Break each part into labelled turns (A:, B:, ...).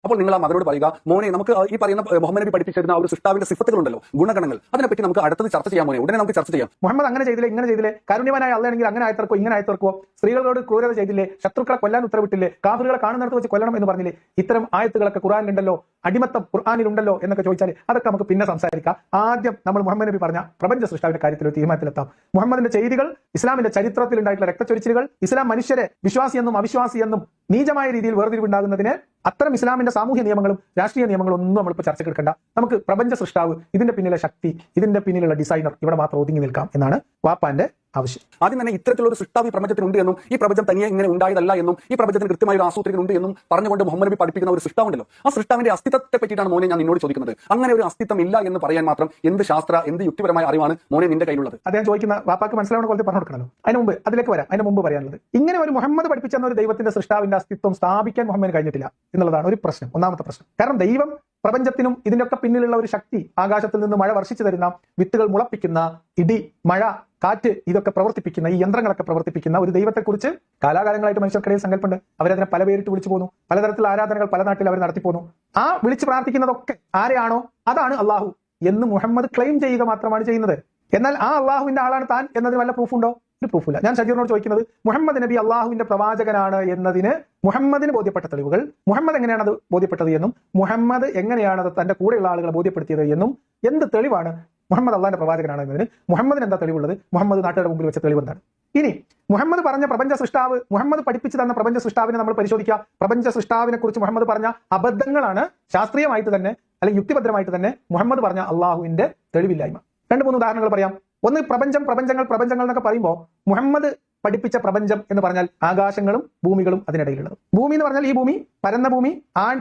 A: അപ്പോൾ നിങ്ങൾ ആ മകനോട് പറയുക, മോനെ നമുക്ക് ഈ പറയുന്ന മുഹമ്മദ് നബി പഠിപ്പിച്ചിരുന്ന ഒരു സൃഷ്ടാവിന്റെ സിഫത്തുകളുണ്ടല്ലോ, ഗുണഗണങ്ങൾ, അതിനെപ്പറ്റി നമുക്ക് അടുത്തത് ചർച്ച ചെയ്യാൻ മോനെ, ഉടനെ നമുക്ക് ചർച്ച ചെയ്യാം.
B: മുഹമ്മദ് അങ്ങനെ ചെയ്തില്ലേ, ഇങ്ങനെ ചെയ്തില്ലേ, കാരുണ്യവാനായ അല്ലാണെങ്കിൽ അങ്ങനെ ആയത്തർക്കോ ഇങ്ങനെ ആയത്തർക്കോ, സ്ത്രീകളോട് ക്രൂരത ചെയ്തില്ലേ, ശത്രുക്കളെ കൊല്ലാൻ ഉത്തരവിട്ടില്ലേ, കാഫിറുകളെ കാണുന്നിടത്ത് വെച്ച് കൊല്ലണം എന്ന് പറഞ്ഞില്ലേ, ഇത്തരം ആയത്തുകളൊക്കെ ഖുർആനിലുണ്ടല്ലോ, അടിമത്തം ഖുർആനിലുണ്ടല്ലോ എന്നൊക്കെ ചോദിച്ചാൽ അതൊക്കെ നമുക്ക് പിന്നെ സംസാരിക്കാം. ആദ്യം നമ്മൾ മുഹമ്മദ് നബി പറഞ്ഞ പ്രപഞ്ച സൃഷ്ടാവിന്റെ കാര്യത്തിൽ ഒരു തീരുമാനത്തിലെത്താം. മുഹമ്മദിന്റെ ചെയ്തികൾ, ഇസ്ലാമിന്റെ ചരിത്രത്തിൽ ഉണ്ടായിട്ടുള്ള രക്തച്ചൊരിച്ചിലുകൾ, ഇസ്ലാം മനുഷ്യരെ വിശ്വാസിയെന്നും അവിശ്വാസിയെന്നും നീചമായ രീതിയിൽ വേർതിരിവുണ്ടാകുന്നതിന് അത്തരം ഇസ്ലാമിന്റെ സാമൂഹ്യ നിയമങ്ങളും രാഷ്ട്രീയ നിയമങ്ങളും ഒന്നും നമ്മളിപ്പോൾ ചർച്ചയ്ക്ക് എടുക്കേണ്ട. നമുക്ക് പ്രപഞ്ച സൃഷ്ടാവ്, ഇതിന്റെ പിന്നിലെ ശക്തി, ഇതിന്റെ പിന്നിലുള്ള ഡിസൈനർ ഇവിടെ മാത്രം ഒതുങ്ങി നിൽക്കാം എന്നാണ് വാപ്പാന്റെ ആവശ്യം.
A: ആദ്യം തന്നെ ഇത്തരത്തിലുള്ള ഒരു സൃഷ്ടാവ് ഈ പ്രപഞ്ചത്തിനുണ്ട് എന്നും ഈ പ്രപഞ്ചം തനിയെ ഇങ്ങനെ ഉണ്ടായതല്ല എന്നും ഈ പ്രപഞ്ചത്തിന് കൃത്യമായ ഒരു ആസൂത്രണം ഉണ്ട് എന്നും പറഞ്ഞുകൊണ്ട് മുഹമ്മദ് നബി പഠിപ്പിക്കുന്ന ഒരു സൃഷ്ടാവുണ്ടല്ലോ, ആ സൃഷ്ടാവിന്റെ അസ്തിത്വത്തെ പറ്റിയിട്ടാണ് മോനെ ഞാൻ നിന്നോട് ചോദിക്കുന്നത്. അങ്ങനെ ഒരു അസ്തിത്വം ഇല്ല എന്ന് പറയാൻ മാത്രം എന്ത് എന്ത് യുക്തിപരമായ അറിവാണ് മോനെ നിന്റെ കയ്യിലുള്ളത്?
B: അദ്ദേഹം ചോദിക്കുന്ന വാപ്പാക്ക് മനസ്സിലാവുന്ന പോലെ പറഞ്ഞു കൊടുക്കണല്ലോ. അതിന് മുമ്പ് അതിലേക്ക് വരാം. അതിന് മുമ്പ് പറയാനുള്ളത്, ഇങ്ങനെ ഒരു മുഹമ്മദ് പഠിപ്പിച്ചെന്ന ഒരു ദൈവത്തിന്റെ സൃഷ്ടാവിന്റെ അസ്തിത്വം സ്ഥാപിക്കാൻ മുഹമ്മദിന് കഴിഞ്ഞിട്ടില്ല എന്നുള്ളതാണ് ഒരു പ്രശ്നം, ഒന്നാമത്തെ പ്രശ്നം. കാരണം ദൈവം പ്രപഞ്ചത്തിനും ഇതിനൊക്കെ പിന്നിലുള്ള ഒരു ശക്തി, ആകാശത്തിൽ നിന്ന് മഴ വർഷിച്ചു തരുന്ന, വിത്തുകൾ മുളപ്പിക്കുന്ന, ഇടി, മഴ, കാറ്റ്, ഇതൊക്കെ പ്രവർത്തിപ്പിക്കുന്ന, ഈ യന്ത്രങ്ങളൊക്കെ പ്രവർത്തിപ്പിക്കുന്ന ഒരു ദൈവത്തെക്കുറിച്ച് കാലാകാലങ്ങളായിട്ട് മനുഷ്യർക്കിടയിൽ സങ്കല്പമുണ്ട്. അവരതിനെ പല പേരിട്ട് വിളിച്ചു പോകുന്നു, പലതരത്തിലുള്ള ആരാധനകൾ പല നാട്ടിൽ അവർ നടത്തിപ്പോന്നു. ആ വിളിച്ച് പ്രാർത്ഥിക്കുന്നതൊക്കെ ആരെയാണോ അതാണ് അള്ളാഹു എന്ന് മുഹമ്മദ് ക്ലെയിം ചെയ്യുക മാത്രമാണ് ചെയ്യുന്നത്. എന്നാൽ ആ അള്ളാഹുവിന്റെ ആളാണ് താൻ എന്നതിന് വല്ല പ്രൂഫുണ്ടോ? ഒരു പ്രൂഫില്ല. ഞാൻ ഷജീറിനോട് ചോദിക്കുന്നത്, മുഹമ്മദ് നബി അള്ളാഹുവിന്റെ പ്രവാചകനാണ് എന്നതിന് മുഹമ്മദിന് ബോധ്യപ്പെട്ട തെളിവുകൾ, മുഹമ്മദ് എങ്ങനെയാണ് അത് ബോധ്യപ്പെട്ടത് എന്നും മുഹമ്മദ് എങ്ങനെയാണ് അത് തന്റെ കൂടെയുള്ള ആളുകളെ ബോധ്യപ്പെടുത്തിയത് എന്നും, എന്ത് തെളിവാണ് മുഹമ്മദ് അള്ളാഹിന്റെ പ്രവാചകനാണ് എന്നതിന് മുഹമ്മദിന് എന്താ തെളിവുള്ളത്? മുഹമ്മദ് നാട്ടുകാരുടെ മുമ്പിൽ വെച്ച തെളിവ് എന്താണ്? ഇനി മുഹമ്മദ് പറഞ്ഞ പ്രപഞ്ച സൃഷ്ടാവ്, മുഹമ്മദ് പഠിപ്പിച്ചു തന്ന പ്രപഞ്ച സൃഷ്ടാവിനെ നമ്മൾ പരിശോധിക്കുക. പ്രപഞ്ച സൃഷ്ടാവിനെ കുറിച്ച് മുഹമ്മദ് പറഞ്ഞ അബദ്ധങ്ങളാണ് ശാസ്ത്രീയമായിട്ട് തന്നെ അല്ലെങ്കിൽ യുക്തിഭദ്രമായിട്ട് തന്നെ മുഹമ്മദ് പറഞ്ഞ അള്ളാഹുവിന്റെ തെളിവില്ലായ്മ. 2-3 ഉദാഹരണങ്ങൾ പറയാം. ഒന്ന്, പ്രപഞ്ചങ്ങൾ എന്നൊക്കെ പറയുമ്പോൾ മുഹമ്മദ് പഠിപ്പിച്ച പ്രപഞ്ചം എന്ന് പറഞ്ഞാൽ ആകാശങ്ങളും ഭൂമികളും അതിനിടയിലുള്ളത്. ഭൂമി എന്ന് പറഞ്ഞാൽ ഈ ഭൂമി, പരന്ന ഭൂമി,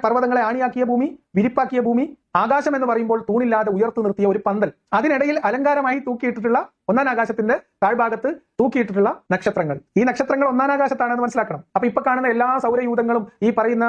B: പർവ്വതങ്ങളെ ആണിയാക്കിയ ഭൂമി, വിരിപ്പാക്കിയ ഭൂമി. ആകാശം എന്ന് പറയുമ്പോൾ തൂണില്ലാതെ ഉയർത്തു നിർത്തിയ ഒരു പന്തൽ, അതിനിടയിൽ അലങ്കാരമായി തൂക്കിയിട്ടിട്ടുള്ള, ഒന്നാം ആകാശത്തിന്റെ താഴ്ഭാഗത്ത് തൂക്കിയിട്ടിട്ടുള്ള നക്ഷത്രങ്ങൾ. ഈ നക്ഷത്രങ്ങൾ ഒന്നാം ആകാശത്താണെന്ന് മനസ്സിലാക്കണം. അപ്പൊ ഇപ്പൊ കാണുന്ന എല്ലാ സൗരയൂഥങ്ങളും, ഈ പറയുന്ന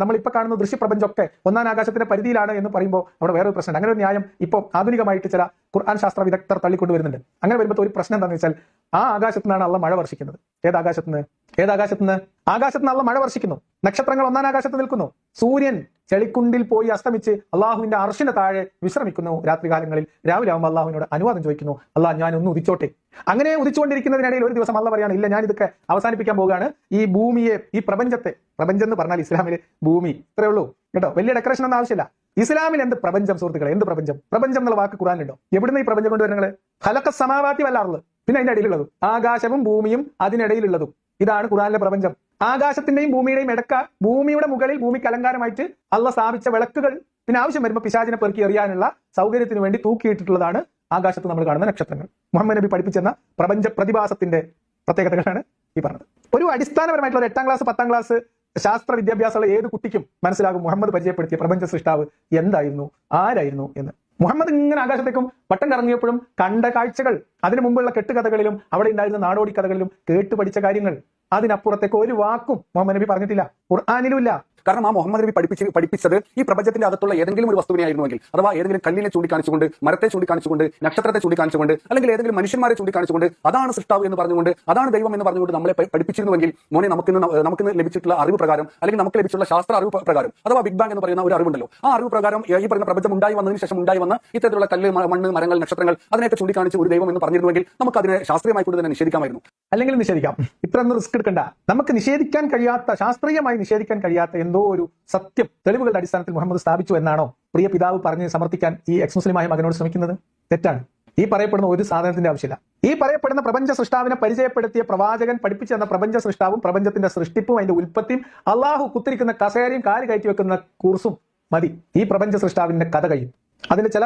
B: നമ്മൾ ഇപ്പൊ കാണുന്ന ദൃശ്യപ്രപഞ്ചമൊക്കെ ഒന്നാം ആകാശത്തിന്റെ പരിധിയിലാണ് എന്ന് പറയുമ്പോൾ അവിടെ വേറൊരു പ്രശ്നം. അങ്ങനെ ഒരു ന്യായം ഇപ്പോൾ ആധുനികമായിട്ട് ചില ഖുർആൻ ശാസ്ത്ര വിദഗ്ധർ തള്ളിക്കൊണ്ടുവരുന്നുണ്ട്. അങ്ങനെ വരുമ്പോൾ ഒരു പ്രശ്നം എന്താണെന്ന് വെച്ചാൽ, ആ ആകാശത്തുനിന്നാണ് അള്ള മഴ വർഷിക്കുന്നത്. ഏതാകാശത്തുനിന്ന് ആകാശത്തുനിന്ന് അള്ള മഴ വർഷിക്കുന്നു. നക്ഷത്രങ്ങൾ ഒന്നാം ആകാശത്ത് നിൽക്കുന്നു. സൂര്യൻ ചെളിക്കുണ്ടിൽ പോയി അസ്തമിച്ച് അള്ളാഹുവിന്റെ അർശിന് താഴെ വിശ്രമിക്കുന്നു രാത്രികാലങ്ങളിൽ. രാവിലെ ആവുമ്പോൾ അള്ളാഹുവിനോട് അനുവാദം ചോദിക്കുന്നു, അള്ളാഹ് ഞാൻ ഒന്ന് ഉദിച്ചോട്ടെ. അങ്ങനെ ഉദിച്ചുകൊണ്ടിരിക്കുന്നതിനിടയിൽ ഒരു ദിവസം അള്ള പറയാണ്, ഇല്ല, ഞാൻ ഇതൊക്കെ അവസാനിപ്പിക്കാൻ പോവുകയാണ്. ഈ ഭൂമിയെ, ഈ പ്രപഞ്ചത്തെ, പ്രപഞ്ചം എന്ന് പറഞ്ഞാൽ ഇസ്ലാമിൽ ഭൂമി ഇത്രേ ഉള്ളൂ കേട്ടോ, വലിയ ഡെക്കറേഷൻ ഒന്നും ആവശ്യമില്ല. ഇസ്ലാമിൽ എന്ത് പ്രപഞ്ചം സുഹൃത്തുക്കളെ, എന്ത് പ്രപഞ്ചം? പ്രപഞ്ചം എന്നുള്ള വാക്ക് ഖുർആനിലുണ്ടോ? എവിടുന്ന് ഈ പ്രപഞ്ചം കൊണ്ടുവരുന്നത്? ഖലഖ സമാവാതി വല്ലാറുള്ളത്, പിന്നെ അതിന്റെ ഇടയിലുള്ളതും, ആകാശവും ഭൂമിയും അതിനിടയിലുള്ളതും, ഇതാണ് ഖുർആനിലെ പ്രപഞ്ചം. ആകാശത്തിന്റെയും ഭൂമിയുടെയും ഇടക്ക, ഭൂമിയുടെ മുകളിൽ ഭൂമിക്ക് അലങ്കാരമായിട്ട് അള്ള സ്ഥാപിച്ച വിളക്കുകൾ, പിന്നെ ആവശ്യം വരുമ്പോൾ പിശാചിനെ പെറുക്കി എറിയാനുള്ള സൗകര്യത്തിന് വേണ്ടി തൂക്കിയിട്ടിട്ടുള്ളതാണ് ആകാശത്ത് നമ്മൾ കാണുന്ന നക്ഷത്രങ്ങൾ. മുഹമ്മദ് നബി പഠിപ്പിച്ചെന്ന പ്രപഞ്ച പ്രതിഭാസത്തിന്റെ പ്രത്യേകതകളാണ് ഈ പറഞ്ഞത്. ഒരു അടിസ്ഥാനപരമായിട്ടുള്ള 8ാം ക്ലാസ് 10ാം ക്ലാസ് ശാസ്ത്ര വിദ്യാഭ്യാസമുള്ള ഏത് കുട്ടിക്കും മനസ്സിലാകും മുഹമ്മദ് പരിചയപ്പെടുത്തിയ പ്രപഞ്ച സൃഷ്ടാവ് എന്തായിരുന്നു, ആരായിരുന്നു എന്ന്. മുഹമ്മദ് ഇങ്ങനെ ആകാശത്തേക്കും വട്ടം കറങ്ങിയപ്പോഴും കണ്ട കാഴ്ചകൾ, അതിനു മുമ്പുള്ള കെട്ടുകഥകളിലും അവിടെ ഉണ്ടായിരുന്ന നാടോടി കഥകളിലും കേട്ടു പഠിച്ച കാര്യങ്ങൾ, അതിനപ്പുറത്തേക്ക് ഒരു വാക്കും മുഹമ്മദ് നബി പറഞ്ഞിട്ടില്ല, ഖുർആനിലും ഇല്ല.
A: കാരണം ആ മുഹമ്മദ് നബി പഠിപ്പിച്ചത് ഈ പ്രപഞ്ചത്തിന്റെ അകത്തുള്ള ഏതെങ്കിലും ഒരു വസ്തുവിനെ ആയിരുന്നുവെങ്കിൽ, അഥവാ ഏതെങ്കിലും കല്ലിനെ ചൂണ്ടിക്കാണിച്ചുകൊണ്ട്, മരത്തെ ചൂണ്ടിക്കാണിച്ചുകൊണ്ട്, നക്ഷത്രത്തെ ചൂണ്ടിക്കാണിച്ചുകൊണ്ട്, അല്ലെങ്കിൽ ഏതെങ്കിലും മനുഷ്യന്മാരെ ചൂണ്ടിക്കാണിച്ചുകൊണ്ട് അതാണ് സൃഷ്ടാവ് എന്ന് പറഞ്ഞുകൊണ്ട്, അതാണ് ദൈവം എന്ന് പറഞ്ഞുകൊണ്ട് നമ്മളെ പഠിപ്പിച്ചിരുന്നുവെങ്കിൽ മോനെ നമുക്കിന്ന് ലഭിച്ചിട്ടുള്ള അറിവ് പ്രകാരം, അല്ലെങ്കിൽ നമുക്ക് ലഭിച്ചുള്ള ശാസ്ത്ര അറിവ് പ്രകാരം, അഥവാ ബിഗ് ബാങ് എന്ന് പറയുന്ന ഒരു അറിവുണ്ടല്ലോ, ആ അറിവ് പ്രകാരം ഈ പറയുന്ന പ്രപഞ്ചം ഉണ്ടായി വന്നതിന് ശേഷം ഉണ്ടായി വന്ന ഇത്തരത്തിലുള്ള കല്ല്, മണ്ണ്, മരങ്ങൾ, നക്ഷത്രങ്ങൾ, അതിനെയൊക്കെ ചൂണ്ടിക്കാണിച്ച് ഒരു ദൈവം എന്ന് പറഞ്ഞിരുന്നുവെങ്കിൽ നമുക്ക് അതിനെ ശാസ്ത്രീയമായി കൊണ്ട് തന്നെ നിഷേധിക്കാമായിരുന്നു.
B: അല്ലെങ്കിൽ നിഷേധിക്കാം. ഇത്രയൊന്നും റിസ്ക് എടുക്കണ്ട. നമുക്ക് നിഷേധിക്കാൻ കഴിയാത്ത, ശാസ്ത്രീയമായി നിഷേധിക്കാൻ കഴിയാത്ത എന്തോ ഒരു സത്യം തെളിവുകളുടെ അടിസ്ഥാനത്തിൽ മുഹമ്മദ് സ്ഥാപിച്ചു എന്നാണോ പ്രിയ പിതാവ് പറഞ്ഞ് സമർത്ഥിക്കാൻ ഈ എക്സ് മുസ്ലിമായ മകനോട് ശ്രമിക്കുന്നത്? തെറ്റാണ്. ഈ പറയപ്പെടുന്ന ഒരു സാധനത്തിന്റെ ആവശ്യമില്ല. ഈ പറയപ്പെടുന്ന പ്രപഞ്ച സൃഷ്ടാവിനെ പരിചയപ്പെടുത്തിയ പ്രവാചകൻ പഠിപ്പിച്ചു തന്ന പ്രപഞ്ച സൃഷ്ടാവും പ്രപഞ്ചത്തിന്റെ സൃഷ്ടിപ്പും അതിന്റെ ഉൽപ്പത്തിയും അള്ളാഹു കുത്തിരിക്കുന്ന കസേരയും കാല് കയറ്റി വെക്കുന്ന കൂർസും മതി. ഈ പ്രപഞ്ച സൃഷ്ടാവിന്റെ കഥ കഴിയും. അതിന് ചില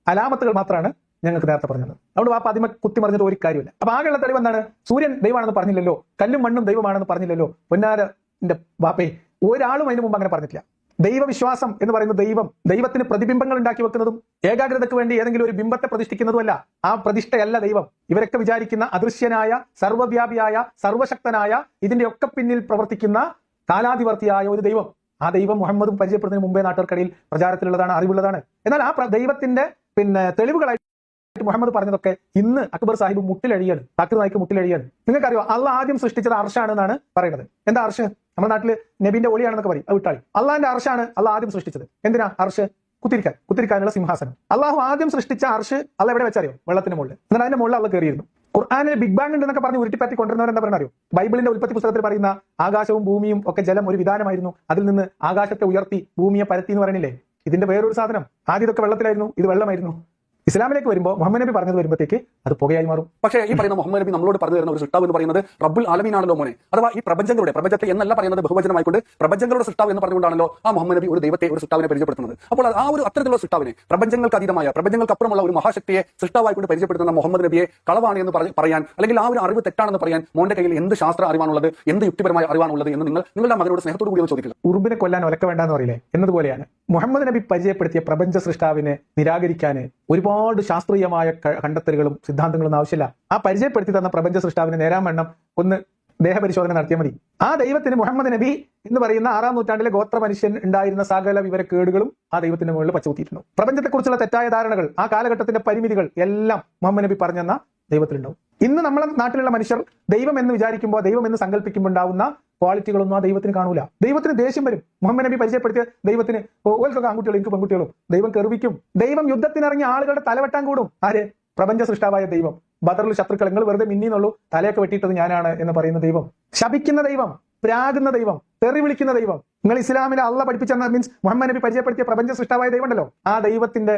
B: അലാമത്തുകൾ മാത്രമാണ് ഞങ്ങൾക്ക് നേരത്തെ പറഞ്ഞത്. അവിടെ വാപ്പ ആദ്യമേ കുത്തിമറിഞ്ഞത് ഒരു കാര്യമില്ല. അപ്പൊ ആകെയുള്ള തെളിവ് എന്താണ്? സൂര്യൻ ദൈവമാണെന്ന് പറഞ്ഞില്ലല്ലോ, കല്ലും മണ്ണും ദൈവമാണെന്ന് പറഞ്ഞില്ലല്ലോ. പൊന്നാരന്റെ വാപ്പേ, ഒരാളും അതിന് മുമ്പ് അങ്ങനെ പറഞ്ഞിട്ടില്ല. ദൈവവിശ്വാസം എന്ന് പറയുന്നത് ദൈവത്തിന് പ്രതിബിംബങ്ങൾ ഉണ്ടാക്കി വെക്കുന്നതും ഏകാഗ്രതയ്ക്ക് വേണ്ടി ഏതെങ്കിലും ഒരു ബിംബത്തെ പ്രതിഷ്ഠിക്കുന്നതുമല്ല. ആ പ്രതിഷ്ഠയല്ല ദൈവം. ഇവരൊക്കെ വിചാരിക്കുന്ന അദൃശ്യനായ, സർവ്വവ്യാപിയായ, സർവശക്തനായ, ഇതിന്റെ ഒക്കെ പിന്നിൽ പ്രവർത്തിക്കുന്ന കാലാധിവർത്തിയായ ഒരു ദൈവം. ആ ദൈവം മുഹമ്മദും പരിചയപ്പെടുന്നതിന് മുമ്പേ നാട്ടുകാർക്കിടയിൽ പ്രചാരത്തിലുള്ളതാണ്, അറിവുള്ളതാണ്. എന്നാൽ ആ ദൈവത്തിന്റെ തെളിവുകളായി മുഹമ്മദ് പറഞ്ഞതൊക്കെ ഇന്ന് അക്ബർ സാഹിബ് മുട്ടിലഴിയാണ്, താക്കിർ നായിക്ക് മുട്ടിലഴിയാണ്. നിങ്ങൾക്കറിയോ, അള്ളാഹ് ആദ്യം സൃഷ്ടിച്ചത് അർഷാണ് എന്നാണ് പറയുന്നത്. എന്താ അർഷ്? നമ്മുടെ നാട്ടിൽ നബിന്റെ ഒളിയാണെന്നൊക്കെ പറയും, അത് വിട്ടാളി. അള്ളാഹിന്റെ അർഷാണ് അള്ളാഹ് ആദ്യം സൃഷ്ടിച്ചത്. എന്തിനാ അർഷ്? കുത്തിരിക്കാനുള്ള സിംഹാസനം. അള്ളാഹു ആദ്യം സൃഷ്ടിച്ച അർഷ് അള്ള എവിടെ വെച്ചറിയോ? വെള്ളത്തിന് മുകളിൽ. എന്നിട്ട് അതിന്റെ മുകളിൽ അള്ള കയറിയിരുന്നു. ഖുർആനിൽ ബിഗ് ബാങ് ഉണ്ടെന്നൊക്കെ പറഞ്ഞ് ഉരുട്ടിപ്പറ്റി കൊണ്ടുവരുന്നവർ എന്താ പറയുക അറിയോ? ബൈബിളിന്റെ ഉൽപ്പത്തി പുസ്തകത്തിൽ പറയുന്ന ആകാശവും ഭൂമിയും ഒക്കെ ജലം ഒരു വിധാനമായിരുന്നു, അതിൽ നിന്ന് ആകാശത്തെ ഉയർത്തി ഭൂമിയെ പരത്തി എന്ന് പറയുന്നില്ലേ? ഇതിന്റെ വേറൊരു സാധനം. ആദ്യം ഇതൊക്കെ വെള്ളത്തിലായിരുന്നു, ഇത് വെള്ളമായിരുന്നു. ഇസ്ലാമിലേക്ക് വരുമ്പോൾ മുഹമ്മദ് നബി പറഞ്ഞത് വരുമ്പോഴത്തേക്ക് അത് പുകയായി മാറും.
A: പക്ഷേ ഈ പറയുന്ന മുഹമ്മദ് നബി നമ്മളോട് പറഞ്ഞു തരുന്ന ഒരു സൃഷ്ടാവ് എന്ന് പറയുന്നത് റബ്ബുൽ ആലമീനാണല്ലോ മോനെ. അഥവാ ഈ പ്രപഞ്ചത്തെ എന്നല്ല പറയുന്നത് ബഹുവചനമായിക്കൊണ്ട് പ്രപഞ്ചങ്ങളുടെ സൃഷ്ടാവ് എന്ന് പറഞ്ഞുകൊണ്ടാണല്ലോ ആ മുഹമ്മദ് നബി ഒരു ദൈവത്തെ, ഒരു സൃഷ്ടാവിനെ പരിചയപ്പെടുത്തുന്നത്. അപ്പോൾ ആ ഒരു അത്തരത്തിലുള്ള സൃഷ്ടാവിനെ, പ്രപഞ്ചങ്ങൾക്ക് അതീതമായ, പ്രപഞ്ചങ്ങൾക്ക് അപ്പുറമുള്ള ഒരു മഹാശക്തിയെ സൃഷ്ടാവായിക്കൊണ്ട് പരിചയപ്പെടുത്തുന്ന മുഹമ്മദ് നബിയെ കളവാണ് എന്ന് പറയാൻ, അല്ലെങ്കിൽ ആ ഒരു അറിവ് തെറ്റാണെന്ന് പറയാൻ മോന്റെ കയ്യിൽ എന്ത് ശാസ്ത്ര അറിവാണുള്ളത്, എന്ത് യുക്തിപരമായ അറിവാണുള്ളത് എന്ന് നിങ്ങളുടെ മകനോട് സ്നേഹത്തോട് കൂടി ചോദിക്കുക.
B: ഉറുമ്പിനെ കൊല്ലാൻ ഒലക്ക വേണ്ടെന്ന് പറയില്ലേ? എന്നതുപോലെയാണ് മുഹമ്മദ് നബി പരിചയപ്പെടുത്തിയ പ്രപഞ്ച സൃഷ്ടാവിനെ നിരാകരിക്കാൻ ഒരുപാട് ശാസ്ത്രീയമായ കണ്ടെത്തലുകളും സിദ്ധാന്തങ്ങളും ആവശ്യമില്ല. ആ പരിചയപ്പെടുത്തി തന്ന പ്രപഞ്ച സൃഷ്ടാവിനെ നേരാൻ വണ്ണം ഒന്ന് ദേഹപരിശോധന നടത്തിയാൽ മതി. ആ ദൈവത്തിന് മുഹമ്മദ് നബി എന്ന് പറയുന്ന 6-ാം നൂറ്റാണ്ടിലെ ഗോത്ര മനുഷ്യൻ ഉണ്ടായിരുന്ന സകല വിവരക്കേടുകളും ആ ദൈവത്തിന്റെ മുകളിൽ പച്ചകുത്തിയിട്ടുണ്ട്. പ്രപഞ്ചത്തെക്കുറിച്ചുള്ള തെറ്റായ ധാരണകൾ, ആ കാലഘട്ടത്തിന്റെ പരിമിതികൾ എല്ലാം മുഹമ്മദ് നബി പറഞ്ഞെന്ന ദൈവത്തിലുണ്ടാവും. ഇന്ന് നമ്മളെ നാട്ടിലുള്ള മനുഷ്യർ ദൈവം എന്ന് വിചാരിക്കുമ്പോൾ, ദൈവം എന്ന് സങ്കല്പിക്കുമ്പോൾ ഉണ്ടാവുന്ന ക്വാളിറ്റികളൊന്നും ആ ദൈവത്തിന് കാണൂല. ദൈവത്തിന് ദേഷ്യം വരും. മുഹമ്മദ് നബി പരിചയപ്പെടുത്തിയ ദൈവത്തിന് ഓൽക്കൊക്കെ ആൺകുട്ടികളും എനിക്ക് പെൺകുട്ടികളും. ദൈവം കെറുവിക്കും. ദൈവം യുദ്ധത്തിനിറങ്ങിയ ആളുകളുടെ തലവെട്ടാൻ കൂടും. ആര്? പ്രപഞ്ച സൃഷ്ടാവായ ദൈവം. ബദറിൽ ശത്രുക്കൾ നിങ്ങൾ വെറുതെ മിന്നിന്നുള്ളൂ, തലയൊക്കെ വെട്ടിയിട്ടത് ഞാനാണ് എന്ന് പറയുന്ന ദൈവം. ശപിക്കുന്ന ദൈവം, പ്രാകുന്ന ദൈവം, തെറി വിളിക്കുന്ന ദൈവം. നിങ്ങൾ ഇസ്ലാമിലെ അള്ള പഠിപ്പിച്ച മീൻസ് മുഹമ്മദ് നബി പരിചയപ്പെടുത്തിയ പ്രപഞ്ച സൃഷ്ടാവായ ദൈവം ഉണ്ടല്ലോ, ആ ദൈവത്തിന്റെ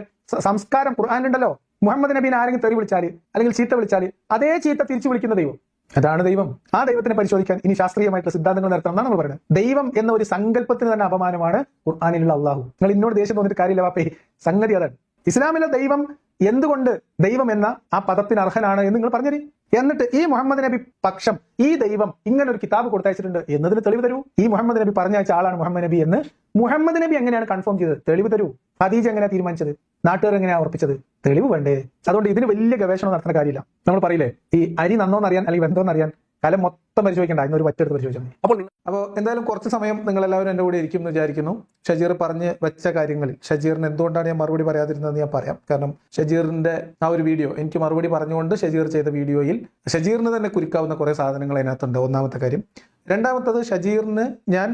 B: സംസ്കാരം ഖുർആനിലുണ്ടല്ലോ. മുഹമ്മദ് നബീനെ ആരെങ്കിലും തെറി വിളിച്ചാല് അല്ലെങ്കിൽ ചീത്ത വിളിച്ചാല് അതേ ചീത്ത തിരിച്ചു വിളിക്കുന്ന ദൈവം, അതാണ് ദൈവം. ആ ദൈവത്തിനെ പരിശോധിക്കാൻ ഇനി ശാസ്ത്രീയമായിട്ടുള്ള സിദ്ധാന്തങ്ങൾ നടത്തണം എന്നാണ് നമ്മൾ പറയുന്നത്. ദൈവം എന്ന ഒരു സങ്കല്പത്തിന് തന്നെ അപമാനമാണ് ഖുർആനിലുള്ള അള്ളാഹു. നിങ്ങൾ ഇന്നോട് ദേഷ്യം തോന്നിയിട്ട് കാര്യമില്ല വാപ്പേ, സംഗതി അതാണ്. ഇസ്ലാമിലെ ദൈവം എന്തുകൊണ്ട് ദൈവം എന്ന ആ പദത്തിന് അർഹനാണ് എന്ന് നിങ്ങൾ പറഞ്ഞുതരും. എന്നിട്ട് ഈ മുഹമ്മദ് നബി പക്ഷം ഈ ദൈവം ഇങ്ങനെ ഒരു കിതാബ് കൊടുത്തയച്ചിട്ടുണ്ട് എന്നതിന് തെളിവ് തരൂ. ഈ മുഹമ്മദ് നബി പറഞ്ഞയച്ച ആളാണ് മുഹമ്മദ് നബി എന്ന് മുഹമ്മദ് നബി എങ്ങനെയാണ് കൺഫേം ചെയ്തത്? തെളിവ് തരൂ. ഖദീജ എങ്ങനെയാണ് തീരുമാനിച്ചത്? നാട്ടുകാർ എങ്ങനെയാണ് ഉറപ്പിച്ചത്? തെളിവ് വേണ്ടേ? അതുകൊണ്ട് ഇതിന് വലിയ ഗവേഷണം നടത്തുന്ന കാര്യമില്ല. നമ്മൾ പറയില്ലേ, ഈ അരി നന്നോന്നറിയാൻ അല്ലെങ്കിൽ വെന്തോന്നറിയാൻ കലം മൊത്തം പരിശോധിക്കണ്ട, ഇന്നൊരു വറ്റെടുത്ത് പരിശോധിച്ചാൽ മതി. അപ്പോൾ എന്തായാലും കുറച്ച് സമയം നിങ്ങൾ എല്ലാവരും എൻ്റെ കൂടെ ഇരിക്കും എന്ന് വിചാരിക്കുന്നു. ഷജീർ പറഞ്ഞ് വെച്ച കാര്യങ്ങളിൽ ഷജീറിന് എന്തുകൊണ്ടാണ് ഞാൻ മറുപടി പറയാതിരുന്നതെന്ന് ഞാൻ പറയാം. കാരണം ഷജീറിന്റെ ആ ഒരു വീഡിയോ എനിക്ക് മറുപടി പറഞ്ഞുകൊണ്ട് ഷജീർ ചെയ്ത വീഡിയോയിൽ ഷജീറിന് തന്നെ കുരുക്കാവുന്ന കുറേ സാധനങ്ങൾ അതിനകത്തുണ്ട്. ഒന്നാമത്തെ കാര്യം. രണ്ടാമത്തത്, ഷജീറിന് ഞാൻ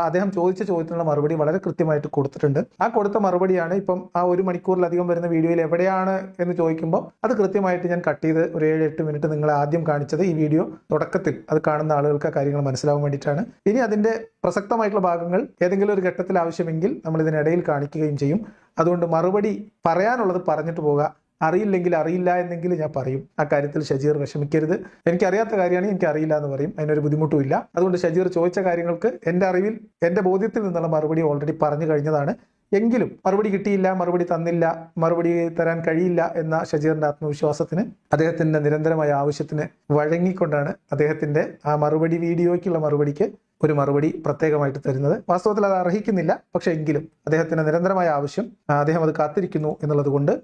B: അദ്ദേഹം ചോദിച്ച ചോദ്യത്തിനുള്ള മറുപടി വളരെ കൃത്യമായിട്ട് കൊടുത്തിട്ടുണ്ട്. ആ കൊടുത്ത മറുപടിയാണ് ഇപ്പം ആ 1 മണിക്കൂറിലധികം വരുന്ന വീഡിയോയിൽ എവിടെയാണ് എന്ന് ചോദിക്കുമ്പോൾ അത് കൃത്യമായിട്ട് ഞാൻ കട്ട് ചെയ്ത് ഒരു 7-8 മിനിറ്റ് നിങ്ങളെ ആദ്യം കാണിച്ചത് ഈ വീഡിയോ തുടക്കത്തിൽ അത് കാണുന്ന ആളുകൾക്ക് ആ കാര്യങ്ങൾ മനസ്സിലാവാൻ വേണ്ടിയിട്ടാണ്. ഇനി അതിന്റെ പ്രസക്തമായിട്ടുള്ള ഭാഗങ്ങൾ ഏതെങ്കിലും ഒരു ഘട്ടത്തിൽ ആവശ്യമെങ്കിൽ നമ്മൾ ഇതിനിടയിൽ കാണിക്കുകയും ചെയ്യും. അതുകൊണ്ട് മറുപടി പറയാനുള്ളത് പറഞ്ഞിട്ട് പോവുക. അറിയില്ലെങ്കിൽ അറിയില്ല എന്നെങ്കിലും ഞാൻ പറയും. ആ കാര്യത്തിൽ ഷജീർ വിഷമിക്കരുത്. എനിക്കറിയാത്ത കാര്യമാണ്, എനിക്ക് അറിയില്ല എന്ന് പറയും. അതിനൊരു ബുദ്ധിമുട്ടും ഇല്ല. അതുകൊണ്ട് ഷജീർ ചോദിച്ച കാര്യങ്ങൾക്ക് എൻ്റെ അറിവിൽ, എൻ്റെ ബോധ്യത്തിൽ നിന്നുള്ള മറുപടി ഓൾറെഡി പറഞ്ഞു കഴിഞ്ഞതാണ്. എങ്കിലും മറുപടി കിട്ടിയില്ല, മറുപടി തന്നില്ല, മറുപടി തരാൻ കഴിയില്ല എന്ന ഷജീറിന്റെ ആത്മവിശ്വാസത്തിന്, അദ്ദേഹത്തിന്റെ നിരന്തരമായ ആവശ്യത്തിന് വഴങ്ങിക്കൊണ്ടാണ് അദ്ദേഹത്തിന്റെ ആ മറുപടി വീഡിയോയ്ക്കുള്ള മറുപടിക്ക് ഒരു മറുപടി പ്രത്യേകമായിട്ട് തരുന്നത്. വാസ്തവത്തിൽ അത് അർഹിക്കുന്നില്ല, പക്ഷെ എങ്കിലും അദ്ദേഹത്തിന്റെ നിരന്തരമായ ആവശ്യം, അദ്ദേഹം അത് കാത്തിരിക്കുന്നു എന്നുള്ളത് കൊണ്ട്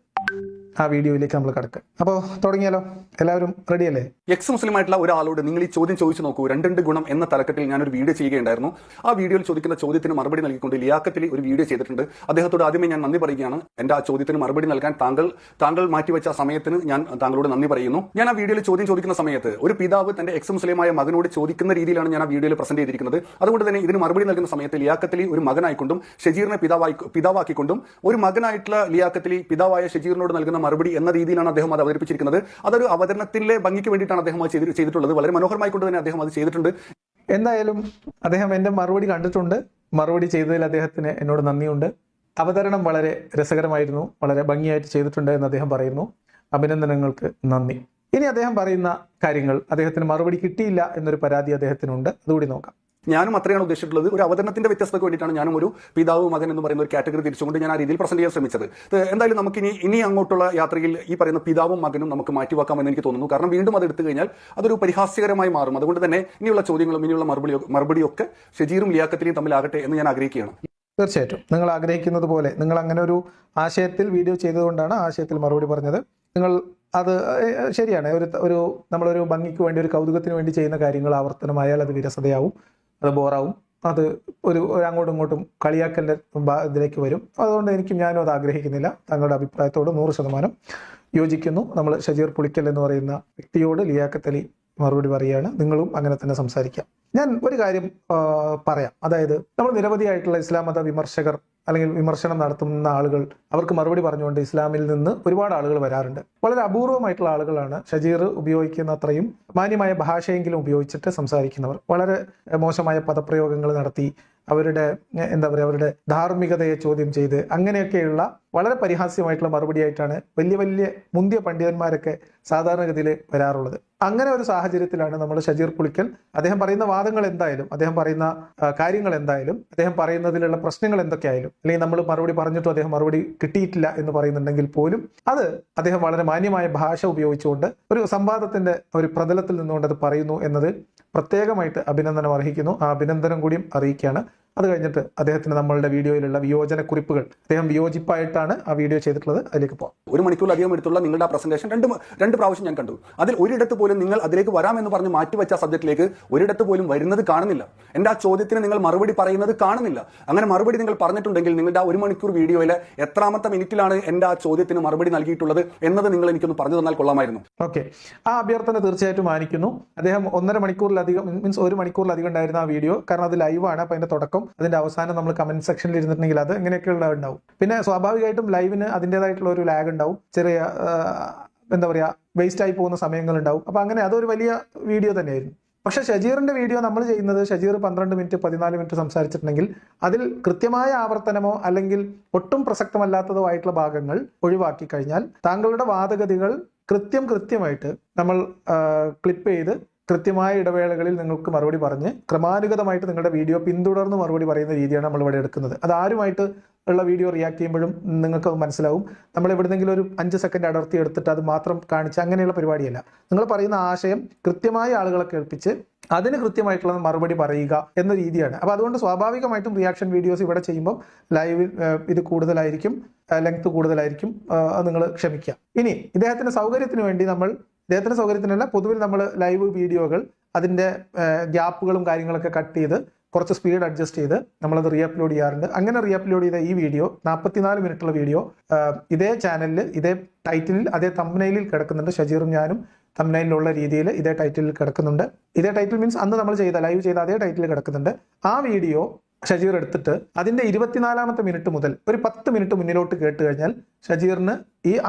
B: ആ വീഡിയോയിലേക്ക് നമ്മൾ കിടക്കാം. അപ്പോൾ തുടങ്ങിയാലോ? എല്ലാവരും റെഡിയല്ലേ?
A: എക്സ് മുസ്ലിം ആയിട്ടുള്ള ഒരാളോട് നിങ്ങൾ ഈ ചോദ്യം ചോദിച്ചു നോക്കൂ. 2 ഗുണം എന്ന തലക്കെട്ടിൽ ഞാനൊരു വീഡിയോ ചെയ്യുകയുണ്ടായിരുന്നു. ആ വീഡിയോയിൽ ചോദിക്കുന്ന ചോദ്യത്തിന് മറുപടി നൽകിക്കൊണ്ട് ലിയാഖത്തിൽ ഒരു വീഡിയോ ചെയ്തിട്ടുണ്ട്. അദ്ദേഹത്തോട് ആദ്യമേ ഞാൻ നന്ദി പറയുകയാണ്. എന്റെ ആ ചോദ്യത്തിന് മറുപടി നൽകാൻ താങ്കൾ മാറ്റിവെച്ച സമയത്തിന് ഞാൻ താങ്കളോട് നന്ദി പറയുന്നു. ഞാൻ ആ വീഡിയോയിൽ ചോദ്യം ചോദിക്കുന്ന സമയത്ത് ഒരു പിതാവ് തന്റെ എക്സ് മുസ്ലിമായ മകനോട് ചോദിക്കുന്ന രീതിയിലാണ് ഞാൻ ആ വീഡിയോയിൽ പ്രസന്റ് ചെയ്തിരിക്കുന്നത്. അതുകൊണ്ട് തന്നെ ഇതിന് മറുപടി നൽകുന്ന സമയത്ത് ലിയാഖത്തിൽ ഒരു മകനായിക്കൊണ്ടും ഷജീറിനെ പിതാവാക്കിക്കൊണ്ടും ഒരു മകനായിട്ടുള്ള ലിയാഖത്തിൽ പിതാവായ ഷജീറിനോട് നൽകുന്ന മറുപടി എന്ന രീതിയിലാണ് അദ്ദേഹം അത് അവതരിപ്പിച്ചിരിക്കുന്നത്. അതൊരു അവതരണത്തിലെ ഭംഗിക്ക് വേണ്ടിയിട്ടാണ് അദ്ദേഹം അത് ചെയ്തിട്ടുള്ളത്. വളരെ മനോഹരമായിക്കൊണ്ട് തന്നെ അദ്ദേഹം അത് ചെയ്തിട്ടുണ്ട്.
B: എന്തായാലും അദ്ദേഹം എൻ്റെ മറുപടി കണ്ടിട്ടുണ്ട്. മറുപടി ചെയ്തതിൽ അദ്ദേഹത്തിന് എന്നോട് നന്ദിയുണ്ട്. അവതരണം വളരെ രസകരമായിരുന്നു, വളരെ ഭംഗിയായിട്ട് ചെയ്തിട്ടുണ്ട് എന്ന് അദ്ദേഹം പറയുന്നു. അഭിനന്ദനങ്ങൾക്ക് നന്ദി. ഇനി അദ്ദേഹം പറയുന്ന കാര്യങ്ങൾ, അദ്ദേഹത്തിന് മറുപടി കിട്ടിയില്ല എന്നൊരു പരാതി അദ്ദേഹത്തിനുണ്ട്. അതുകൂടി നോക്കാം.
A: ഞാനും അത്രയാണ് ഉദ്ദേശിച്ചിട്ടുള്ളത്. ഒരു അവതരണത്തിന്റെ വ്യത്യസ്തതയ്ക്ക് വേണ്ടിയിട്ടാണ് ഞാനും ഒരു പിതാവ് മകൻ എന്ന് പറയുന്ന ഒരു കാറ്റഗറി തിരിച്ചുകൊണ്ട് ഞാൻ ആ രീതിയിൽ പ്രസന്റ് ചെയ്യാൻ ശ്രമിച്ചത്. എന്തായാലും നമുക്ക് ഇനി അങ്ങോട്ടുള്ള യാത്രയിൽ ഈ പറയുന്ന പിതാവും മകനും നമുക്ക് മാറ്റിവെക്കാമെന്ന് എനിക്ക് തോന്നുന്നു. കാരണം വീണ്ടും അത് എടുത്തു കഴിഞ്ഞാൽ അതൊരു പരിഹാസ്യകരമായി മാറും. അതുകൊണ്ട് തന്നെ ഇനിയുള്ള ചോദ്യങ്ങളും ഇനിയുള്ള മറുപടിയൊക്കെ ഷജീറും ലിയാഖത്തിലും തമ്മിലാകട്ടെ എന്ന് ഞാൻ ആഗ്രഹിക്കുകയാണ്.
B: തീർച്ചയായിട്ടും നിങ്ങൾ ആഗ്രഹിക്കുന്നത് പോലെ, നിങ്ങൾ അങ്ങനെ ഒരു ആശയത്തിൽ വീഡിയോ ചെയ്തതുകൊണ്ടാണ് ആശയത്തിൽ മറുപടി പറഞ്ഞത്. നിങ്ങൾ അത് ശരിയാണ്. നമ്മളൊരു ഭംഗിക്ക് വേണ്ടി, ഒരു കൗതുകത്തിന് വേണ്ടി ചെയ്യുന്ന കാര്യങ്ങൾ ആവർത്തനമായാൽ അത് വിരസതയാവും, അത് ബോറാവും, അത് ഒരു അങ്ങോട്ടും ഇങ്ങോട്ടും കളിയാക്കലിന്റെ ഇതിലേക്ക് വരും. അതുകൊണ്ട് ഞാനും അത് ആഗ്രഹിക്കുന്നില്ല. താങ്കളുടെ അഭിപ്രായത്തോട് 100% യോജിക്കുന്നു. നമ്മൾ ഷജീർ പുളിക്കൽ എന്ന് പറയുന്ന വ്യക്തിയോട് ലിയാഖത്ത് അലി മറുപടി പറയുകയാണ്. നിങ്ങളും അങ്ങനെ തന്നെ സംസാരിക്കാം. ഞാൻ ഒരു കാര്യം പറയാം. അതായത് നമ്മൾ നിരവധിയായിട്ടുള്ള ഇസ്ലാം മത വിമർശകർ അല്ലെങ്കിൽ വിമർശനം നടത്തുന്ന ആളുകൾ അവർക്ക് മറുപടി പറഞ്ഞുകൊണ്ട് ഇസ്ലാമിൽ നിന്ന് ഒരുപാട് ആളുകൾ വരാറുണ്ട്. വളരെ അപൂർവമായിട്ടുള്ള ആളുകളാണ് ഷജീർ ഉപയോഗിക്കുന്ന അത്രയും മാന്യമായ ഭാഷയെങ്കിലും ഉപയോഗിച്ചിട്ട് സംസാരിക്കുന്നവർ. വളരെ മോശമായ പദപ്രയോഗങ്ങൾ നടത്തി അവരുടെ എന്താ പറയുക, അവരുടെ ധാർമ്മികതയെ ചോദ്യം ചെയ്ത് അങ്ങനെയൊക്കെയുള്ള വളരെ പരിഹാസ്യമായിട്ടുള്ള മറുപടിയായിട്ടാണ് വലിയ വലിയ മുന്തിയ പണ്ഡിതന്മാരൊക്കെ സാധാരണഗതിയിൽ വരാറുള്ളത്. അങ്ങനെ ഒരു സാഹചര്യത്തിലാണ് നമ്മൾ ഷജീർ പുളിക്കൽ അദ്ദേഹം പറയുന്ന വാദങ്ങൾ എന്തായാലും, അദ്ദേഹം പറയുന്ന കാര്യങ്ങൾ എന്തായാലും, അദ്ദേഹം പറയുന്നതിലുള്ള പ്രശ്നങ്ങൾ എന്തൊക്കെയായാലും, അല്ലെങ്കിൽ നമ്മൾ മറുപടി പറഞ്ഞിട്ടും അദ്ദേഹം മറുപടി കിട്ടിയിട്ടില്ല എന്ന് പറയുന്നുണ്ടെങ്കിൽ പോലും അത് അദ്ദേഹം വളരെ മാന്യമായ ഭാഷ ഉപയോഗിച്ചുകൊണ്ട് ഒരു സംവാദത്തിന്റെ ഒരു പ്രതലത്തിൽ നിന്നുകൊണ്ട് അത് പറയുന്നു എന്നത് പ്രത്യേകമായിട്ട് അഭിനന്ദനം അർഹിക്കുന്നു. ആ അഭിനന്ദനം കൂടിയും അറിയിക്കുകയാണ്. അത് കഴിഞ്ഞിട്ട് അദ്ദേഹത്തിന് നമ്മളുടെ വീഡിയോയിലുള്ള വിയോജന കുറിപ്പുകൾ, അദ്ദേഹം വിയോജിപ്പായിട്ടാണ് ആ വീഡിയോ ചെയ്തിട്ടുള്ളത്, അതിലേക്ക് പോകാം.
A: 1 മണിക്കൂറിലധികം എടുത്തുള്ള നിങ്ങളുടെ ആ പ്രസന്റേഷൻ രണ്ട് പ്രാവശ്യം ഞാൻ കണ്ടു. അതിൽ ഒരിടത്ത് പോലും നിങ്ങൾ അതിലേക്ക് വരാമെന്ന് പറഞ്ഞ് മാറ്റിവെച്ച സബ്ജക്റ്റിലേക്ക് ഒരിടത്ത് പോലും വരുന്നത് കാണുന്നില്ല. എന്റെ ആ ചോദ്യത്തിന് നിങ്ങൾ മറുപടി പറയുന്നത് കാണുന്നില്ല. അങ്ങനെ മറുപടി നിങ്ങൾ പറഞ്ഞിട്ടുണ്ടെങ്കിൽ നിങ്ങളുടെ ആ 1 മണിക്കൂർ വീഡിയോയിലെ എത്രാമത്തെ മിനിറ്റിലാണ് എന്റെ ആ ചോദ്യത്തിന് മറുപടി നൽകിയിട്ടുള്ളത് എന്നത് നിങ്ങൾ എനിക്കൊന്ന് പറഞ്ഞു തന്നാൽ കൊള്ളാമായിരുന്നു.
B: ഓക്കെ, ആ അഭ്യർത്ഥന തീർച്ചയായിട്ടും മാനിക്കുന്നു. അദ്ദേഹം 1.5 മണിക്കൂറിലധികം, മീൻസ് 1 മണിക്കൂറിലധികം ഉണ്ടായിരുന്ന ആ വീഡിയോ, കാരണം അത് ലൈവാണ്. അപ്പൊ അതിന്റെ തുടക്കം, അതിന്റെ അവസാനം നമ്മൾ കമന്റ് സെക്ഷനിൽ ഇരുന്നിട്ടുണ്ടെങ്കിൽ അത് എങ്ങനെയൊക്കെയുള്ള ഉണ്ടാവും. പിന്നെ സ്വാഭാവികമായിട്ടും ലൈവിന് അതിൻ്റെതായിട്ടുള്ള ഒരു ലാഗ് ഉണ്ടാവും, ചെറിയ എന്താ പറയാ വേസ്റ്റ് ആയി പോകുന്ന സമയങ്ങൾ ഉണ്ടാവും. അപ്പൊ അങ്ങനെ അതൊരു വലിയ വീഡിയോ തന്നെയായിരുന്നു. പക്ഷെ ഷജീറിന്റെ വീഡിയോ നമ്മൾ ചെയ്യുന്നത്, ഷജീർ 12 മിനിറ്റ് 14 മിനിറ്റ് സംസാരിച്ചിട്ടുണ്ടെങ്കിൽ അതിൽ കൃത്യമായ ആവർത്തനമോ അല്ലെങ്കിൽ ഒട്ടും പ്രസക്തമല്ലാത്തതോ ആയിട്ടുള്ള ഭാഗങ്ങൾ ഒഴിവാക്കി കഴിഞ്ഞാൽ താങ്കളുടെ വാദഗതികൾ കൃത്യമായിട്ട് നമ്മൾ ക്ലിപ്പ് ചെയ്ത് കൃത്യമായ ഇടവേളകളിൽ നിങ്ങൾക്ക് മറുപടി പറഞ്ഞ് ക്രമാനുഗതമായിട്ട് നിങ്ങളുടെ വീഡിയോ പിന്തുടർന്ന് മറുപടി പറയുന്ന രീതിയാണ് നമ്മൾ ഇവിടെ എടുക്കുന്നത്. അത് ആരുമായിട്ട് ഉള്ള വീഡിയോ റിയാക്ട് ചെയ്യുമ്പോഴും നിങ്ങൾക്ക് മനസ്സിലാവും. നമ്മൾ എവിടെന്നെങ്കിലും ഒരു 5 സെക്കൻഡ് അടർത്തി എടുത്തിട്ട് അത് മാത്രം കാണിച്ച് അങ്ങനെയുള്ള പരിപാടിയല്ല. നിങ്ങൾ പറയുന്ന ആശയം കൃത്യമായ ആളുകളെ കേൾപ്പിച്ച് അതിന് കൃത്യമായിട്ടുള്ള മറുപടി പറയുക എന്ന രീതിയാണ്. അപ്പൊ അതുകൊണ്ട് സ്വാഭാവികമായിട്ടും റിയാക്ഷൻ വീഡിയോസ് ഇവിടെ ചെയ്യുമ്പോൾ ലൈവിൽ ഇത് കൂടുതലായിരിക്കും, ലെങ്ത് കൂടുതലായിരിക്കും. അത് നിങ്ങൾ ക്ഷമിക്കുക. ഇനി ഇദ്ദേഹത്തിന്റെ സൗകര്യത്തിന് വേണ്ടി ഇദ്ദേഹത്തിന്റെ സൗകര്യത്തിനല്ല, പൊതുവിൽ നമ്മൾ ലൈവ് വീഡിയോകൾ അതിന്റെ ഗ്യാപ്പുകളും കാര്യങ്ങളൊക്കെ കട്ട് ചെയ്ത് കുറച്ച് സ്പീഡ് അഡ്ജസ്റ്റ് ചെയ്ത് നമ്മളത് റീഅപ്ലോഡ് ചെയ്യാറുണ്ട്. അങ്ങനെ റീഅപ്ലോഡ് ചെയ്ത ഈ വീഡിയോ 44 മിനിറ്റുള്ള വീഡിയോ ഇതേ ചാനലിൽ ഇതേ ടൈറ്റിലിൽ അതേ തംബ്നെയിലിൽ കിടക്കുന്നുണ്ട്. ഷജീറും ഞാനും തംബ്നെയിലുള്ള രീതിയിൽ ഇതേ ടൈറ്റിലിൽ കിടക്കുന്നുണ്ട്. ഇതേ ടൈറ്റിൽ മീൻസ് അന്ന് നമ്മൾ ലൈവ് ചെയ്ത അതേ ടൈറ്റിൽ കിടക്കുന്നുണ്ട്. ആ വീഡിയോ ഷജീർ എടുത്തിട്ട് അതിന്റെ 24ാമത്തെ മിനിറ്റ് മുതൽ ഒരു 10 മിനിറ്റ് മുന്നിലോട്ട് കേട്ട് കഴിഞ്ഞാൽ ഷജീറിന്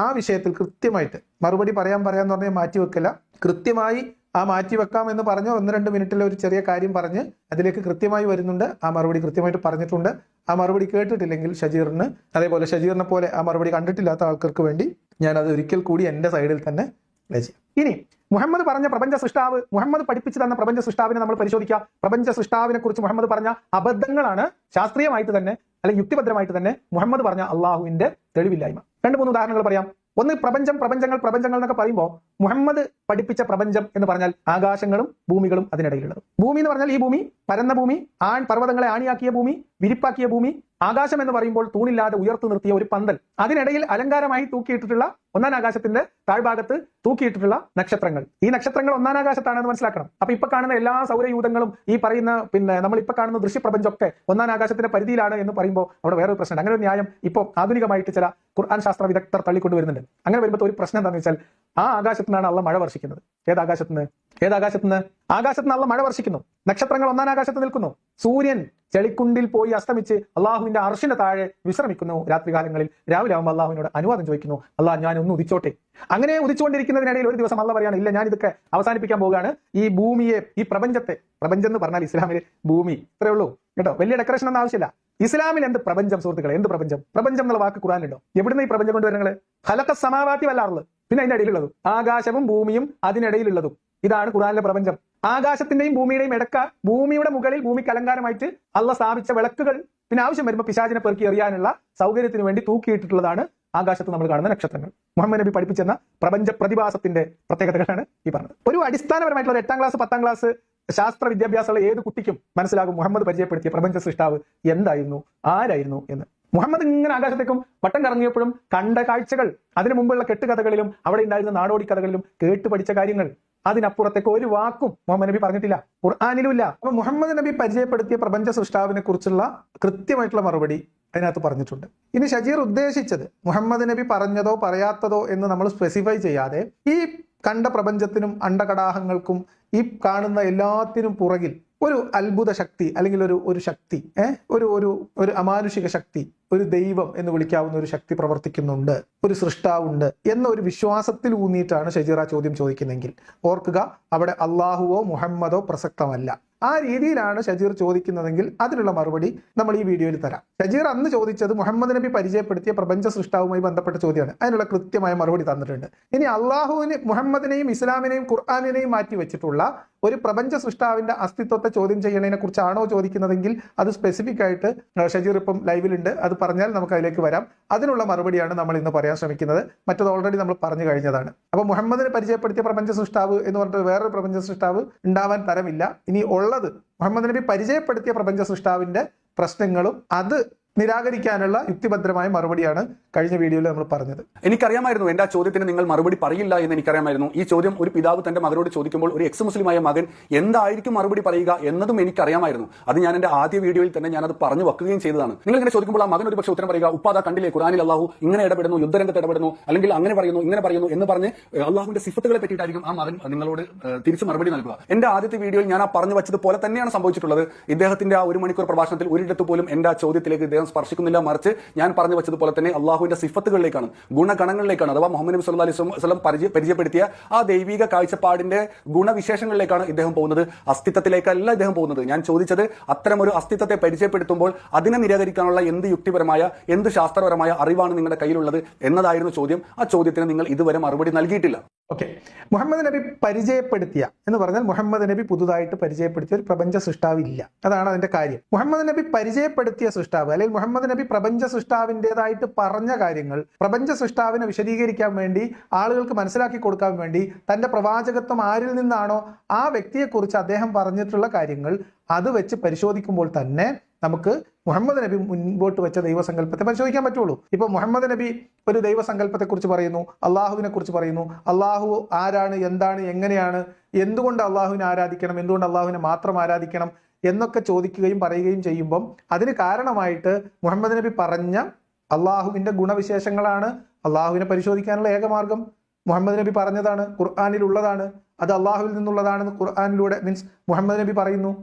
B: ആ വിഷയത്തിൽ കൃത്യമായിട്ട് മറുപടി പറയാന്ന് പറഞ്ഞാൽ മാറ്റിവെക്കില്ല. കൃത്യമായി ആ മാറ്റിവെക്കാം എന്ന് പറഞ്ഞ് 1-2 മിനിറ്റിൽ ഒരു ചെറിയ കാര്യം പറഞ്ഞ് അതിലേക്ക് കൃത്യമായി വരുന്നുണ്ട്. ആ മറുപടി കൃത്യമായിട്ട് പറഞ്ഞിട്ടുണ്ട്. ആ മറുപടി കേട്ടിട്ടില്ലെങ്കിൽ ഷജീറിന്, അതേപോലെ ഷജീറിനെ പോലെ ആ മറുപടി കണ്ടിട്ടില്ലാത്ത ആൾക്കാർക്ക് വേണ്ടി ഞാൻ അത് ഒരിക്കൽ കൂടി എന്റെ സൈഡിൽ തന്നെ പ്ലേ ചെയ്യാം. ഇനി മുഹമ്മദ് പറഞ്ഞ പ്രപഞ്ച സൃഷ്ടാവ്, മുഹമ്മദ് പഠിപ്പിച്ചു തന്ന പ്രപഞ്ച സൃഷ്ടാവിനെ നമ്മൾ പരിശോധിക്കുക. പ്രപഞ്ച സൃഷ്ടാവിനെ കുറിച്ച് മുഹമ്മദ് പറഞ്ഞ അബദ്ധങ്ങളാണ് ശാസ്ത്രീയമായിട്ട് തന്നെ അല്ലെങ്കിൽ യുക്തിഭദ്രമായിട്ട് തന്നെ മുഹമ്മദ് പറഞ്ഞ അള്ളാഹുവിന്റെ തെളിവില്ലായ്മ. 2-3 ഉദാഹരണങ്ങൾ പറയാം. ഒന്ന്, പ്രപഞ്ചങ്ങൾ എന്നൊക്കെ പറയുമ്പോൾ മുഹമ്മദ് പഠിപ്പിച്ച പ്രപഞ്ചം എന്ന് പറഞ്ഞാൽ ആകാശങ്ങളും ഭൂമികളും അതിനിടയിലുള്ളത്. ഭൂമി എന്ന് പറഞ്ഞാൽ ഈ ഭൂമി, പരന്ന ഭൂമി, പർവ്വതങ്ങളെ ആണിയാക്കിയ ഭൂമി, വിരിപ്പാക്കിയ ഭൂമി. ആകാശം എന്ന് പറയുമ്പോൾ തൂണില്ലാതെ ഉയർത്തു നിർത്തിയ ഒരു പന്തൽ, അതിനിടയിൽ അലങ്കാരമായി തൂക്കിയിട്ടിട്ടുള്ള ഒന്നാം ആകാശത്തിന്റെ താഴ്ഭാഗത്ത് തൂക്കിയിട്ടിട്ടുള്ള നക്ഷത്രങ്ങൾ. ഈ നക്ഷത്രങ്ങൾ ഒന്നാം ആകാശത്താണെന്ന് മനസ്സിലാക്കണം. അപ്പൊ ഇപ്പൊ കാണുന്ന എല്ലാ സൗരയൂഥങ്ങളും ഈ പറയുന്ന നമ്മൾ ഇപ്പൊ കാണുന്ന ദൃശ്യപ്രപഞ്ചമൊക്കെ ഒന്നാം ആകാശത്തിന്റെ പരിധിയിലാണ് എന്ന് പറയുമ്പോൾ അവിടെ വേറൊരു പ്രശ്നം. അങ്ങനെ ഒരു ന്യായം ഇപ്പോൾ ആധുനികമായിട്ട് ചില ഖുർആൻ ശാസ്ത്ര വിദഗ്ധർ തള്ളിക്കൊണ്ടുവരുന്നുണ്ട്. അങ്ങനെ വരുമ്പോൾ ഒരു പ്രശ്നം എന്താണെന്ന് വെച്ചാൽ ആ ആകാശത്തുനിന്നാണ് അള്ള മഴ വർഷിക്കുന്നത്. ഏതാകാശത്തുനിന്ന് അള്ള മഴ വർഷിക്കുന്നു. നക്ഷത്രങ്ങൾ ഒന്നാം ആകാശത്ത് നിൽക്കുന്നു. സൂര്യൻ ചെളിക്കുണ്ടിൽ പോയി അസ്തമിച്ച് അള്ളാഹുവിന്റെ അർശിന്റെ താഴെ വിശ്രമിക്കുന്നു രാത്രികാലങ്ങളിൽ. രാവിലെ ആവുമ്പോൾ അള്ളാഹുവിനോട് അനുവാദം ചോദിക്കുന്നു, അള്ളാഹ് ഞാൻ ഒന്ന് ഉദിച്ചോട്ടെ. അങ്ങനെ ഉദിച്ചുകൊണ്ടിരിക്കുന്നതിനിടയിൽ ഒരു ദിവസം അള്ള പറയാണ്, ഇല്ല, ഞാൻ ഇതൊക്കെ അവസാനിപ്പിക്കാൻ പോവുകയാണ്. ഈ ഭൂമിയെ, ഈ പ്രപഞ്ചത്തെ, പ്രപഞ്ചം എന്ന് പറഞ്ഞാൽ ഇസ്ലാമിൽ ഭൂമി ഇത്രയേ ഉള്ളൂ കേട്ടോ, വലിയ ഡെക്കറേഷൻ ഒന്നും ആവശ്യമില്ല. ഇസ്ലാമിൽ എന്ത് പ്രപഞ്ചം സുഹൃത്തുക്കളെ, എന്ത് പ്രപഞ്ചം? പ്രപഞ്ചം എന്നുള്ള വാക്ക് ഖുർആനിലുണ്ടോ? എവിടുന്ന് ഈ പ്രപഞ്ചം കൊണ്ടുവരുന്നത്? ഖലഖ സമാവാതി വല്ലാറുള്ളത്, പിന്നെ അതിന്റെ ഇടയിലുള്ളതും ആകാശവും ഭൂമിയും അതിനിടയിലുള്ളതും. ഇതാണ് ഖുർആനിലെ പ്രപഞ്ചം. ആകാശത്തിന്റെയും ഭൂമിയുടെയും ഇടക്ക, ഭൂമിയുടെ മുകളിൽ ഭൂമിക്ക് അലങ്കാരമായിട്ട് അള്ള സ്ഥാപിച്ച വിളക്കുകൾ, പിന്നെ ആവശ്യം വരുമ്പോൾ പിശാചിനെ പെറുക്കി എറിയാനുള്ള സൗകര്യത്തിന് വേണ്ടി തൂക്കിയിട്ടിട്ടുള്ളതാണ് ആകാശത്ത് നമ്മൾ കാണുന്ന നക്ഷത്രങ്ങൾ. മുഹമ്മദ് നബി പഠിപ്പിച്ചെന്ന പ്രപഞ്ച പ്രതിഭാസത്തിന്റെ പ്രത്യേകതകളാണ് ഈ പറഞ്ഞത്. ഒരു അടിസ്ഥാനപരമായിട്ടുള്ള 8ാം ക്ലാസ് 10ാം ക്ലാസ് ശാസ്ത്ര വിദ്യാഭ്യാസമുള്ള ഏത് കുട്ടിക്കും മനസ്സിലാകും മുഹമ്മദ് പരിചയപ്പെടുത്തിയ പ്രപഞ്ച സൃഷ്ടാവ് എന്തായിരുന്നു, ആരായിരുന്നു എന്ന്. മുഹമ്മദ് ഇങ്ങനെ ആകാശത്തേക്കും വട്ടം കറങ്ങിയപ്പോഴും കണ്ട കാഴ്ചകൾ, അതിനു മുമ്പുള്ള കെട്ടുകഥകളിലും അവിടെ ഉണ്ടായിരുന്ന നാടോടി കഥകളിലും കേട്ട് പഠിച്ച കാര്യങ്ങൾ, അതിനപ്പുറത്തേക്ക് ഒരു വാക്കും മുഹമ്മദ് നബി പറഞ്ഞിട്ടില്ല, ഖുർആനിലും ഇല്ല. അപ്പൊ മുഹമ്മദ് നബി പരിചയപ്പെടുത്തിയ പ്രപഞ്ച സൃഷ്ടാവിനെ കുറിച്ചുള്ള കൃത്യമായിട്ടുള്ള മറുപടി അതിനകത്ത് പറഞ്ഞിട്ടുണ്ട്. ഇനി ഷജീർ ഉദ്ദേശിച്ചത് മുഹമ്മദ് നബി പറഞ്ഞതോ പറയാത്തതോ എന്ന് നമ്മൾ സ്പെസിഫൈ ചെയ്യാതെ ഈ കണ്ട പ്രപഞ്ചത്തിനും അണ്ടകടാഹങ്ങൾക്കും ഈ കാണുന്ന എല്ലാത്തിനും പുറകിൽ ഒരു അത്ഭുത ശക്തി അല്ലെങ്കിൽ ഒരു ശക്തി ഒരു അമാനുഷിക ശക്തി, ഒരു ദൈവം എന്ന് വിളിക്കാവുന്ന ഒരു ശക്തി പ്രവർത്തിക്കുന്നുണ്ട്, ഒരു സൃഷ്ടാവുണ്ട് എന്ന ഒരു വിശ്വാസത്തിൽ ഊന്നിയിട്ടാണ് ഷജീറ ചോദ്യം ചോദിക്കുന്നതെങ്കിൽ ഓർക്കുക, അവിടെ അള്ളാഹുവോ മുഹമ്മദോ പ്രസക്തമല്ല. ആ രീതിയിലാണ് ഷജീർ ചോദിക്കുന്നതെങ്കിൽ അതിനുള്ള മറുപടി നമ്മൾ ഈ വീഡിയോയിൽ തരാം. ഷജീർ അന്ന് ചോദിച്ചത് മുഹമ്മദ് നബി പരിചയപ്പെടുത്തിയ പ്രപഞ്ച സൃഷ്ടാവുമായി ബന്ധപ്പെട്ട ചോദ്യമാണ്. അതിനുള്ള കൃത്യമായ മറുപടി തന്നിട്ടുണ്ട്. ഇനി അള്ളാഹുവിന് മുഹമ്മദിനെയും ഇസ്ലാമിനെയും ഖുർആാനിനെയും മാറ്റി വെച്ചിട്ടുള്ള ഒരു പ്രപഞ്ച സൃഷ്ടാവിന്റെ അസ്തിത്വത്തെ ചോദ്യം ചെയ്യണതിനെ കുറിച്ചാണോ ചോദിക്കുന്നതെങ്കിൽ അത് സ്പെസിഫിക് ആയിട്ട് ഷജീർ ഇപ്പം ലൈവിലുണ്ട്, അത് പറഞ്ഞാൽ നമുക്ക് അതിലേക്ക് വരാം. അതിനുള്ള മറുപടിയാണ് നമ്മൾ ഇന്ന് പറയാൻ ശ്രമിക്കുന്നത്. മറ്റത് ഓൾറെഡി നമ്മൾ പറഞ്ഞു കഴിഞ്ഞതാണ്. അപ്പൊ മുഹമ്മദിനെ പരിചയപ്പെടുത്തിയ പ്രപഞ്ച സൃഷ്ടാവ് എന്ന് പറഞ്ഞിട്ട് വേറൊരു പ്രപഞ്ച സൃഷ്ടാവ് ഉണ്ടാവാൻ തരമില്ല. ഇനി ഉള്ളത് മുഹമ്മദ് നബി പരിചയപ്പെടുത്തിയ പ്രപഞ്ച സൃഷ്ടാവിന്റെ പ്രശ്നങ്ങളും അത് നിരാകരിക്കാനുള്ള യുക്തിഭദ്രമായ മറുപടിയാണ് കഴിഞ്ഞ വീഡിയോയിൽ നമ്മൾ പറഞ്ഞത്.
A: എനിക്കറിയാമായിരുന്നു എന്റെ ആ ചോദ്യത്തിന് നിങ്ങൾ മറുപടി പറയില്ല എന്ന് എനിക്കറിയാമായിരുന്നു. ഈ ചോദ്യം ഒരു പിതാവ് തന്റെ മകനോട് ചോദിക്കുമ്പോൾ ഒരു എക്സ് മുസ്ലിമായ മകൻ എന്തായിരിക്കും മറുപടി പറയുക എന്നതും എനിക്കറിയാമായിരുന്നു. അത് ഞാൻ എന്റെ ആദ്യ വീഡിയോയിൽ തന്നെ ഞാനത് പറഞ്ഞു വെക്കുകയും ചെയ്തതാണ്. നിങ്ങൾ ഇങ്ങനെ ചോദിക്കുമ്പോൾ ആ മകൻ ഒരു പക്ഷേ ഉത്തരം പറയുക, ഉപ്പാദ കണ്ടില്ലേ ഖുർആനിൽ അള്ളാഹു ഇങ്ങനെ ഇടപെടുന്നു, യുദ്ധരംഗത്ത് ഇടപെടുന്നു, അല്ലെങ്കിൽ അങ്ങനെ പറയുന്നു ഇങ്ങനെ പറയുന്നു എന്ന് പറഞ്ഞ് അള്ളാഹുവിന്റെ സിഫത്തുകളെ പറ്റിയിട്ടായിരിക്കും ആ മകൻ നിങ്ങളോട് തിരിച്ച് മറുപടി നൽകുക. എന്റെ ആദ്യത്തെ വീഡിയോയിൽ ഞാൻ ആ പറഞ്ഞു വെച്ചതുപോലെ തന്നെയാണ് സംഭവിച്ചിട്ടുള്ളത്. ഇദ്ദേഹത്തിന്റെ ആ 1 മണിക്കൂർ പ്രഭാഷണത്തിൽ ഒരിടത്ത് പോലും എന്റെ ആ ചോദ്യത്തിലേക്ക് ഇദ്ദേഹം സ്പർശിക്കുന്നില്ല. മറിച്ച് ഞാൻ പറഞ്ഞു വെച്ചതുപോലെ തന്നെ അള്ളാഹുവിന്റെ സിഫത്തുകളിലേക്കാണ്, ഗുണഗണങ്ങളിലേക്കാണ്, അഥവാ മുഹമ്മദ് നബി സല്ലല്ലാഹു അലൈഹി വസല്ലം പരിചയപ്പെടുത്തിയ ആ ദൈവിക കാഴ്ചപ്പാടിന്റെ ഗുണവിശേഷങ്ങളിലേക്കാണ് ഇദ്ദേഹം പോകുന്നത്. അസ്തിത്വത്തിലേക്കല്ല ഇദ്ദേഹം പോകുന്നത്. ഞാൻ ചോദിച്ചത് അത്തരമൊരു അസ്തിത്വത്തെ പരിചയപ്പെടുത്തുമ്പോൾ അതിനെ നിരാകരിക്കാനുള്ള എന്ത് യുക്തിപരമായ എന്ത് ശാസ്ത്രപരമായ അറിവാണ് നിങ്ങളുടെ കയ്യിലുള്ളത് എന്നതായിരുന്നു ചോദ്യം. ആ ചോദ്യത്തിന് നിങ്ങൾ ഇതുവരെ മറുപടി നൽകിയിട്ടില്ല.
B: ഓക്കെ, മുഹമ്മദ് നബി പരിചയപ്പെടുത്തിയ എന്ന് പറഞ്ഞാൽ മുഹമ്മദ് നബി പുതുതായിട്ട് പരിചയപ്പെടുത്തിയ ഒരു പ്രപഞ്ച സൃഷ്ടാവില്ല. അതാണ് അതിന്റെ കാര്യം. മുഹമ്മദ് നബി പരിചയപ്പെടുത്തിയ സൃഷ്ടാവ് അല്ലെങ്കിൽ മുഹമ്മദ് നബി പ്രപഞ്ച സൃഷ്ടാവിൻ്റെതായിട്ട് പറഞ്ഞ കാര്യങ്ങൾ പ്രപഞ്ച സൃഷ്ടാവിനെ വിശദീകരിക്കാൻ വേണ്ടി, ആളുകൾക്ക് മനസ്സിലാക്കി കൊടുക്കാൻ വേണ്ടി തന്റെ പ്രവാചകത്വം ആരിൽ നിന്നാണോ ആ വ്യക്തിയെക്കുറിച്ച് അദ്ദേഹം പറഞ്ഞിട്ടുള്ള കാര്യങ്ങൾ അത് വെച്ച് പരിശോധിക്കുമ്പോൾ തന്നെ നമുക്ക് മുഹമ്മദ് നബി മുൻപോട്ട് വെച്ച ദൈവസങ്കല്പത്തെ പരിശോധിക്കാൻ പറ്റുള്ളൂ. ഇപ്പൊ മുഹമ്മദ് നബി ഒരു ദൈവസങ്കല്പത്തെ കുറിച്ച് പറയുന്നു, അള്ളാഹുവിനെ കുറിച്ച് പറയുന്നു, അള്ളാഹു ആരാണ്, എന്താണ്, എങ്ങനെയാണ്, എന്തുകൊണ്ട് അള്ളാഹുവിനെ ആരാധിക്കണം, എന്തുകൊണ്ട് അള്ളാഹുവിനെ മാത്രം ആരാധിക്കണം എന്നൊക്കെ ചോദിക്കുകയും പറയുകയും ചെയ്യുമ്പം അതിന് കാരണമായിട്ട് മുഹമ്മദ് നബി പറഞ്ഞ അള്ളാഹുവിന്റെ ഗുണവിശേഷങ്ങളാണ്. അള്ളാഹുവിനെ പരിശോധിക്കാനുള്ള ഏകമാർഗം മുഹമ്മദ് നബി പറഞ്ഞതാണ്, ഖുർആനിലുള്ളതാണ്, അത് അള്ളാഹുവിൽ നിന്നുള്ളതാണെന്ന് ഖുർആനിലൂടെ മീൻസ് മുഹമ്മദ് നബി പറയുന്നു.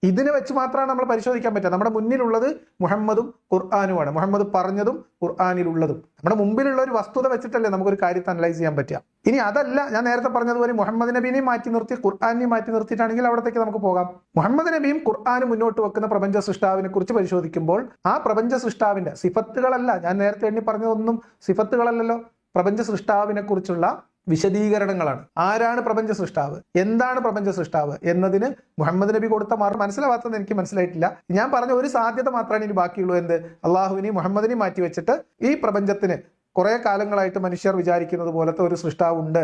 B: ഇതിനെ വെച്ച് മാത്രമാണ് നമ്മൾ പരിശോധിക്കാൻ പറ്റുക. നമ്മുടെ മുന്നിലുള്ളത് മുഹമ്മദും ഖുർആനുമാണ്, മുഹമ്മദ് പറഞ്ഞതും ഖുർആനിലുള്ളതും. നമ്മുടെ മുമ്പിലുള്ള ഒരു വസ്തുത വെച്ചിട്ടല്ലേ നമുക്കൊരു കാര്യത്തെ അനലൈസ് ചെയ്യാൻ പറ്റുക. ഇനി അതല്ല, ഞാൻ നേരത്തെ പറഞ്ഞതുപോലെ മുഹമ്മദ് നബീനെയും മാറ്റി നിർത്തി ഖുർആനെയും മാറ്റി നിർത്തിയിട്ടാണെങ്കിൽ അവിടത്തേക്ക് നമുക്ക് പോകാം. മുഹമ്മദ് നബിയും ഖുർആനും മുന്നോട്ട് വെക്കുന്ന പ്രപഞ്ച സൃഷ്ടാവിനെ കുറിച്ച് പരിശോധിക്കുമ്പോൾ ആ പ്രപഞ്ച സൃഷ്ടാവിന്റെ സിഫത്തുകളല്ല, ഞാൻ നേരത്തെ എണ്ണി പറഞ്ഞതൊന്നും സിഫത്തുകളല്ലല്ലോ, പ്രപഞ്ച സൃഷ്ടാവിനെ കുറിച്ചുള്ള വിശദീകരണങ്ങളാണ്. ആരാണ് പ്രപഞ്ച സൃഷ്ടാവ്, എന്താണ് പ്രപഞ്ച സൃഷ്ടാവ് എന്നതിന് മുഹമ്മദ് നബി കൊടുത്ത മനസ്സിലാവാത്തത് എനിക്ക് മനസ്സിലായിട്ടില്ല. ഞാൻ പറഞ്ഞ ഒരു സാധ്യത മാത്രമാണ് ഇനി ബാക്കിയുള്ളൂ. എന്ത്? അള്ളാഹുവിനെയും മുഹമ്മദിനെയും മാറ്റി വെച്ചിട്ട് ഈ പ്രപഞ്ചത്തിന് കുറെ കാലങ്ങളായിട്ട് മനുഷ്യർ വിചാരിക്കുന്നത് പോലത്തെ ഒരു സൃഷ്ടാവുണ്ട്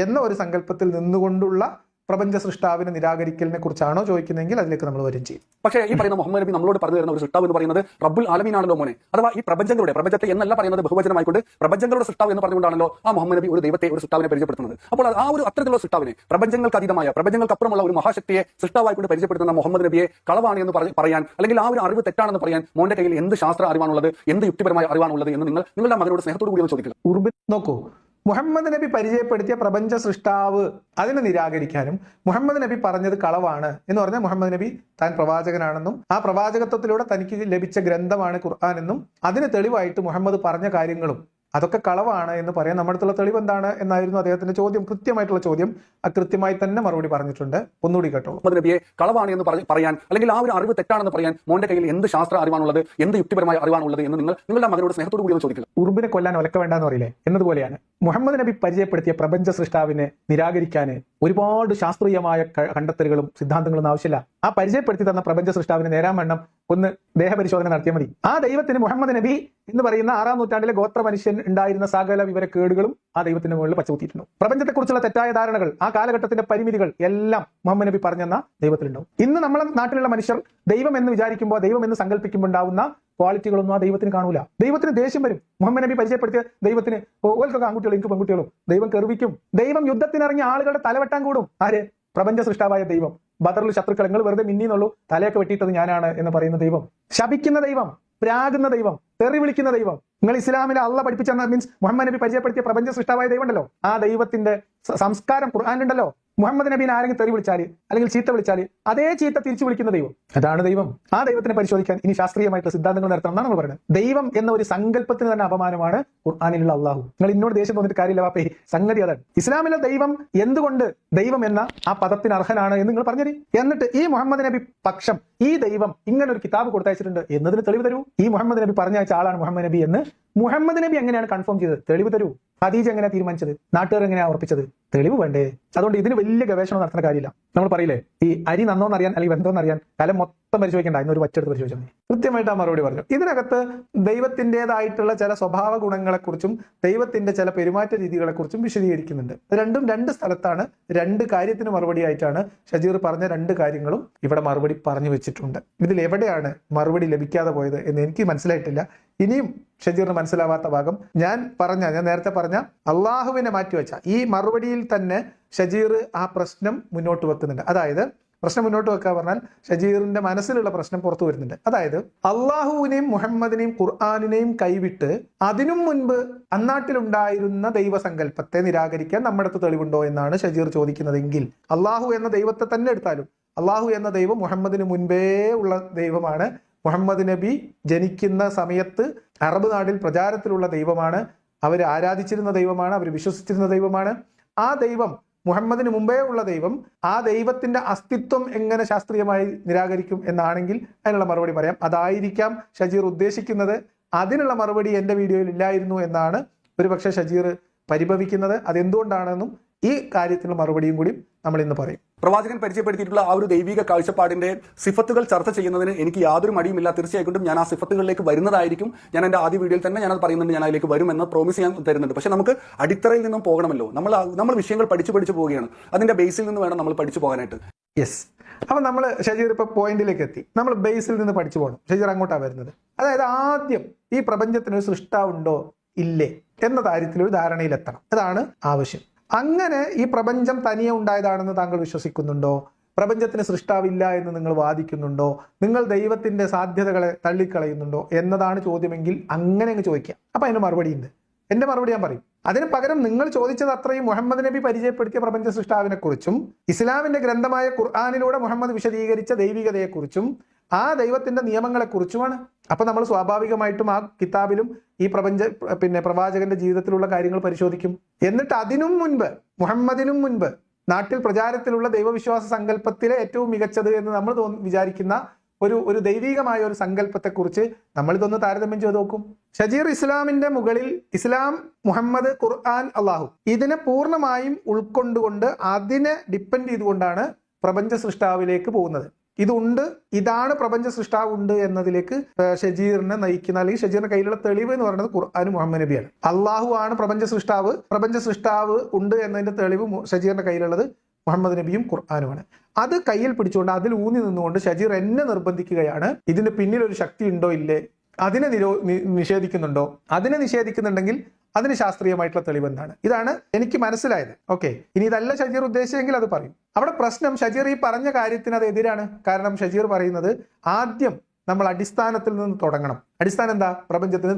B: എന്ന ഒരു സങ്കല്പത്തിൽ നിന്നുകൊണ്ടുള്ള പ്രപഞ്ച സൃഷ്ടാവിനെ നിരാകരിക്കലിനെ കുറിച്ചാണോ ചോദിക്കുന്നതെങ്കിൽ അതിലേക്ക് നമ്മൾ വരും ചെയ്യും.
A: പക്ഷേ ഈ പറയുന്ന മുഹമ്മദ് നബി നമ്മളോട് പറഞ്ഞു തരുന്ന ഒരു സൃഷ്ടാവ് എന്ന് പറയുന്നത് റബ്ബുൽ ആലമീനാണല്ലോ മോനെ. അഥവാ ഈ പ്രപഞ്ചത്തെ എന്നല്ല പറയുന്നത് ബഹുവചനമായിക്കൊണ്ട് പ്രപഞ്ചങ്ങളുടെ സൃഷ്ടാവ് എന്ന് പറഞ്ഞുകൊണ്ടാണല്ലോ ആ മുഹമ്മദ് നബി ഒരു ദൈവത്തെ, ഒരു സൃഷ്ടാവിനെ പരിചയപ്പെടുത്തുന്നത്. അപ്പോൾ ആ ഒരു അത്തരത്തിലുള്ള സൃഷ്ടാവിനെ, പ്രപഞ്ചങ്ങൾക്ക് അതീതമായ, പ്രപഞ്ചങ്ങൾക്കപ്പുറമുള്ള ഒരു മഹാശക്തിയെ സൃഷ്ടാവായിക്കൊണ്ട് പരിചയപ്പെടുത്തുന്ന മുഹമ്മദ് നബിയെ കളവാണ് എന്ന് പറയാൻ, അല്ലെങ്കിൽ ആ ഒരു അറിവ് തെറ്റാണെന്ന് പറയാൻ മോന്റെ കയ്യിൽ എന്ത് ശാസ്ത്ര അറിവാണുള്ളത്, എന്ത് യുക്തിപരമായ അറിവാണുള്ളത് എന്ന് നിങ്ങളുടെ മകനോട് സ്നേഹത്തോടു കൂടി ചോദിക്കുക.
B: ഉർബിൻ നോക്കൂ, മുഹമ്മദ് നബി പരിചയപ്പെടുത്തിയ പ്രപഞ്ച സൃഷ്ടാവ് അതിനെ നിരാകരിക്കാനും മുഹമ്മദ് നബി പറഞ്ഞത് കളവാണ് എന്ന് പറഞ്ഞാൽ മുഹമ്മദ് നബി താൻ പ്രവാചകനാണെന്നും ആ പ്രവാചകത്വത്തിലൂടെ തനിക്ക് ലഭിച്ച ഗ്രന്ഥമാണ് ഖുർആൻ എന്നും അതിന് തെളിവായിട്ട് മുഹമ്മദ് പറഞ്ഞ കാര്യങ്ങളും അതൊക്കെ കളവാണ് എന്ന് പറയാൻ നമ്മുടെ അടുത്തുള്ള തെളിവ് എന്താണ് എന്നായിരുന്നു അദ്ദേഹത്തിന്റെ ചോദ്യം. കൃത്യമായിട്ടുള്ള ചോദ്യം. കൃത്യമായി തന്നെ മറുപടി പറഞ്ഞിട്ടുണ്ട്. ഒന്നുകൂടി കേട്ടോ.
A: മുഹമ്മദ് നബിയെ കളവാണ് എന്ന് പറയാൻ, അല്ലെങ്കിൽ ആ ഒരു അറിവ് തെറ്റാണെന്ന് പറയാൻ മോന്റെ കയ്യിൽ എന്ത് ശാസ്ത്ര അറിവാണുള്ളത്, എന്ത് യുക്തിപരമായ അറിവാണുള്ളത് എന്ന് നിങ്ങളുടെ മകനോട് സ്നേഹത്തോടു കൂടി ചോദിക്കുക.
B: ഉറുമ്പിനെ കൊല്ലാൻ ഒലക്ക വേണ്ടെന്ന് പറയില്ലേ എന്നതുപോലെയാണ് മുഹമ്മദ് നബി പരിചയപ്പെടുത്തിയ പ്രപഞ്ച സൃഷ്ടാവിനെ നിരാകരിക്കാന് ഒരുപാട് ശാസ്ത്രീയമായ കണ്ടെത്തലുകളും സിദ്ധാന്തങ്ങളും ആവശ്യമില്ല. ആ പരിചയപ്പെടുത്തി തന്ന പ്രപഞ്ച സൃഷ്ടാവിനെ നേരാൻ വണ്ണം ഒന്ന് ദേഹപരിശോധന നടത്തിയാൽ മതി. ആ ദൈവത്തിന് മുഹമ്മദ് നബി എന്ന് പറയുന്ന 6-ാം നൂറ്റാണ്ടിലെ ഗോത്ര മനുഷ്യൻ ഉണ്ടായിരുന്ന സകല വിവരക്കേടുകളും ആ ദൈവത്തിന്റെ മുകളിൽ പച്ചകുത്തിയിട്ടുണ്ട്. പ്രപഞ്ചത്തെക്കുറിച്ചുള്ള തെറ്റായ ധാരണകൾ, ആ കാലഘട്ടത്തിന്റെ പരിമിതികൾ എല്ലാം മുഹമ്മദ് നബി പറഞ്ഞെന്ന ദൈവത്തിലുണ്ടാവും. ഇന്ന് നമ്മളെ നാട്ടിലുള്ള മനുഷ്യർ ദൈവം എന്ന് വിചാരിക്കുമ്പോൾ, ദൈവം എന്ന് സങ്കല്പിക്കുമ്പോൾ ഉണ്ടാവുന്ന ക്വാളിറ്റികളൊന്നും ആ ദൈവത്തിന് കാണൂല. ദൈവത്തിന് ദേഷ്യം വരും. മുഹമ്മദ് നബി പരിചയപ്പെടുത്തിയ ദൈവത്തിന് ഓൽക്കൊക്കെ ആൺകുട്ടികളും എനിക്ക് പെൺകുട്ടികളും ദൈവം കെറുവിക്കും. ദൈവം യുദ്ധത്തിനിറങ്ങിയ ആളുകളുടെ തലവെട്ടാൻ കൂടും. ആര്? പ്രപഞ്ച സൃഷ്ടാവായ ദൈവം. ബദറിൽ ശത്രുക്കൾ നിങ്ങൾ വെറുതെ മിന്നിന്നുള്ളൂ, തലയൊക്കെ വെട്ടിയിട്ടത് ഞാനാണ് എന്ന് പറയുന്ന ദൈവം, ശപിക്കുന്ന ദൈവം, പ്രാകുന്ന ദൈവം, തെറി വിളിക്കുന്ന ദൈവം. നിങ്ങൾ ഇസ്ലാമിലെ അള്ളാഹ് പഠിപ്പിച്ച മീൻസ് മുഹമ്മദ് നബി പരിചയപ്പെടുത്തിയ പ്രപഞ്ച സൃഷ്ടാവായ ദൈവം ഉണ്ടല്ലോ, ആ ദൈവത്തിന്റെ സംസ്കാരം ഖുർആനിലുണ്ടല്ലോ. മുഹമ്മദ് നബീനെ ആരെങ്കിലും തെറി വിളിച്ചാൽ അല്ലെങ്കിൽ ചീത്ത വിളിച്ചാൽ അതേ ചീത്ത തിരിച്ചു വിളിക്കുന്ന ദൈവം, അതാണ് ദൈവം. ആ ദൈവത്തിനെ പരിശോധിക്കാൻ ഇനി ശാസ്ത്രീയമായിട്ടുള്ള സിദ്ധാന്തങ്ങൾ നടത്തണം എന്നാണ് നമ്മൾ പറയുന്നത്. ദൈവം എന്ന ഒരു സങ്കല്പത്തിന് തന്നെ അപമാനമാണ് ഖുർആനിലുള്ള അള്ളാഹു. നിങ്ങൾ ഇന്നോട് ദേഷ്യം തോന്നിട്ട് കാര്യമില്ല വാപ്പേ, സംഗതി അതാണ്. ഇസ്ലാമിലെ ദൈവം എന്തുകൊണ്ട് ദൈവം എന്ന ആ പദത്തിന് അർഹനാണ് എന്ന് നിങ്ങൾ പറഞ്ഞുതരി. എന്നിട്ട് ഈ മുഹമ്മദ് നബി പക്ഷം ഈ ദൈവം ഇങ്ങനെ ഒരു കിതാബ് കൊടുത്തയച്ചിട്ടുണ്ട് എന്നതിന് തെളിവ് തരൂ. ഈ മുഹമ്മദ് നബി പറഞ്ഞയച്ച ആളാണ് മുഹമ്മദ് നബി എന്ന് മുഹമ്മദ് നബി എങ്ങനെയാണ് കൺഫേം ചെയ്തത്? തെളിവ് തരൂ. ഖദീജ എങ്ങനെയാണ് തീരുമാനിച്ചത്? നാട്ടുകാർ എങ്ങനെയാണ് ഉറപ്പിച്ചത്? തെളിവ് വേണ്ടേ? അതുകൊണ്ട് ഇതിന് വലിയ ഗവേഷണം നടത്തുന്ന കാര്യമില്ല. നമ്മൾ പറയില്ലേ, ഈ അരി നന്നോന്നറിയാൻ അല്ലെങ്കിൽ വെന്തോന്നറിയാൻ കലം മൊത്തം പരിശോധിക്കണ്ട, ഇന്നൊരു വച്ചെടുത്ത് പരിശോധിച്ചാൽ മതി. കൃത്യമായിട്ട് ആ മറുപടി പറഞ്ഞു. ഇതിനകത്ത് ദൈവത്തിൻ്റെതായിട്ടുള്ള ചില സ്വഭാവ ഗുണങ്ങളെക്കുറിച്ചും ദൈവത്തിന്റെ ചില പെരുമാറ്റ രീതികളെക്കുറിച്ചും വിശദീകരിക്കുന്നുണ്ട്. രണ്ടും രണ്ട് സ്ഥലത്താണ്, രണ്ട് കാര്യത്തിന് മറുപടിയായിട്ടാണ് ഷജീർ പറഞ്ഞ രണ്ട് കാര്യങ്ങളും ഇവിടെ മറുപടി പറഞ്ഞു വെച്ചിട്ടുണ്ട്. ഇതിൽ എവിടെയാണ് മറുപടി ലഭിക്കാതെ പോയത് എന്ന് എനിക്ക് മനസ്സിലായിട്ടില്ല. ഇനിയും ഷജീറിന് മനസ്സിലാവാത്ത ഭാഗം ഞാൻ നേരത്തെ പറഞ്ഞ അള്ളാഹുവിനെ മാറ്റിവെച്ച ഈ മറുപടിയിൽ തന്നെ ഷജീർ ആ പ്രശ്നം മുന്നോട്ട് വെക്കുന്നുണ്ട്. അതായത് പ്രശ്നം മുന്നോട്ട് വെക്കുക പറഞ്ഞാൽ ഷജീറിന്റെ മനസ്സിലുള്ള പ്രശ്നം പുറത്തു വരുന്നുണ്ട്. അതായത് അള്ളാഹുവിനെയും മുഹമ്മദിനെയും ഖുർആാനിനെയും കൈവിട്ട് അതിനും മുൻപ് അന്നാട്ടിലുണ്ടായിരുന്ന ദൈവസങ്കല്പത്തെ നിരാകരിക്കാൻ നമ്മുടെ അടുത്ത് തെളിവുണ്ടോ എന്നാണ് ഷജീർ ചോദിക്കുന്നതെങ്കിൽ, അള്ളാഹു എന്ന ദൈവത്തെ തന്നെ എടുത്താലും അള്ളാഹു എന്ന ദൈവം മുഹമ്മദിന് മുൻപേ ഉള്ള ദൈവമാണ്. മുഹമ്മദ് നബി ജനിക്കുന്ന സമയത്ത് അറബ് നാട്ടിൽ പ്രചാരത്തിലുള്ള ദൈവമാണ്. അവർ ആരാധിച്ചിരുന്ന ദൈവമാണ്, അവർ വിശ്വസിച്ചിരുന്ന ദൈവമാണ്. ആ ദൈവം മുഹമ്മദിന് മുമ്പേ ഉള്ള ദൈവം, ആ ദൈവത്തിന്റെ അസ്തിത്വം എങ്ങനെ ശാസ്ത്രീയമായി നിരാകരിക്കും എന്നാണെങ്കിൽ അതിനുള്ള മറുപടി പറയാം. അതായിരിക്കാം ഷജീർ ഉദ്ദേശിക്കുന്നത്. അതിനുള്ള മറുപടി എന്റെ വീഡിയോയിൽ ഇല്ലായിരുന്നു എന്നാണ് ഒരുപക്ഷെ ഷജീർ പരിഭവിക്കുന്നത്. അതെന്തുകൊണ്ടാണെന്നും ഈ കാര്യത്തിനുള്ള മറുപടിയും കൂടി നമ്മൾ ഇന്ന് പറയും.
A: പ്രവാചകൻ പരിചയപ്പെടുത്തിയിട്ടുള്ള ആ ഒരു ദൈവിക കാഴ്ചപ്പാടിന്റെ സിഫത്തുകൾ ചർച്ച ചെയ്യുന്നതിന് എനിക്ക് യാതൊരു മടിയുമില്ല. തീർച്ചയായിട്ടും ഞാൻ ആ സിഫത്തുകളിലേക്ക് വരുന്നതായിരിക്കും. ഞാൻ എൻ്റെ ആദ്യ വീഡിയോയിൽ തന്നെ ഞാനത് പറയുന്നുണ്ട്, ഞാൻ അതിലേക്ക് വരുമെന്ന് പ്രോമിസ് ചെയ്യാൻ തരുന്നുണ്ട്. പക്ഷെ നമുക്ക് അടിത്തറയിൽ നിന്നും പോകണമല്ലോ. നമ്മൾ വിഷയങ്ങൾ പഠിച്ചു പോവുകയാണ്. അതിന്റെ ബേസിൽ നിന്ന് വേണം നമ്മൾ പഠിച്ചു പോകാനായിട്ട്.
B: യെസ്. അപ്പൊ നമ്മൾ ഷജീർ ഇപ്പൊ പോയിന്റിലേക്ക് എത്തി. നമ്മൾ ബേസിൽ നിന്ന് പഠിച്ചു പോകണം. ഷജീർ അങ്ങോട്ടാണ് വരുന്നത്. അതായത് ആദ്യം ഈ പ്രപഞ്ചത്തിനൊരു സൃഷ്ടാവുണ്ടോ ഇല്ലേ എന്ന കാര്യത്തിലൊരു ധാരണയിലെത്തണം. അതാണ് ആവശ്യം. അങ്ങനെ ഈ പ്രപഞ്ചം തനിയെ ഉണ്ടായതാണെന്ന് താങ്കൾ വിശ്വസിക്കുന്നുണ്ടോ? പ്രപഞ്ചത്തിന് സൃഷ്ടാവില്ല എന്ന് നിങ്ങൾ വാദിക്കുന്നുണ്ടോ? നിങ്ങൾ ദൈവത്തിന്റെ സാധ്യതകളെ തള്ളിക്കളയുന്നുണ്ടോ എന്നതാണ് ചോദ്യമെങ്കിൽ അങ്ങനെ അങ്ങ് ചോദിക്കാം. അപ്പൊ അതിന് മറുപടി ഉണ്ട്. എന്റെ മറുപടി ഞാൻ പറയും. അതിന് പകരം നിങ്ങൾ ചോദിച്ചത് അത്രയും മുഹമ്മദ് നബി പരിചയപ്പെടുത്തിയ പ്രപഞ്ച സൃഷ്ടാവിനെ കുറിച്ചും ഇസ്ലാമിന്റെ ഗ്രന്ഥമായ ഖുർആനിലൂടെ മുഹമ്മദ് വിശദീകരിച്ച ദൈവികതയെക്കുറിച്ചും ആ ദൈവത്തിന്റെ നിയമങ്ങളെക്കുറിച്ചുമാണ്. അപ്പൊ നമ്മൾ സ്വാഭാവികമായിട്ടും ആ കിതാബിലും ഈ പ്രവാചകന്റെ ജീവിതത്തിലുള്ള കാര്യങ്ങൾ പരിശോധിക്കും. എന്നിട്ട് അതിനും മുൻപ്, മുഹമ്മദിനും മുൻപ് നാട്ടിൽ പ്രചാരത്തിലുള്ള ദൈവവിശ്വാസ സങ്കല്പത്തിലെ ഏറ്റവും മികച്ചത് എന്ന് നമ്മൾ വിചാരിക്കുന്ന ഒരു ദൈവികമായ ഒരു സങ്കല്പത്തെക്കുറിച്ച് നമ്മൾ ഇതൊന്ന് താരതമ്യം ചെയ്ത് നോക്കും. ഷജീർ ഇസ്ലാമിന്റെ മുകളിൽ ഇസ്ലാം, മുഹമ്മദ്, ഖുർആൻ, അള്ളാഹു ഇതിനെ പൂർണ്ണമായും ഉൾക്കൊണ്ടുകൊണ്ട് അതിനെ ഡിപ്പെൻഡ് ചെയ്തുകൊണ്ടാണ് പ്രപഞ്ച സൃഷ്ടാവിലേക്ക് പോകുന്നത്. ഇതുണ്ട്, ഇതാണ് പ്രപഞ്ച സൃഷ്ടാവ് ഉണ്ട് എന്നതിലേക്ക് ഷജീറിനെ നയിക്കുന്ന, അല്ലെങ്കിൽ ഷജീറിന്റെ കയ്യിലുള്ള തെളിവ് എന്ന് പറയുന്നത് ഖുർആനും മുഹമ്മദ് നബിയാണ്. അള്ളാഹു ആണ് പ്രപഞ്ച സൃഷ്ടാവ് ഉണ്ട് എന്നതിന്റെ തെളിവ് ഷജീറിന്റെ കയ്യിലുള്ളത് മുഹമ്മദ് നബിയും ഖുർആനുമാണ്. അത് കയ്യിൽ പിടിച്ചുകൊണ്ട് അതിൽ ഊന്നി നിന്നുകൊണ്ട് ഷജീർ എന്നെ നിർബന്ധിക്കുകയാണ്. ഇതിന് പിന്നിൽ ഒരു ശക്തി ഉണ്ടോ ഇല്ലേ, അതിനെ നിഷേധിക്കുന്നുണ്ടോ? അതിനെ നിഷേധിക്കുന്നുണ്ടെങ്കിൽ അതിന് ശാസ്ത്രീയമായിട്ടുള്ള തെളിവ് എന്താണ്? ഇതാണ് എനിക്ക് മനസ്സിലായത്. ഓക്കെ, ഇനി ഇതല്ല ഷജീർ ഉദ്ദേശിച്ചെങ്കിൽ അത് പറയും. അവിടെ പ്രശ്നം ഷജീർ ഈ പറഞ്ഞ കാര്യത്തിന് അത് എതിരാണ്. കാരണം ഷജീർ പറയുന്നത് ആദ്യം നമ്മൾ അടിസ്ഥാനത്തിൽ നിന്ന് തുടങ്ങണം. അടിസ്ഥാനം എന്താ? പ്രപഞ്ചത്തിന്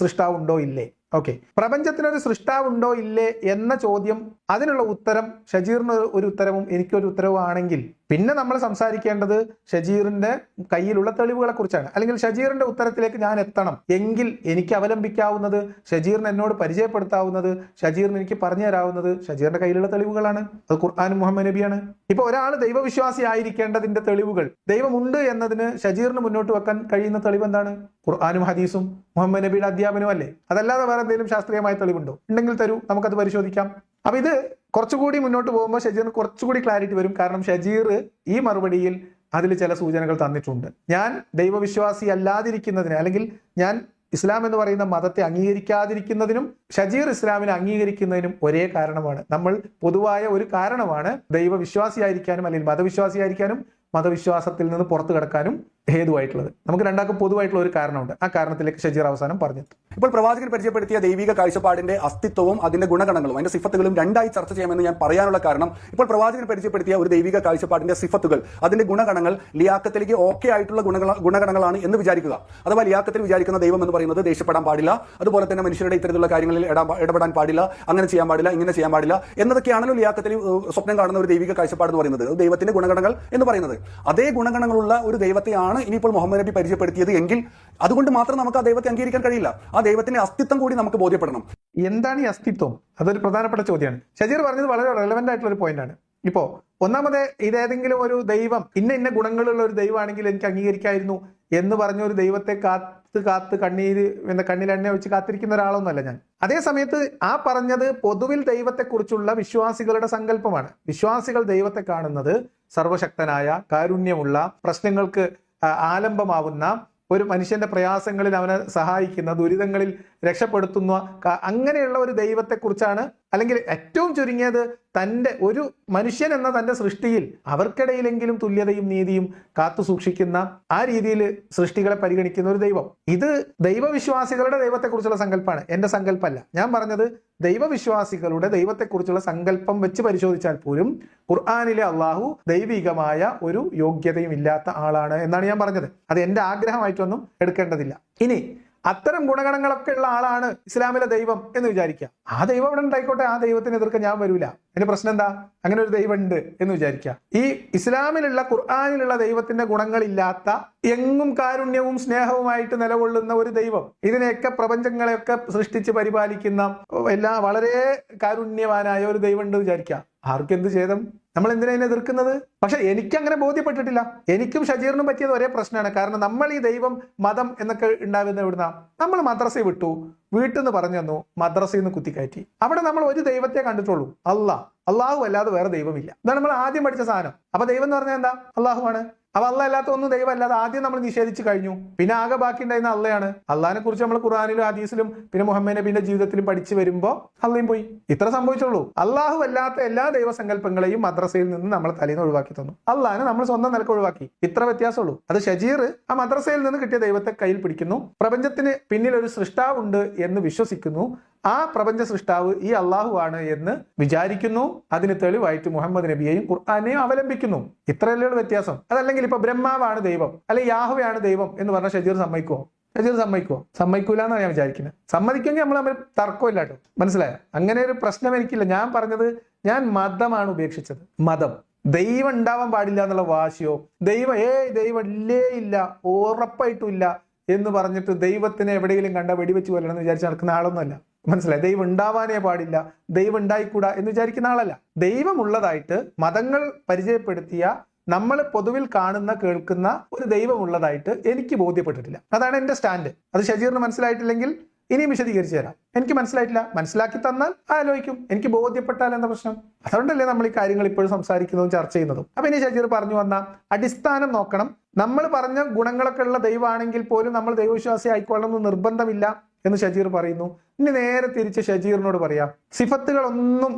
B: സൃഷ്ടാവുണ്ടോ ഇല്ലേ. ഓക്കെ, പ്രപഞ്ചത്തിനൊരു സൃഷ്ടാവുണ്ടോ ഇല്ലേ എന്ന ചോദ്യം, അതിനുള്ള ഉത്തരം ഷജീറിന് ഒരു ഉത്തരവും എനിക്കൊരു ഉത്തരവും ആണെങ്കിൽ പിന്നെ നമ്മൾ സംസാരിക്കേണ്ടത് ഷജീറിന്റെ കയ്യിലുള്ള തെളിവുകളെ കുറിച്ചാണ്. അല്ലെങ്കിൽ ഷജീറിന്റെ ഉത്തരത്തിലേക്ക് ഞാൻ എത്തണം എങ്കിൽ എനിക്ക് അവലംബിക്കാവുന്നത്, ഷജീറിന് എന്നോട് പരിചയപ്പെടുത്താവുന്നത്, ഷജീറിന് എനിക്ക് പറഞ്ഞു തരാവുന്നത് ഷജീറിന്റെ കയ്യിലുള്ള തെളിവുകളാണ്. അത് ഖുർആനും മുഹമ്മദ് നബിയാണ്. ഇപ്പൊ ഒരാൾ ദൈവവിശ്വാസി ആയിരിക്കേണ്ടതിന്റെ തെളിവുകൾ, ദൈവമുണ്ട് എന്നതിന് ഷജീറിന് മുന്നോട്ട് വെക്കാൻ കഴിയുന്ന തെളിവ് എന്താണ്? ഖുർആനും ഹദീസും മുഹമ്മദ് നബിയുടെ അധ്യാപനവും അല്ലേ. അതല്ലാതെ വേറെ എന്തെങ്കിലും ശാസ്ത്രീയമായ തെളിവുണ്ടോ? ഉണ്ടെങ്കിൽ തരൂ, നമുക്കത് പരിശോധിക്കാം. അപ്പൊ ഇത് കുറച്ചുകൂടി മുന്നോട്ട് പോകുമ്പോൾ ഷജീറിന് കുറച്ചുകൂടി ക്ലാരിറ്റി വരും. കാരണം ഷജീർ ഈ മറുപടിയിൽ അതിൽ ചില സൂചനകൾ തന്നിട്ടുണ്ട്. ഞാൻ ദൈവവിശ്വാസി അല്ലാതിരിക്കുന്നതിന്, അല്ലെങ്കിൽ ഞാൻ ഇസ്ലാം എന്ന് പറയുന്ന മതത്തെ അംഗീകരിക്കാതിരിക്കുന്നതിനും ഷജീർ ഇസ്ലാമിനെ അംഗീകരിക്കുന്നതിനും ഒരേ കാരണമാണ്. നമ്മൾ പൊതുവായ ഒരു കാരണമാണ് ദൈവവിശ്വാസിയായിരിക്കാനും അല്ലെങ്കിൽ മതവിശ്വാസിയായിരിക്കാനും മതവിശ്വാസത്തിൽ നിന്ന് പുറത്തു കടക്കാനും ഹേതുവായിട്ടുള്ളത്. നമുക്ക് രണ്ടാൾക്കും പൊതുവായിട്ടുള്ള ഒരു കാരണമുണ്ട്. ആ കാരണത്തിലേക്ക് ഷജീർ അവസാനം പറഞ്ഞു.
A: ഇപ്പോൾ പ്രവാചകൻ പരിചയപ്പെടുത്തിയ ദൈവിക കാഴ്ചപ്പാടിന്റെ അസ്തിത്വവും അതിന്റെ ഗുണഗണങ്ങളും അതിന്റെ സിഫത്തുകളും രണ്ടായി ചർച്ച ചെയ്യാമെന്ന് ഞാൻ പറയാനുള്ള കാരണം, ഇപ്പോൾ പ്രവാചകൻ പരിചയപ്പെടുത്തിയ ഒരു ദൈവിക കാഴ്ചപ്പാടിന്റെ സിഫത്തുകൾ, അതിന്റെ ഗുണഗണങ്ങൾ ലിയാക്കത്തിലേക്ക് ഓക്കെ ആയിട്ടുള്ള ഗുണഗണങ്ങളാണ് എന്ന് വിചാരിക്കുക. അഥവാ ലിയാക്കത്തിൽ വിചാരിക്കുന്ന ദൈവം എന്ന് പറയുന്നത് ദേഷ്യപ്പെടാൻ പാടില്ല, അതുപോലെ തന്നെ മനുഷ്യരുടെ ഇത്തരത്തിലുള്ള കാര്യങ്ങളിൽ ഇടപെടാൻ പാടില്ല, അങ്ങനെ ചെയ്യാൻ പാടില്ല, ഇങ്ങനെ ചെയ്യാൻ പാടില്ല എന്നതൊക്കെയാണല്ലോ ലിയാക്കത്തിൽ സ്വപ്നം കാണുന്ന ഒരു ദൈവിക കാഴ്ചപ്പാട് എന്ന് പറയുന്നത്, ദൈവത്തിന്റെ ഗുണഗണങ്ങൾ എന്ന് പറയുന്നത്. അതേ ഗുണഗണങ്ങളുള്ള ഒരു ദൈവത്തെയാണ് ഇനിയിപ്പോൾ മുഹമ്മദ് നബി പരിചയപ്പെടുത്തിയത് എങ്കിൽ അതുകൊണ്ട് മാത്രം നമുക്ക് ആ ദൈവത്തെ അംഗീകരിക്കാൻ കഴിയില്ല. ആ ദൈവത്തിന്റെ അസ്തിത്വം കൂടി നമുക്ക് ബോധ്യപ്പെടണം.
B: എന്താണ് ഈ അസ്തിത്വം? അതൊരു പ്രധാനപ്പെട്ട ചോദ്യമാണ്. ഷജീർ പറഞ്ഞത് വളരെ റെലവെന്റ് ആയിട്ടുള്ള ഒരു പോയിന്റ് ആണ്. ഇപ്പോ ഒന്നാമത്, ഇതേതെങ്കിലും ഒരു ദൈവം ഇന്ന ഗുണങ്ങളുള്ള ഒരു ദൈവമാണെങ്കിൽ എനിക്ക് അംഗീകരിക്കായിരുന്നു എന്ന് പറഞ്ഞ ഒരു ദൈവത്തെ കാത്ത് കണ്ണിൽ എണ്ണ ഒഴിച്ച് കാത്തിരിക്കുന്ന ഒരാളൊന്നുമല്ല ഞാൻ. അതേ സമയത്ത് ആ പറഞ്ഞത് പൊതുവിൽ ദൈവത്തെക്കുറിച്ചുള്ള വിശ്വാസികളുടെ സങ്കല്പമാണ്. വിശ്വാസികൾ ദൈവത്തെ കാണുന്നത് സർവശക്തനായ, കാരുണ്യമുള്ള, പ്രശ്നങ്ങൾക്ക് ആലംബമാവുന്ന, ഒരു മനുഷ്യന്റെ പ്രയാസങ്ങളിൽ അവനെ സഹായിക്കുന്ന, ദുരിതങ്ങളിൽ രക്ഷപ്പെടുത്തുന്ന അങ്ങനെയുള്ള ഒരു ദൈവത്തെക്കുറിച്ചാണ്. അല്ലെങ്കിൽ ഏറ്റവും ചുരുങ്ങിയത് തൻ്റെ ഒരു മനുഷ്യൻ എന്ന തൻ്റെ സൃഷ്ടിയിൽ അവർക്കിടയിലെങ്കിലും തുല്യതയും നീതിയും കാത്തു സൂക്ഷിക്കുന്ന ആ രീതിയിൽ സൃഷ്ടികളെ പരിഗണിക്കുന്ന ഒരു ദൈവം. ഇത് ദൈവവിശ്വാസികളുടെ ദൈവത്തെക്കുറിച്ചുള്ള സങ്കല്പമാണ്, എന്റെ സങ്കല്പമല്ല. ഞാൻ പറഞ്ഞത് ദൈവവിശ്വാസികളുടെ ദൈവത്തെക്കുറിച്ചുള്ള സങ്കല്പം വെച്ച് പരിശോധിച്ചാൽ പോലും ഖുർആനിലെ അള്ളാഹു ദൈവികമായ ഒരു യോഗ്യതയും ഇല്ലാത്ത ആളാണ് എന്നാണ് ഞാൻ പറഞ്ഞത്. അത് എന്റെ ആഗ്രഹമായിട്ടൊന്നും എടുക്കേണ്ടതില്ല. ഇനി അത്തരം ഗുണഗണങ്ങളൊക്കെ ഉള്ള ആളാണ് ഇസ്ലാമിലെ ദൈവം എന്ന് വിചാരിക്കുക. ആ ദൈവം ഇവിടെ ഉണ്ടായിക്കോട്ടെ, ആ ദൈവത്തിന് എതിർക്കാൻ ഞാൻ വരൂല. അതിന്റെ പ്രശ്നം എന്താ? അങ്ങനെ ഒരു ദൈവം ഉണ്ട് എന്ന് വിചാരിക്കുക. ഈ ഇസ്ലാമിലുള്ള ഖുർആനിലുള്ള ദൈവത്തിന്റെ ഗുണങ്ങളില്ലാത്ത, എങ്ങും കാരുണ്യവും സ്നേഹവുമായിട്ട് നിലകൊള്ളുന്ന ഒരു ദൈവം, ഇതിനെയൊക്കെ പ്രപഞ്ചങ്ങളെയൊക്കെ സൃഷ്ടിച്ച് പരിപാലിക്കുന്ന വളരെ കാരുണ്യവാനായ ഒരു ദൈവം ഉണ്ട് വിചാരിക്കുക. ആർക്കെന്ത് ഛേദം? നമ്മൾ എന്തിനാ ഇതിനെ എതിർക്കുന്നത്? പക്ഷെ എനിക്കങ്ങനെ ബോധ്യപ്പെട്ടിട്ടില്ല. എനിക്കും ഷജീറിനും പറ്റിയത് ഒരേ പ്രശ്നമാണ്. കാരണം നമ്മൾ ഈ ദൈവം, മതം എന്നൊക്കെ ഉണ്ടാകുന്ന എവിടുന്ന? നമ്മൾ മദ്രസ വിട്ടു, വീട്ടിൽ നിന്ന് പറഞ്ഞു തന്നു, മദ്രസയിൽ നിന്ന് കുത്തിക്കയറ്റി. അവിടെ നമ്മൾ ഒരു ദൈവത്തെ കണ്ടിട്ടുള്ളൂ, അള്ളാഹു അല്ലാതെ വേറെ ദൈവമില്ല. ഇതാണ് നമ്മൾ ആദ്യം പഠിച്ച സാധനം. അപ്പൊ ദൈവം എന്ന് പറഞ്ഞാൽ എന്താ? അള്ളാഹുവാണ്. അപ്പൊ അള്ളാഹ് അല്ലാത്ത ഒന്നും ദൈവം അല്ലാതെ ആദ്യം നമ്മൾ നിഷേധിച്ചു കഴിഞ്ഞു. പിന്നെ ആകെ ബാക്കി ഉണ്ടായിരുന്ന അള്ളയാണ്. അള്ളാഹിനെ കുറിച്ച് നമ്മൾ ഖുർആനിലും ഹദീസിലും പിന്നെ മുഹമ്മദ് നബിന്റെ ജീവിതത്തിലും പഠിച്ചു വരുമ്പോൾ അള്ളയും പോയി. ഇത്ര സംഭവിച്ചുള്ളൂ. അള്ളാഹു അല്ലാത്ത എല്ലാ ദൈവസങ്കല്പങ്ങളെയും മദ്രസയിൽ നിന്ന് നമ്മൾ തലേന്ന് ഒഴിവാക്കി തന്നു. അള്ളാഹിനെ നമ്മൾ സ്വന്തം നിലക്ക് ഒഴിവാക്കി. ഇത്ര വ്യത്യാസമുള്ളൂ. അത് ഷജീർ ആ മദ്രസയിൽ നിന്ന് കിട്ടിയ ദൈവത്തെ കയ്യിൽ പിടിക്കുന്നു, പ്രപഞ്ചത്തിന് പിന്നിൽ ഒരു സൃഷ്ടാവുണ്ട് എന്ന് വിശ്വസിക്കുന്നു, ആ പ്രപഞ്ച സൃഷ്ടാവ് ഈ അള്ളാഹു ആണ് എന്ന് വിചാരിക്കുന്നു, അതിന് തെളിവായിട്ട് മുഹമ്മദ് നബിയെയും ഖുർആനെയും അവലംബിക്കുന്നു. ഇത്രയല്ലേ വ്യത്യാസം. അതല്ലെങ്കിൽ ഇപ്പൊ ബ്രഹ്മാവാണ് ദൈവം, അല്ലെങ്കിൽ യാഹുവയാണ് ദൈവം എന്ന് പറഞ്ഞ ഷജീർ സമ്മതിക്കുമോ? സമ്മതിക്കൂല എന്നാണ് ഞാൻ വിചാരിക്കുന്നത്. സമ്മതിക്കുമെങ്കിൽ നമ്മൾ തമ്മിൽ തർക്കമില്ല കേട്ടോ, മനസ്സിലായോ? അങ്ങനെ ഒരു പ്രശ്നം എനിക്കില്ല. ഞാൻ പറഞ്ഞത്, ഞാൻ മതമാണ് ഉപേക്ഷിച്ചത്. മതം, ദൈവം ഉണ്ടാവാൻ പാടില്ല എന്നുള്ള വാശിയോ, ദൈവം ഇല്ലേ ഇല്ല, ഉറപ്പായിട്ടും ഇല്ല എന്ന് പറഞ്ഞിട്ട് ദൈവത്തിനെ എവിടെയെങ്കിലും കണ്ട വെടിവെച്ച് കൊല്ലണമെന്ന് വിചാരിച്ച് നടക്കുന്ന ആളൊന്നുമല്ല. മനസ്സിലായി? ദൈവം ഉണ്ടാവാനേ പാടില്ല, ദൈവം ഉണ്ടായിക്കൂടാ എന്ന് വിചാരിക്കുന്ന ആളല്ല. ദൈവമുള്ളതായിട്ട് മതങ്ങൾ പരിചയപ്പെടുത്തിയ, നമ്മൾ പൊതുവിൽ കാണുന്ന കേൾക്കുന്ന ഒരു ദൈവമുള്ളതായിട്ട് എനിക്ക് ബോധ്യപ്പെട്ടിട്ടില്ല. അതാണ് എന്റെ സ്റ്റാൻഡ്. അത് ഷജീറിന് മനസ്സിലായിട്ടില്ലെങ്കിൽ ഇനിയും വിശദീകരിച്ചു തരാം. എനിക്ക് മനസ്സിലായിട്ടില്ല, മനസ്സിലാക്കി തന്നാൽ ആലോചിക്കും. എനിക്ക് ബോധ്യപ്പെട്ടാൽ എന്താ പ്രശ്നം? അതുകൊണ്ടല്ലേ നമ്മൾ ഈ കാര്യങ്ങൾ ഇപ്പോഴും സംസാരിക്കുന്നതും ചർച്ച ചെയ്യുന്നതും. അപ്പൊ ഇനി ഷജീർ പറഞ്ഞു വന്ന അടിസ്ഥാനം നോക്കണം. നമ്മൾ പറഞ്ഞ ഗുണങ്ങളൊക്കെ ഉള്ള ദൈവമാണെങ്കിൽ പോലും നമ്മൾ ദൈവവിശ്വാസി ആയിക്കൊള്ളണമെന്ന് നിർബന്ധമില്ല എന്ന് ഷജീർ പറയുന്നു. ഇനി നേരെ തിരിച്ച് ഷജീറിനോട് പറയാം, സിഫത്തുകളൊന്നും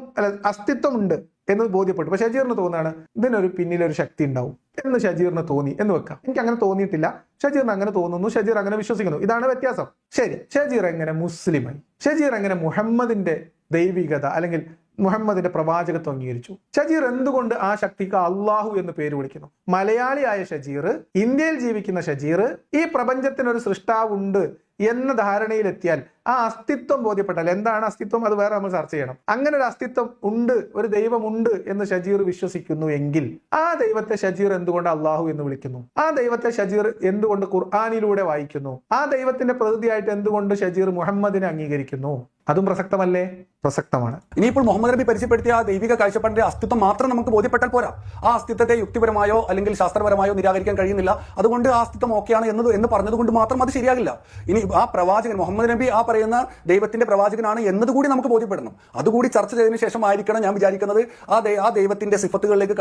B: അസ്തിത്വമുണ്ട് എന്ന് ബോധ്യപ്പെട്ടു. അപ്പൊ ഷജീറിന് തോന്നുകയാണ് ഇതിനൊരു പിന്നിലൊരു ശക്തി ഉണ്ടാവും എന്ന് ഷജീറിന് തോന്നി എന്ന് വെക്കാം. എനിക്ക് അങ്ങനെ തോന്നിയിട്ടില്ല, ഷജീറിന് അങ്ങനെ തോന്നുന്നു, ഷജീർ അങ്ങനെ വിശ്വസിക്കുന്നു. ഇതാണ് വ്യത്യാസം. ശരി, ഷജീർ എങ്ങനെ മുസ്ലിമായി? ഷജീർ എങ്ങനെ മുഹമ്മദിന്റെ ദൈവികത അല്ലെങ്കിൽ മുഹമ്മദിന്റെ പ്രവാചകത്വം അംഗീകരിച്ചു? ഷജീർ എന്തുകൊണ്ട് ആ ശക്തിക്ക് അള്ളാഹു എന്ന് പേര് വിളിക്കുന്നു? മലയാളിയായ ഷജീർ, ഇന്ത്യയിൽ ജീവിക്കുന്ന ഷജീർ, ഈ പ്രപഞ്ചത്തിനൊരു സൃഷ്ടാവുണ്ട് എന്ന ധാരണയിലെത്തിയാൽ, ആ അസ്തിത്വം ബോധ്യപ്പെട്ടാൽ, എന്താണ് അസ്തിത്വം അത് വേറെ നമ്മൾ ചർച്ച ചെയ്യണം. അങ്ങനെ ഒരു അസ്തിത്വം ഉണ്ട്, ഒരു ദൈവമുണ്ട് എന്ന് ഷജീർ വിശ്വസിക്കുന്നു എങ്കിൽ ആ ദൈവത്തെ ഷജീർ എന്തുകൊണ്ട് അള്ളാഹു എന്ന് വിളിക്കുന്നു? ആ ദൈവത്തെ ഷജീർ എന്തുകൊണ്ട് ഖുർആനിലൂടെ വായിക്കുന്നു? ആ ദൈവത്തിന്റെ പ്രതിനിധിയായിട്ട് എന്തുകൊണ്ട് ഷജീർ മുഹമ്മദിനെ അംഗീകരിക്കുന്നു? അതും പ്രസക്തമല്ലേ? പ്രസക്തമാണ്.
A: ഇനിയിപ്പോൾ മുഹമ്മദ് നബി പരിചയപ്പെടുത്തിയ ആ ദൈവിക കാഴ്ചപ്പാടിന്റെ അസ്തിത്വം മാത്രം നമുക്ക് ബോധ്യപ്പെട്ടാൽ പോരാ. ആ അസ്തിത്വത്തെ യുക്തിപരമായോ അല്ലെങ്കിൽ ശാസ്ത്രപരമായോ നിരാകരിക്കാൻ കഴിയുന്നില്ല. അതുകൊണ്ട് ആ അസ്തിത്വം ഓക്കെയാണ് എന്ന് പറഞ്ഞതുകൊണ്ട് മാത്രം അത് ശരിയാകില്ല. ഇനി ആ പ്രവാചകൻ മുഹമ്മദ് നബി ആ പറയുന്ന ദൈവത്തിന്റെ പ്രവാചകനാണ് എന്നതുകൂടി നമുക്ക് ബോധ്യപ്പെടണം. അതുകൂടി ചർച്ച ചെയ്തതിനു ശേഷം ആയിരിക്കണം ഞാൻ വിചാരിക്കുന്നത് ആ ദൈവത്തിന്റെ സിഫത്തുകളിലേക്ക്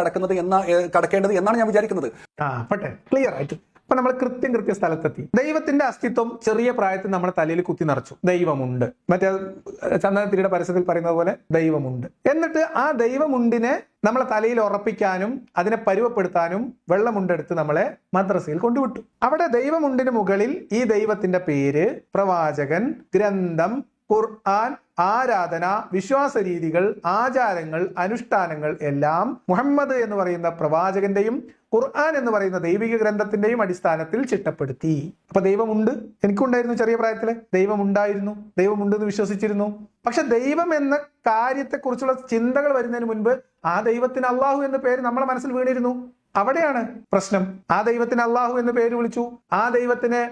A: കടക്കേണ്ടത് എന്നാണ് ഞാൻ വിചാരിക്കുന്നത്.
B: ക്ലിയർ ആയിട്ട് അപ്പൊ നമ്മൾ കൃത്യ സ്ഥലത്തെത്തി. ദൈവത്തിന്റെ അസ്തിത്വം ചെറിയ പ്രായത്തിൽ നമ്മുടെ തലയിൽ കുത്തി നിറച്ചു. ദൈവമുണ്ട്, മറ്റേ ചന്ദനത്തിരിയുടെ പരസ്യത്തിൽ പറയുന്നത് പോലെ ദൈവമുണ്ട്. എന്നിട്ട് ആ ദൈവമുണ്ടിനെ നമ്മളെ തലയിൽ ഉറപ്പിക്കാനും അതിനെ പരുവപ്പെടുത്താനും വെള്ളമുണ്ടെടുത്ത് നമ്മളെ മദ്രസയിൽ കൊണ്ടുവിട്ടു. അവിടെ ദൈവമുണ്ടിന് മുകളിൽ ഈ ദൈവത്തിന്റെ പേര്, പ്രവാചകൻ, ഗ്രന്ഥം, ഖുർആൻ, ആരാധന, വിശ്വാസ രീതികൾ, ആചാരങ്ങൾ, അനുഷ്ഠാനങ്ങൾ എല്ലാം മുഹമ്മദ് എന്ന് പറയുന്ന പ്രവാചകന്റെയും ഖുർആൻ എന്ന് പറയുന്ന ദൈവിക ഗ്രന്ഥത്തിന്റെയും അടിസ്ഥാനത്തിൽ ചിട്ടപ്പെടുത്തി. അപ്പൊ ദൈവമുണ്ട്, എനിക്കുണ്ടായിരുന്നു ചെറിയ പ്രായത്തില്, ദൈവമുണ്ടായിരുന്നു, ദൈവമുണ്ടെന്ന് വിശ്വസിച്ചിരുന്നു. പക്ഷെ ദൈവം എന്ന കാര്യത്തെക്കുറിച്ചുള്ള ചിന്തകൾ വരുന്നതിന് മുൻപ് ആ ദൈവത്തിന് അള്ളാഹു എന്ന പേര് നമ്മളെ മനസ്സിൽ വീണിരുന്നു. അവിടെയാണ് പ്രശ്നം. ആ ദൈവത്തിന് അള്ളാഹു എന്ന് പേര് വിളിച്ചു, ആ ദൈവത്തിന്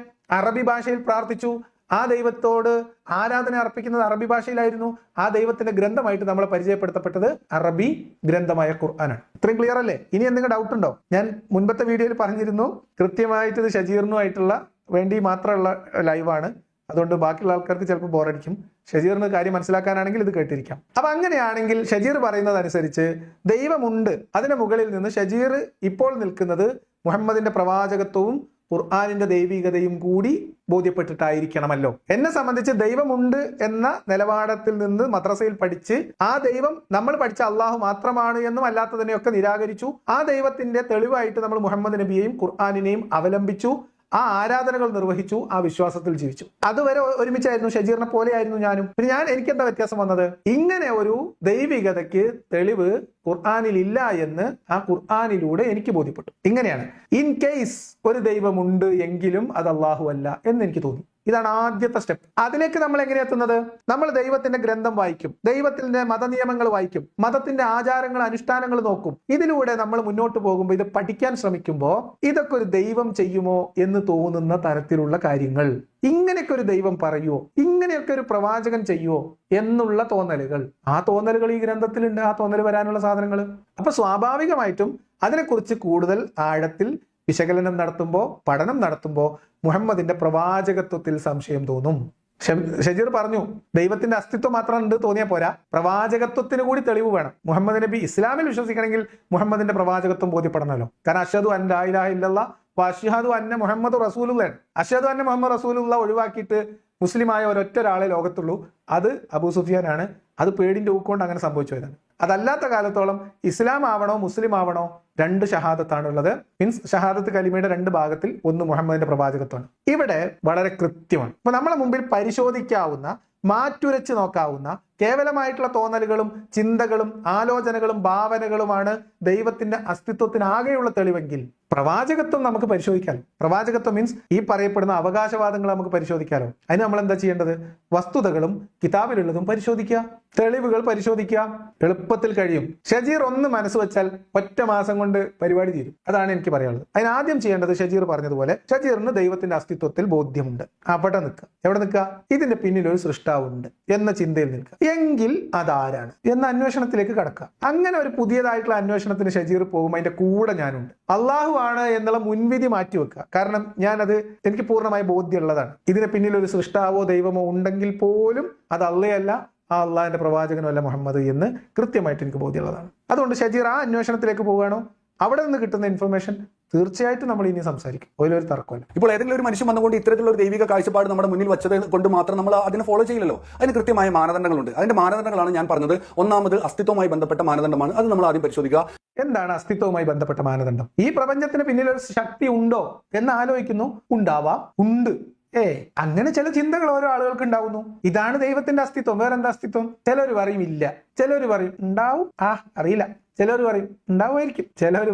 B: അറബി ഭാഷയിൽ പ്രാർത്ഥിച്ചു, ആ ദൈവത്തോട് ആരാധന അർപ്പിക്കുന്നത് അറബി ഭാഷയിലായിരുന്നു. ആ ദൈവത്തിന്റെ ഗ്രന്ഥമായിട്ട് നമ്മളെ പരിചയപ്പെടുത്തപ്പെട്ടത് അറബി ഗ്രന്ഥമായ ഖുർആനാണ്. ഇത്രയും ക്ലിയർ അല്ലേ? ഇനി എന്തെങ്കിലും ഡൗട്ട് ഉണ്ടോ? ഞാൻ മുൻപത്തെ വീഡിയോയിൽ പറഞ്ഞിരുന്നു, കൃത്യമായിട്ട് ഇത് ഷജീറിനുമായിട്ടുള്ള വേണ്ടി മാത്രമുള്ള ലൈവാണ്. അതുകൊണ്ട് ബാക്കിയുള്ള ആൾക്കാർക്ക് ചിലപ്പോൾ ബോറടിക്കും. ഷജീറിന് കാര്യം മനസ്സിലാക്കാനാണെങ്കിൽ ഇത് കേട്ടിരിക്കാം. അപ്പൊ അങ്ങനെയാണെങ്കിൽ ഷജീർ പറയുന്നത് അനുസരിച്ച് ദൈവമുണ്ട്, അതിന് മുകളിൽ നിന്ന് ഷജീർ ഇപ്പോൾ നിൽക്കുന്നത് മുഹമ്മദിന്റെ പ്രവാചകത്വവും ഖുർആനിന്റെ ദൈവികതയും കൂടി ബോധ്യപ്പെട്ടിട്ടായിരിക്കണമല്ലോ. എന്നെ സംബന്ധിച്ച് ദൈവമുണ്ട് എന്ന നിലപാടത്തിൽ നിന്ന് മദ്രസയിൽ പഠിച്ച് ആ ദൈവം നമ്മൾ പഠിച്ച അള്ളാഹു മാത്രമാണ് എന്നും അല്ലാത്തതിനെയൊക്കെ നിരാകരിച്ചു. ആ ദൈവത്തിന്റെ തെളിവായിട്ട് നമ്മൾ മുഹമ്മദ് നബിയെയും ഖുർആനിനെയും അവലംബിച്ചു. ആ ആരാധനകൾ നിർവഹിച്ചു, ആ വിശ്വാസത്തിൽ ജീവിച്ചു. അതുവരെ ഒരുമിച്ചായിരുന്നു. ഷജീറിനെ പോലെയായിരുന്നു ഞാനും. പിന്നെ എനിക്കെന്താ വ്യത്യാസം വന്നത്? ഇങ്ങനെ ഒരു ദൈവികതയ്ക്ക് തെളിവ് ഖുർആനിൽ ഇല്ല എന്ന് ആ ഖുർആനിലൂടെ എനിക്ക് ബോധ്യപ്പെട്ടു. ഇങ്ങനെയാണ്, ഇൻ കേസ് ഒരു ദൈവമുണ്ട് എങ്കിലും അത് അള്ളാഹു അല്ല എന്ന് എനിക്ക് തോന്നി. ഇതാണ് ആദ്യത്തെ സ്റ്റെപ്പ്. അതിലേക്ക് നമ്മൾ എങ്ങനെ എത്തുന്നത്? നമ്മൾ ദൈവത്തിന്റെ ഗ്രന്ഥം വായിക്കും, ദൈവത്തിന്റെ മതനിയമങ്ങൾ വായിക്കും, മതത്തിന്റെ ആചാരങ്ങൾ, അനുഷ്ഠാനങ്ങൾ നോക്കും. ഇതിലൂടെ നമ്മൾ മുന്നോട്ട് പോകുമ്പോൾ, ഇത് പഠിക്കാൻ ശ്രമിക്കുമ്പോൾ ഇതൊക്കെ ഒരു ദൈവം ചെയ്യുമോ എന്ന് തോന്നുന്ന തരത്തിലുള്ള കാര്യങ്ങൾ, ഇങ്ങനെയൊക്കെ ഒരു ദൈവം പറയുമോ, ഇങ്ങനെയൊക്കെ ഒരു പ്രവാചകൻ ചെയ്യുമോ എന്നുള്ള തോന്നലുകൾ, ആ തോന്നലുകൾ ഈ ഗ്രന്ഥത്തിലുണ്ട്. ആ തോന്നൽ വരാനുള്ള സാധനങ്ങൾ. അപ്പൊ സ്വാഭാവികമായിട്ടും അതിനെക്കുറിച്ച് കൂടുതൽ ആഴത്തിൽ വിശകലനം നടത്തുമ്പോൾ, പഠനം നടത്തുമ്പോൾ മുഹമ്മദിന്റെ പ്രവാചകത്വത്തിൽ സംശയം തോന്നും. ഷജീർ പറഞ്ഞു, ദൈവത്തിന്റെ അസ്തിത്വം മാത്രം ഉണ്ട് തോന്നിയാൽ പോരാ, പ്രവാചകത്വത്തിന് കൂടി തെളിവ് വേണം. മുഹമ്മദ് നബി ഇസ്ലാമിൽ വിശ്വസിക്കണമെങ്കിൽ മുഹമ്മദിന്റെ പ്രവാചകത്വം ബോധ്യപ്പെടണമല്ലോ. കാരണം അഷ്ഹദു അൻ ലാ ഇലാഹ ഇല്ലല്ലാഹ് വ അഷ്ഹദു അന്ന മുഹമ്മദ് റസൂലുള്ളാഹ്. അഷ്ഹദു അന്ന മുഹമ്മദ് റസൂലുള്ളാഹ് ഒഴിവാക്കിയിട്ട് മുസ്ലിമായ ഒരൊറ്റ ഒരാളെ ലോകത്തുള്ളൂ, അത് അബൂ സുഫിയാനാണ്. അത് പേടിന്റെ ഊക്കൊണ്ട് അങ്ങനെ സംഭവിച്ചു വരുന്നത്. അതല്ലാത്ത കാലത്തോളം ഇസ്ലാം ആവണോ മുസ്ലിം ആവണോ, രണ്ട് ഷഹാദത്താണുള്ളത്. മീൻസ് ഷഹാദത്ത് കലിമയുടെ രണ്ട് ഭാഗത്തിൽ ഒന്ന് മുഹമ്മദിന്റെ പ്രവാചകത്വമാണ്. ഇവിടെ വളരെ കൃത്യമാണ്. അപ്പൊ നമ്മളെ മുമ്പിൽ പരിശോധിക്കാവുന്ന, മാറ്റുരച്ച് നോക്കാവുന്ന കേവലമായിട്ടുള്ള തോന്നലുകളും ചിന്തകളും ആലോചനകളും ഭാവനകളുമാണ് ദൈവത്തിന്റെ അസ്തിത്വത്തിനാകെയുള്ള തെളിവെങ്കിൽ പ്രവാചകത്വം നമുക്ക് പരിശോധിക്കാലോ. പ്രവാചകത്വം മീൻസ് ഈ പറയപ്പെടുന്ന അവകാശവാദങ്ങൾ നമുക്ക് പരിശോധിക്കാലോ. അതിന് നമ്മൾ എന്താ ചെയ്യേണ്ടത്? വസ്തുതകളും കിതാബിലുള്ളതും പരിശോധിക്കുക, തെളിവുകൾ പരിശോധിക്കുക. എളുപ്പത്തിൽ കഴിയും. ഷജീർ ഒന്ന് മനസ്സ് വെച്ചാൽ ഒറ്റ മാസം കൊണ്ട് പരിപാടി തീരും. അതാണ് എനിക്ക് പറയാനുള്ളത്. അതിനാദ്യം ചെയ്യേണ്ടത് ഷജീർ പറഞ്ഞതുപോലെ ഷജീറിന് ദൈവത്തിന്റെ അസ്തിത്വത്തിൽ ബോധ്യമുണ്ട്. അവിടെ നിൽക്കുക. എവിടെ നിൽക്കുക? ഇതിന്റെ പിന്നിൽ ഒരു സൃഷ്ടാവുണ്ട് എന്ന ചിന്തയിൽ നിൽക്കുക. എങ്കിൽ അതാരാണ് എന്ന അന്വേഷണത്തിലേക്ക് കടക്കുക. അങ്ങനെ ഒരു പുതിയതായിട്ടുള്ള അന്വേഷണത്തിന് ഷജീർ പോകുമ്പോൾ അതിന്റെ കൂടെ ഞാനുണ്ട്. അള്ളാഹു ആണ് എന്നുള്ള മുൻവിധി മാറ്റിവെക്കുക. കാരണം എനിക്ക് പൂർണ്ണമായ ബോധ്യമുള്ളതാണ്. ഇതിന് പിന്നിൽ ഒരു സൃഷ്ടാവോ ദൈവമോ ഉണ്ടെങ്കിൽ പോലും അത് അള്ളയല്ല, ആ അള്ളാഹിന്റെ പ്രവാചകനോ അല്ല മുഹമ്മദ് എന്ന് കൃത്യമായിട്ട് എനിക്ക് ബോധ്യമുള്ളതാണ്. അതുകൊണ്ട് ഷജീർ ആ അന്വേഷണത്തിലേക്ക് പോവുകയാണോ, അവിടെ നിന്ന് കിട്ടുന്ന ഇൻഫർമേഷൻ തീർച്ചയായിട്ടും നമ്മൾ ഇനി സംസാരിക്കും. അതിലൊരു തർക്കമല്ല.
A: ഇപ്പോൾ ഏതെങ്കിലും ഒരു മനുഷ്യൻ വന്നുകൊണ്ട് ഇത്തരത്തിലുള്ള ഒരു ദൈവിക കാഴ്ചപ്പാട് നമ്മുടെ മുന്നിൽ വെച്ചത് കൊണ്ട് മാത്രം നമ്മൾ അതിനെ ഫോളോ ചെയ്യില്ലല്ലോ. അതിന് കൃത്യമായ മാനദണ്ഡങ്ങളുണ്ട്. അതിന്റെ മാനദണ്ഡങ്ങളാണ് ഞാൻ പറഞ്ഞത്. ഒന്നാമത് അസ്തിത്വവുമായി ബന്ധപ്പെട്ട മാനദണ്ഡമാണ്. അത് നമ്മൾ ആദ്യം പരിശോധിക്കുക.
B: എന്താണ് അസ്തിത്വവുമായി ബന്ധപ്പെട്ട മാനദണ്ഡം? ഈ പ്രപഞ്ചത്തിന് പിന്നിൽ ഒരു ശക്തി ഉണ്ടോ എന്ന് ആലോചിക്കുന്നു. ഉണ്ടാവാം, ഉണ്ട്. അങ്ങനെ ചില ചിന്തകൾ ഓരോ ആളുകൾക്ക് ഉണ്ടാവുന്നു. ഇതാണ് ദൈവത്തിന്റെ അസ്തിത്വം. വേറെന്താ അസ്തിത്വം? ചിലർ പറയും ഇല്ല, ചിലർ പറയും ഉണ്ടാവും, അറിയില്ല. ചിലർ പറയും ഉണ്ടാവുമായിരിക്കും, ചിലർ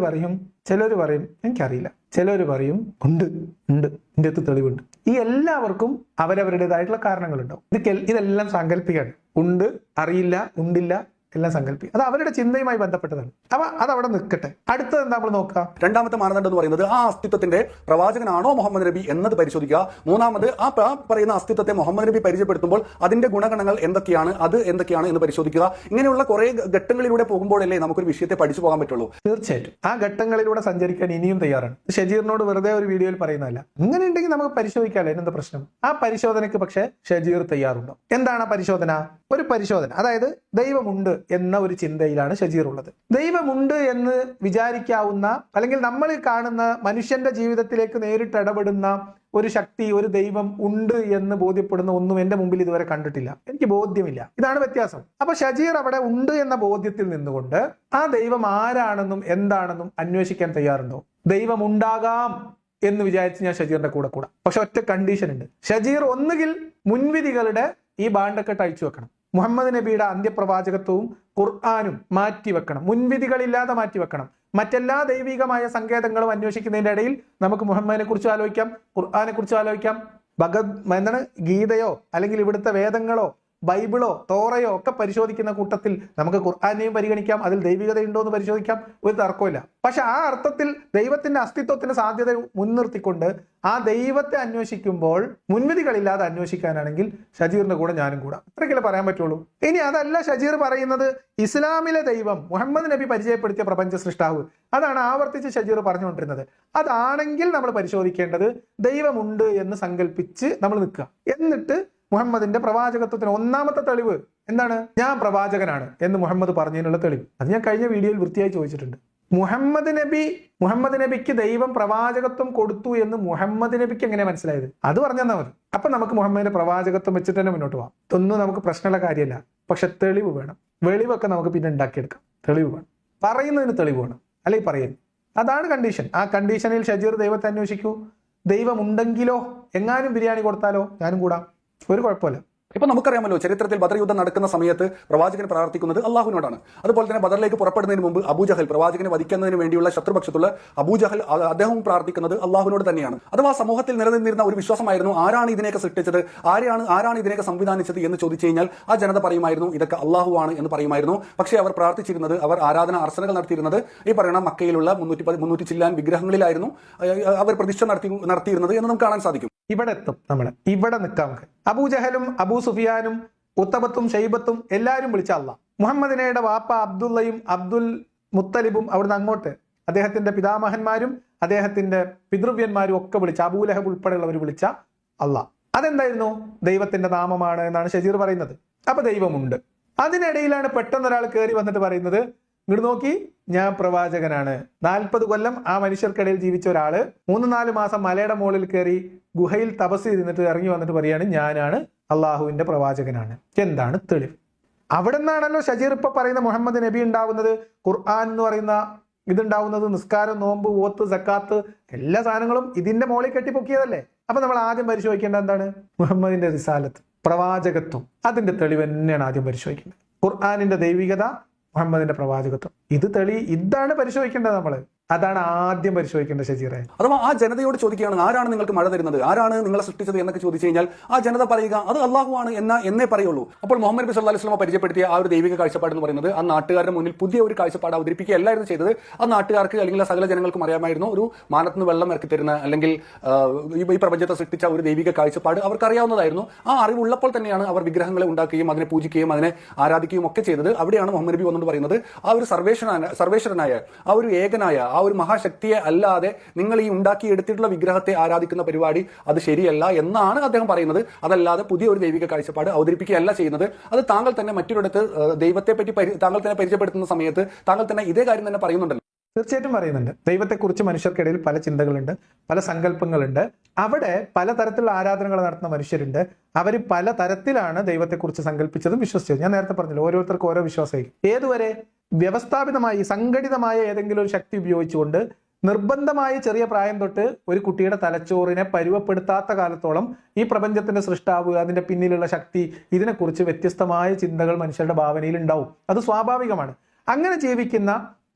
B: പറയും എനിക്കറിയില്ല, ചിലർ പറയും ഉണ്ട്, എന്റെ അടുത്ത് തെളിവുണ്ട്. ഈ എല്ലാവർക്കും അവരവരുടേതായിട്ടുള്ള കാരണങ്ങളുണ്ടാവും. ഇതെല്ലാം സാങ്കല്പികമാണ്. ഉണ്ട്, അറിയില്ല, ഉണ്ടില്ല, എല്ലാം സങ്കല്പിക്കും. അത് അവരുടെ ചിന്തയുമായി ബന്ധപ്പെട്ടതാണ്. അപ്പൊ അതവിടെ നിൽക്കട്ടെ. അടുത്തത് എന്താ നമ്മൾ നോക്കുക?
A: രണ്ടാമത്തെ മാനദണ്ഡം എന്ന് പറയുന്നത് ആ അസ്തിത്വത്തിന്റെ പ്രവാചകനാണോ മുഹമ്മദ് നബി എന്നത് പരിശോധിക്കുക. മൂന്നാമത് ആ പറയുന്ന അസ്തിത്വത്തെ മുഹമ്മദ് നബി പരിചയപ്പെടുത്തുമ്പോൾ അതിന്റെ ഗുണഗണങ്ങൾ എന്തൊക്കെയാണ്, അത് എന്തൊക്കെയാണ് എന്ന് പരിശോധിക്കുക. ഇങ്ങനെയുള്ള കുറെ ഘട്ടങ്ങളിലൂടെ പോകുമ്പോഴല്ലേ നമുക്കൊരു വിഷയത്തെ പഠിച്ചു പോകാൻ പറ്റുള്ളൂ.
B: തീർച്ചയായിട്ടും ആ ഘട്ടങ്ങളിലൂടെ സഞ്ചരിക്കാൻ ഇനിയും തയ്യാറാണ്. ഷജീറിനോട് വെറുതെ ഒരു വീഡിയോയിൽ പറയുന്നതല്ല. അങ്ങനെ ഉണ്ടെങ്കിൽ നമുക്ക് പരിശോധിക്കാമല്ലോ, എന്താ പ്രശ്നം? ആ പരിശോധനയ്ക്ക് പക്ഷേ ഷജീർ തയ്യാറുണ്ടോ? എന്താണ് പരിശോധന? ഒരു പരിശോധന, അതായത് ദൈവമുണ്ട് എന്ന ഒരു ചിന്തയിലാണ് ഷജീർ ഉള്ളത്. ദൈവമുണ്ട് എന്ന് വിചാരിക്കാവുന്ന അല്ലെങ്കിൽ നമ്മൾ കാണുന്ന മനുഷ്യന്റെ ജീവിതത്തിലേക്ക് നേരിട്ട് ഇടപെടുന്ന ഒരു ശക്തി, ഒരു ദൈവം ഉണ്ട് എന്ന് ബോധ്യപ്പെടുന്ന ഒന്നും എന്റെ മുമ്പിൽ ഇതുവരെ കണ്ടിട്ടില്ല, എനിക്ക് ബോധ്യമില്ല. ഇതാണ് വ്യത്യാസം. അപ്പൊ ഷജീർ അവിടെ ഉണ്ട് എന്ന ബോധ്യത്തിൽ നിന്നുകൊണ്ട് ആ ദൈവം ആരാണെന്നും എന്താണെന്നും അന്വേഷിക്കാൻ തയ്യാറുണ്ടോ? ദൈവം ഉണ്ടാകാം എന്ന് വിചാരിച്ച് ഞാൻ ഷജീറിന്റെ കൂടെ കൂടാം. പക്ഷെ ഒറ്റ കണ്ടീഷൻ ഉണ്ട്. ഷജീർ ഒന്നുകിൽ മുൻവിധികളുടെ ഈ ബാണ്ടക്കെട്ട് അയച്ചു വെക്കണം, മുഹമ്മദ് നബിയുടെ അന്ത്യപ്രവാചകത്വവും ഖുർആാനും മാറ്റിവെക്കണം, മുൻവിധികളില്ലാതെ മാറ്റിവെക്കണം. മറ്റെല്ലാ ദൈവികമായ സങ്കേതങ്ങളും അന്വേഷിക്കുന്നതിന്റെ ഇടയിൽ നമുക്ക് മുഹമ്മദിനെ കുറിച്ച് ആലോചിക്കാം, ഖുർആനെ കുറിച്ച് ആലോചിക്കാം, ഗീതയോ അല്ലെങ്കിൽ ഇവിടുത്തെ വേദങ്ങളോ ബൈബിളോ തോറയോ ഒക്കെ പരിശോധിക്കുന്ന കൂട്ടത്തിൽ നമുക്ക് ഖുർആനെയും പരിഗണിക്കാം, അതിൽ ദൈവികതയുണ്ടോ എന്ന് പരിശോധിക്കാം, ഒരു തർക്കമില്ല. പക്ഷെ ആ അർത്ഥത്തിൽ ദൈവത്തിന്റെ അസ്തിത്വത്തിന് സാധ്യത മുൻനിർത്തിക്കൊണ്ട് ആ ദൈവത്തെ അന്വേഷിക്കുമ്പോൾ മുൻവിധികളില്ലാതെ അന്വേഷിക്കാനാണെങ്കിൽ ഷജീറിന്റെ കൂടെ ഞാനും കൂടാ, അത്രയ്ക്കല്ലേ പറയാൻ പറ്റുള്ളൂ. ഇനി അതല്ല ഷജീർ പറയുന്നത്, ഇസ്ലാമിലെ ദൈവം മുഹമ്മദ് നബി പരിചയപ്പെടുത്തിയ പ്രപഞ്ച സൃഷ്ടാവ്, അതാണ് ആവർത്തിച്ച് ഷജീർ പറഞ്ഞുകൊണ്ടിരുന്നത്. അതാണെങ്കിൽ നമ്മൾ പരിശോധിക്കേണ്ടത് ദൈവമുണ്ട് എന്ന് സങ്കല്പിച്ച് നമ്മൾ നിൽക്കുക. എന്നിട്ട് മുഹമ്മദിന്റെ പ്രവാചകത്വത്തിന് ഒന്നാമത്തെ തെളിവ് എന്താണ്? ഞാൻ പ്രവാചകനാണ് എന്ന് മുഹമ്മദ് പറഞ്ഞതിനുള്ള തെളിവ്. അത് ഞാൻ കഴിഞ്ഞ വീഡിയോയിൽ വൃത്തിയായി ചോദിച്ചിട്ടുണ്ട്. മുഹമ്മദ് നബിക്ക് ദൈവം പ്രവാചകത്വം കൊടുത്തു എന്ന് മുഹമ്മദ് നബിക്ക് എങ്ങനെ മനസ്സിലായത്? അത് പറഞ്ഞാൽ മതി. അപ്പൊ നമുക്ക് മുഹമ്മദിന്റെ പ്രവാചകത്വം വെച്ചിട്ട് തന്നെ മുന്നോട്ട് പോകാം. ഇതൊന്നും നമുക്ക് പ്രശ്നമുള്ള കാര്യമല്ല. പക്ഷെ തെളിവ് വേണം. വെളിവൊക്കെ നമുക്ക് പിന്നെ ഉണ്ടാക്കിയെടുക്കാം. തെളിവ് വേണം, പറയുന്നതിന് തെളിവ് വേണം, അല്ലെങ്കിൽ പറയുന്നു. അതാണ് കണ്ടീഷൻ. ആ കണ്ടീഷനിൽ ഷജീർ ദൈവത്തെ അന്വേഷിക്കൂ. ദൈവം ഉണ്ടെങ്കിലോ, എങ്ങാനും ബിരിയാണി കൊടുത്താലോ ഞാനും കൂടാം, ഒരു കുഴപ്പമില്ല.
A: ഇപ്പൊ നമുക്കറിയാമല്ലോ, ചരിത്രത്തിൽ ബദർ യുദ്ധം നടക്കുന്ന സമയത്ത് പ്രവാചകൻ പ്രാർത്ഥിക്കുന്നത് അള്ളാഹുവിനോടാണ്. അതുപോലെ തന്നെ ബദറിലേക്ക് പുറപ്പെടുന്നതിന് മുമ്പ് അബൂജഹൽ, പ്രവാചകനെ വധിക്കുന്നതിന് വേണ്ടിയുള്ള ശത്രുപക്ഷത്തുള്ള അബൂജഹൽ, അദ്ദേഹവും പ്രാർത്ഥിക്കുന്നത് അള്ളാഹുവിനോട് തന്നെയാണ്. അഥവാ സമൂഹത്തിൽ നിലനിന്നിരുന്ന ഒരു വിശ്വാസമായിരുന്നു, ആരാണ് ഇതിനെയൊക്കെ സൃഷ്ടിച്ചത്, ആരാണ് ഇതിനെയൊക്കെ സംവിധാനിച്ചത് എന്ന് ചോദിച്ചു കഴിഞ്ഞാൽ ആ ജനത പറയുമായിരുന്നു ഇതൊക്കെ അള്ളാഹുവാണ് എന്ന് പറയുമായിരുന്നു. പക്ഷേ അവർ പ്രാർത്ഥിച്ചിരുന്നത്, അവർ ആരാധന അർച്ചനകൾ നടത്തിയിരുന്നത് ഈ പറയുന്ന മക്കയിലുള്ള 300 ചില്ലാൻ വിഗ്രഹങ്ങളിലായിരുന്നു അവർ പ്രതിഷ്ഠ നടത്തിയിരുന്നത് എന്ന് നമുക്ക് കാണാൻ സാധിക്കും.
B: ഇവിടെ എത്തും, നമ്മൾ ഇവിടെ നിൽക്കാം. അബൂജഹലും അബൂ സുഫിയാനും ഉത്തബത്തും ഷൈബത്തും എല്ലാവരും വിളിച്ച അല്ലാഹ്. മുഹമ്മദിനയുടെ വാപ്പ അബ്ദുള്ളയും അബ്ദുൽ മുത്തലിബും അവിടുന്ന് അങ്ങോട്ട് അദ്ദേഹത്തിന്റെ പിതാമഹന്മാരും അദ്ദേഹത്തിന്റെ പിതൃവ്യന്മാരും ഒക്കെ വിളിച്ച, അബൂലഹബ് ഉൾപ്പെടെയുള്ളവർ വിളിച്ച അല്ലാഹ്. അതെന്തായിരുന്നു? ദൈവത്തിന്റെ നാമമാണ് എന്നാണ് ഷജീർ പറയുന്നത്. അപ്പൊ ദൈവമുണ്ട്. അതിനിടയിലാണ് പെട്ടെന്ന് ഒരാൾ കയറി വന്നിട്ട് പറയുന്നത്, ഇങ്ങോട്ട് നോക്കി, ഞാൻ പ്രവാചകനാണ്. 40 കൊല്ലം ആ മനുഷ്യർക്കിടയിൽ ജീവിച്ച ഒരാള് 3-4 മാസം മലയുടെ മുകളിൽ കയറി ഗുഹയിൽ തപസ് ചെയ്തിട്ട് ഇറങ്ങി വന്നിട്ട് പറയാണ് ഞാനാണ് അള്ളാഹുവിന്റെ പ്രവാചകനാണ്. എന്താണ് തെളിവ്? അവിടെ നിന്നാണല്ലോ ഷജീർ ഇപ്പൊ പറയുന്ന മുഹമ്മദ് നബി ഉണ്ടാവുന്നത്, ഖുർആൻ എന്ന് പറയുന്ന ഇതുണ്ടാവുന്നത്, നിസ്കാരം, നോമ്പ്, ഓത്ത്, സക്കാത്ത് എല്ലാ സാധനങ്ങളും ഇതിന്റെ മുകളിൽ കെട്ടിപ്പൊക്കിയതല്ലേ. അപ്പൊ നമ്മൾ ആദ്യം പരിശോധിക്കേണ്ടത് എന്താണ്? മുഹമ്മദിന്റെ റിസാലത്ത്, പ്രവാചകത്വം. അതിന്റെ തെളിവ് തന്നെയാണ് ആദ്യം പരിശോധിക്കേണ്ടത്. ഖുർആനിന്റെ ദൈവികത, മുഹമ്മദിന്റെ പ്രവാചകത്വം. ഇതാണ് പരിശോധിക്കേണ്ടത്. നമ്മള് അതാണ് ആദ്യം പരിശോധിക്കേണ്ട ഷജീറെ.
A: അഥവാ ആ ജനതയോട് ചോദിക്കുകയാണ്, ആരാണ് നിങ്ങൾക്ക് മഴ തരുന്നത്, ആരാണ് നിങ്ങളെ സൃഷ്ടിച്ചത് എന്നൊക്കെ ചോദിച്ചു കഴിഞ്ഞാൽ ആ ജനത പറയുക അത് അള്ളാഹുവാണ് എന്നേ പറയുള്ളൂ. അപ്പോൾ മുഹമ്മദ് നബി സല്ലല്ലാഹു അലൈഹി വസല്ലം പരിചയപ്പെടുത്തിയ ആ ഒരു ദൈവിക കാഴ്ചപ്പാട് എന്ന് പറയുന്നത് ആ നാട്ടുകാരുടെ മുന്നിൽ പുതിയ ഒരു കാഴ്ചപ്പാട് അവതരിപ്പിക്കുകയല്ലായിരുന്നു ചെയ്തത്. ആ നാട്ടുകാർക്ക് അല്ലെങ്കിൽ സകല ജനങ്ങൾക്കും അറിയാമായിരുന്നു, ഒരു മാനത്തുനിന്ന് വെള്ളം ഇറക്കി തരുന്ന അല്ലെങ്കിൽ ഈ പ്രപഞ്ചത്തെ സൃഷ്ടിച്ച ഒരു ദൈവിക കാഴ്ചപ്പാട് അവർക്ക് അറിയാവുന്നതായിരുന്നു. ആ അറിവുള്ളപ്പോൾ തന്നെയാണ് അവർ വിഗ്രഹങ്ങളെ ഉണ്ടാക്കുകയും അതിനെ പൂജിക്കുകയും അതിനെ ആരാധിക്കുകയും ഒക്കെ ചെയ്തത്. അവിടെയാണ് മുഹമ്മദ് നബി വന്നിട്ട് പറയുന്നത്, ആ ഒരു സർവേശ്വരനായ ആ ഒരു ഏകനായ ആ ഒരു മഹാശക്തിയെ അല്ലാതെ നിങ്ങൾ ഈ ഉണ്ടാക്കിയെടുത്തിട്ടുള്ള വിഗ്രഹത്തെ ആരാധിക്കുന്ന പരിപാടി അത് ശരിയല്ല എന്നാണ് അദ്ദേഹം പറയുന്നത്. അതല്ലാതെ പുതിയ ഒരു ദൈവിക കാഴ്ചപ്പാട് അവതരിപ്പിക്കുകയല്ല ചെയ്യുന്നത്. അത് താങ്കൾ തന്നെ മറ്റൊരിടത്ത് ദൈവത്തെ പറ്റി താങ്കൾ തന്നെ പരിചയപ്പെടുത്തുന്ന സമയത്ത് താങ്കൾ തന്നെ ഇതേ കാര്യം തന്നെ പറയുന്നുണ്ടല്ലോ.
B: തീർച്ചയായിട്ടും പറയുന്നുണ്ട്. ദൈവത്തെക്കുറിച്ച് മനുഷ്യർക്കിടയിൽ പല ചിന്തകളുണ്ട്, പല സങ്കല്പങ്ങളുണ്ട്. അവിടെ പലതരത്തിലുള്ള ആരാധനകൾ നടത്തുന്ന മനുഷ്യരുണ്ട്. അവർ പല തരത്തിലാണ് ദൈവത്തെക്കുറിച്ച് സങ്കല്പിച്ചതും വിശ്വസിച്ചതും. ഞാൻ നേരത്തെ പറഞ്ഞല്ലോ, ഓരോരുത്തർക്കും ഓരോ വിശ്വാസമായിരിക്കും. ഏതുവരെ വ്യവസ്ഥാപിതമായി സംഘടിതമായ ഏതെങ്കിലും ഒരു ശക്തി ഉപയോഗിച്ചുകൊണ്ട് നിർബന്ധമായി ചെറിയ പ്രായം തൊട്ട് ഒരു കുട്ടിയുടെ തലച്ചോറിനെ പരുവപ്പെടുത്താത്ത കാലത്തോളം ഈ പ്രപഞ്ചത്തിന്റെ സൃഷ്ടാവ്, അതിന്റെ പിന്നിലുള്ള ശക്തി, ഇതിനെക്കുറിച്ച് വ്യത്യസ്തമായ ചിന്തകൾ മനുഷ്യരുടെ ഭാവനയിൽ ഉണ്ടാവും. അത് സ്വാഭാവികമാണ്. അങ്ങനെ ജീവിക്കുന്ന,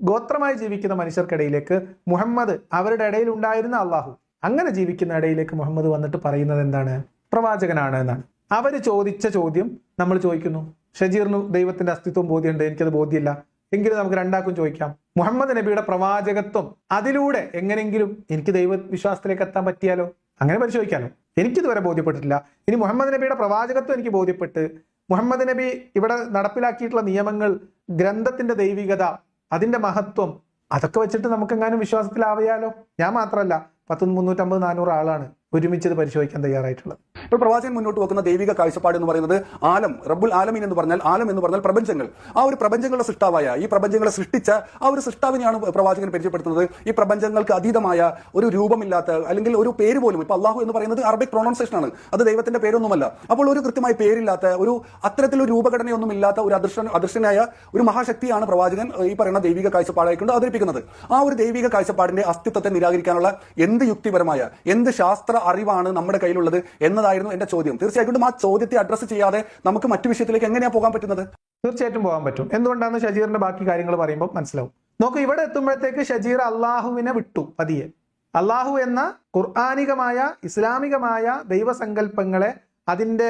B: ഗോത്രമായി ജീവിക്കുന്ന മനുഷ്യർക്കിടയിലേക്ക് മുഹമ്മദ്, അവരുടെ ഇടയിൽ ഉണ്ടായിരുന്ന അള്ളാഹു, അങ്ങനെ ജീവിക്കുന്ന ഇടയിലേക്ക് മുഹമ്മദ് വന്നിട്ട് പറയുന്നത് എന്താണ്? പ്രവാചകനാണ് എന്നാണ്. അവര് ചോദിച്ച ചോദ്യം നമ്മൾ ചോദിക്കുന്നു. ഷജീറിന് ദൈവത്തിന്റെ അസ്തിത്വം ബോധ്യമുണ്ട്, എനിക്കത് ബോധ്യമില്ല. എങ്കിലും നമുക്ക് രണ്ടാക്കും ചോദിക്കാം, മുഹമ്മദ് നബിയുടെ പ്രവാചകത്വം അതിലൂടെ എങ്ങനെങ്കിലും എനിക്ക് ദൈവവിശ്വാസത്തിലേക്ക് എത്താൻ പറ്റിയാലോ? അങ്ങനെ പരിശോധിക്കാനോ? എനിക്കിതുവരെ ബോധ്യപ്പെട്ടിട്ടില്ല. ഇനി മുഹമ്മദ് നബിയുടെ പ്രവാചകത്വം എനിക്ക് ബോധ്യപ്പെട്ട്, മുഹമ്മദ് നബി ഇവിടെ നടപ്പിലാക്കിയിട്ടുള്ള നിയമങ്ങൾ, ഗ്രന്ഥത്തിന്റെ ദൈവികത, അതിന്റെ മഹത്വം, അതൊക്കെ വെച്ചിട്ട് നമുക്കെങ്ങാനും വിശ്വാസത്തിലാവിയാലോ? ഞാൻ മാത്രമല്ല, 350-400 ആളാണ് ഒരുമിച്ച് പരിശോധിക്കാൻ തയ്യാറായിട്ടുള്ളത്.
A: ഇപ്പോൾ പ്രവാചകൻ മുന്നോട്ട് വെക്കുന്ന ദൈവിക കാഴ്ചപ്പാട് എന്ന് പറയുന്നത് ആലം, റബ്ബുൽ ആലമീൻ എന്ന് പറഞ്ഞാൽ, ആലം എന്ന് പറഞ്ഞാൽ പ്രപഞ്ചങ്ങൾ. ആ ഒരു പ്രപഞ്ചങ്ങളുടെ സൃഷ്ടാവായ, ഈ പ്രപഞ്ചങ്ങളെ സൃഷ്ടിച്ച ആ ഒരു സൃഷ്ടാവിനെയാണ് പ്രവാചകൻ പരിചയപ്പെടുത്തുന്നത്. ഈ പ്രപഞ്ചങ്ങൾക്ക് അതീതമായ ഒരു രൂപമില്ലാത്ത, അല്ലെങ്കിൽ ഒരു പേര് പോലും, ഇപ്പൊ അള്ളാഹു എന്ന് പറയുന്നത് അറബിക് പ്രൊണൗൺസിയേഷൻ ആണ്, അത് ദൈവത്തിന്റെ പേരൊന്നുമല്ല. അപ്പോൾ ഒരു കൃത്യമായ പേരില്ലാത്ത, ഒരു അത്തരത്തിലൊരു രൂപഘടനയൊന്നും ഇല്ലാത്ത ഒരു അദൃശ്യനായ ഒരു മഹാശക്തിയാണ് പ്രവാചകൻ ഈ പറയുന്ന ദൈവിക കാഴ്ചപ്പാടായിക്കൊണ്ട് അവതരിപ്പിക്കുന്നത്. ആ ഒരു ദൈവിക കാഴ്ചപ്പാടിന്റെ അസ്തിത്വത്തെ നിരാകരിക്കാനുള്ള എന്ത് യുക്തിപരമായ, എന്ത് ശാസ്ത്ര അറിവാണ് നമ്മുടെ കയ്യിലുള്ളത് എന്നതായിരുന്നു എന്റെ ചോദ്യം. തീർച്ചയായിട്ടും ആ ചോദ്യത്തെ അഡ്രസ് ചെയ്യാതെ നമുക്ക് മറ്റു വിഷയത്തിലേക്ക് എങ്ങനെയാ പോകാൻ പറ്റുന്നത്?
B: തീർച്ചയായിട്ടും പോകാൻ പറ്റും. എന്തുകൊണ്ടാണ് ഷജീറിന്റെ ബാക്കി കാര്യങ്ങൾ പറയുമ്പോൾ മനസ്സിലാവും. നോക്കൂ, ഇവിടെ എത്തുമ്പോഴത്തേക്ക് ഷജീർ അള്ളാഹുവിനെ വിട്ടു പതിയെ. അള്ളാഹു എന്ന ഖുർആനികമായ ഇസ്ലാമികമായ ദൈവസങ്കല്പങ്ങളെ, അതിന്റെ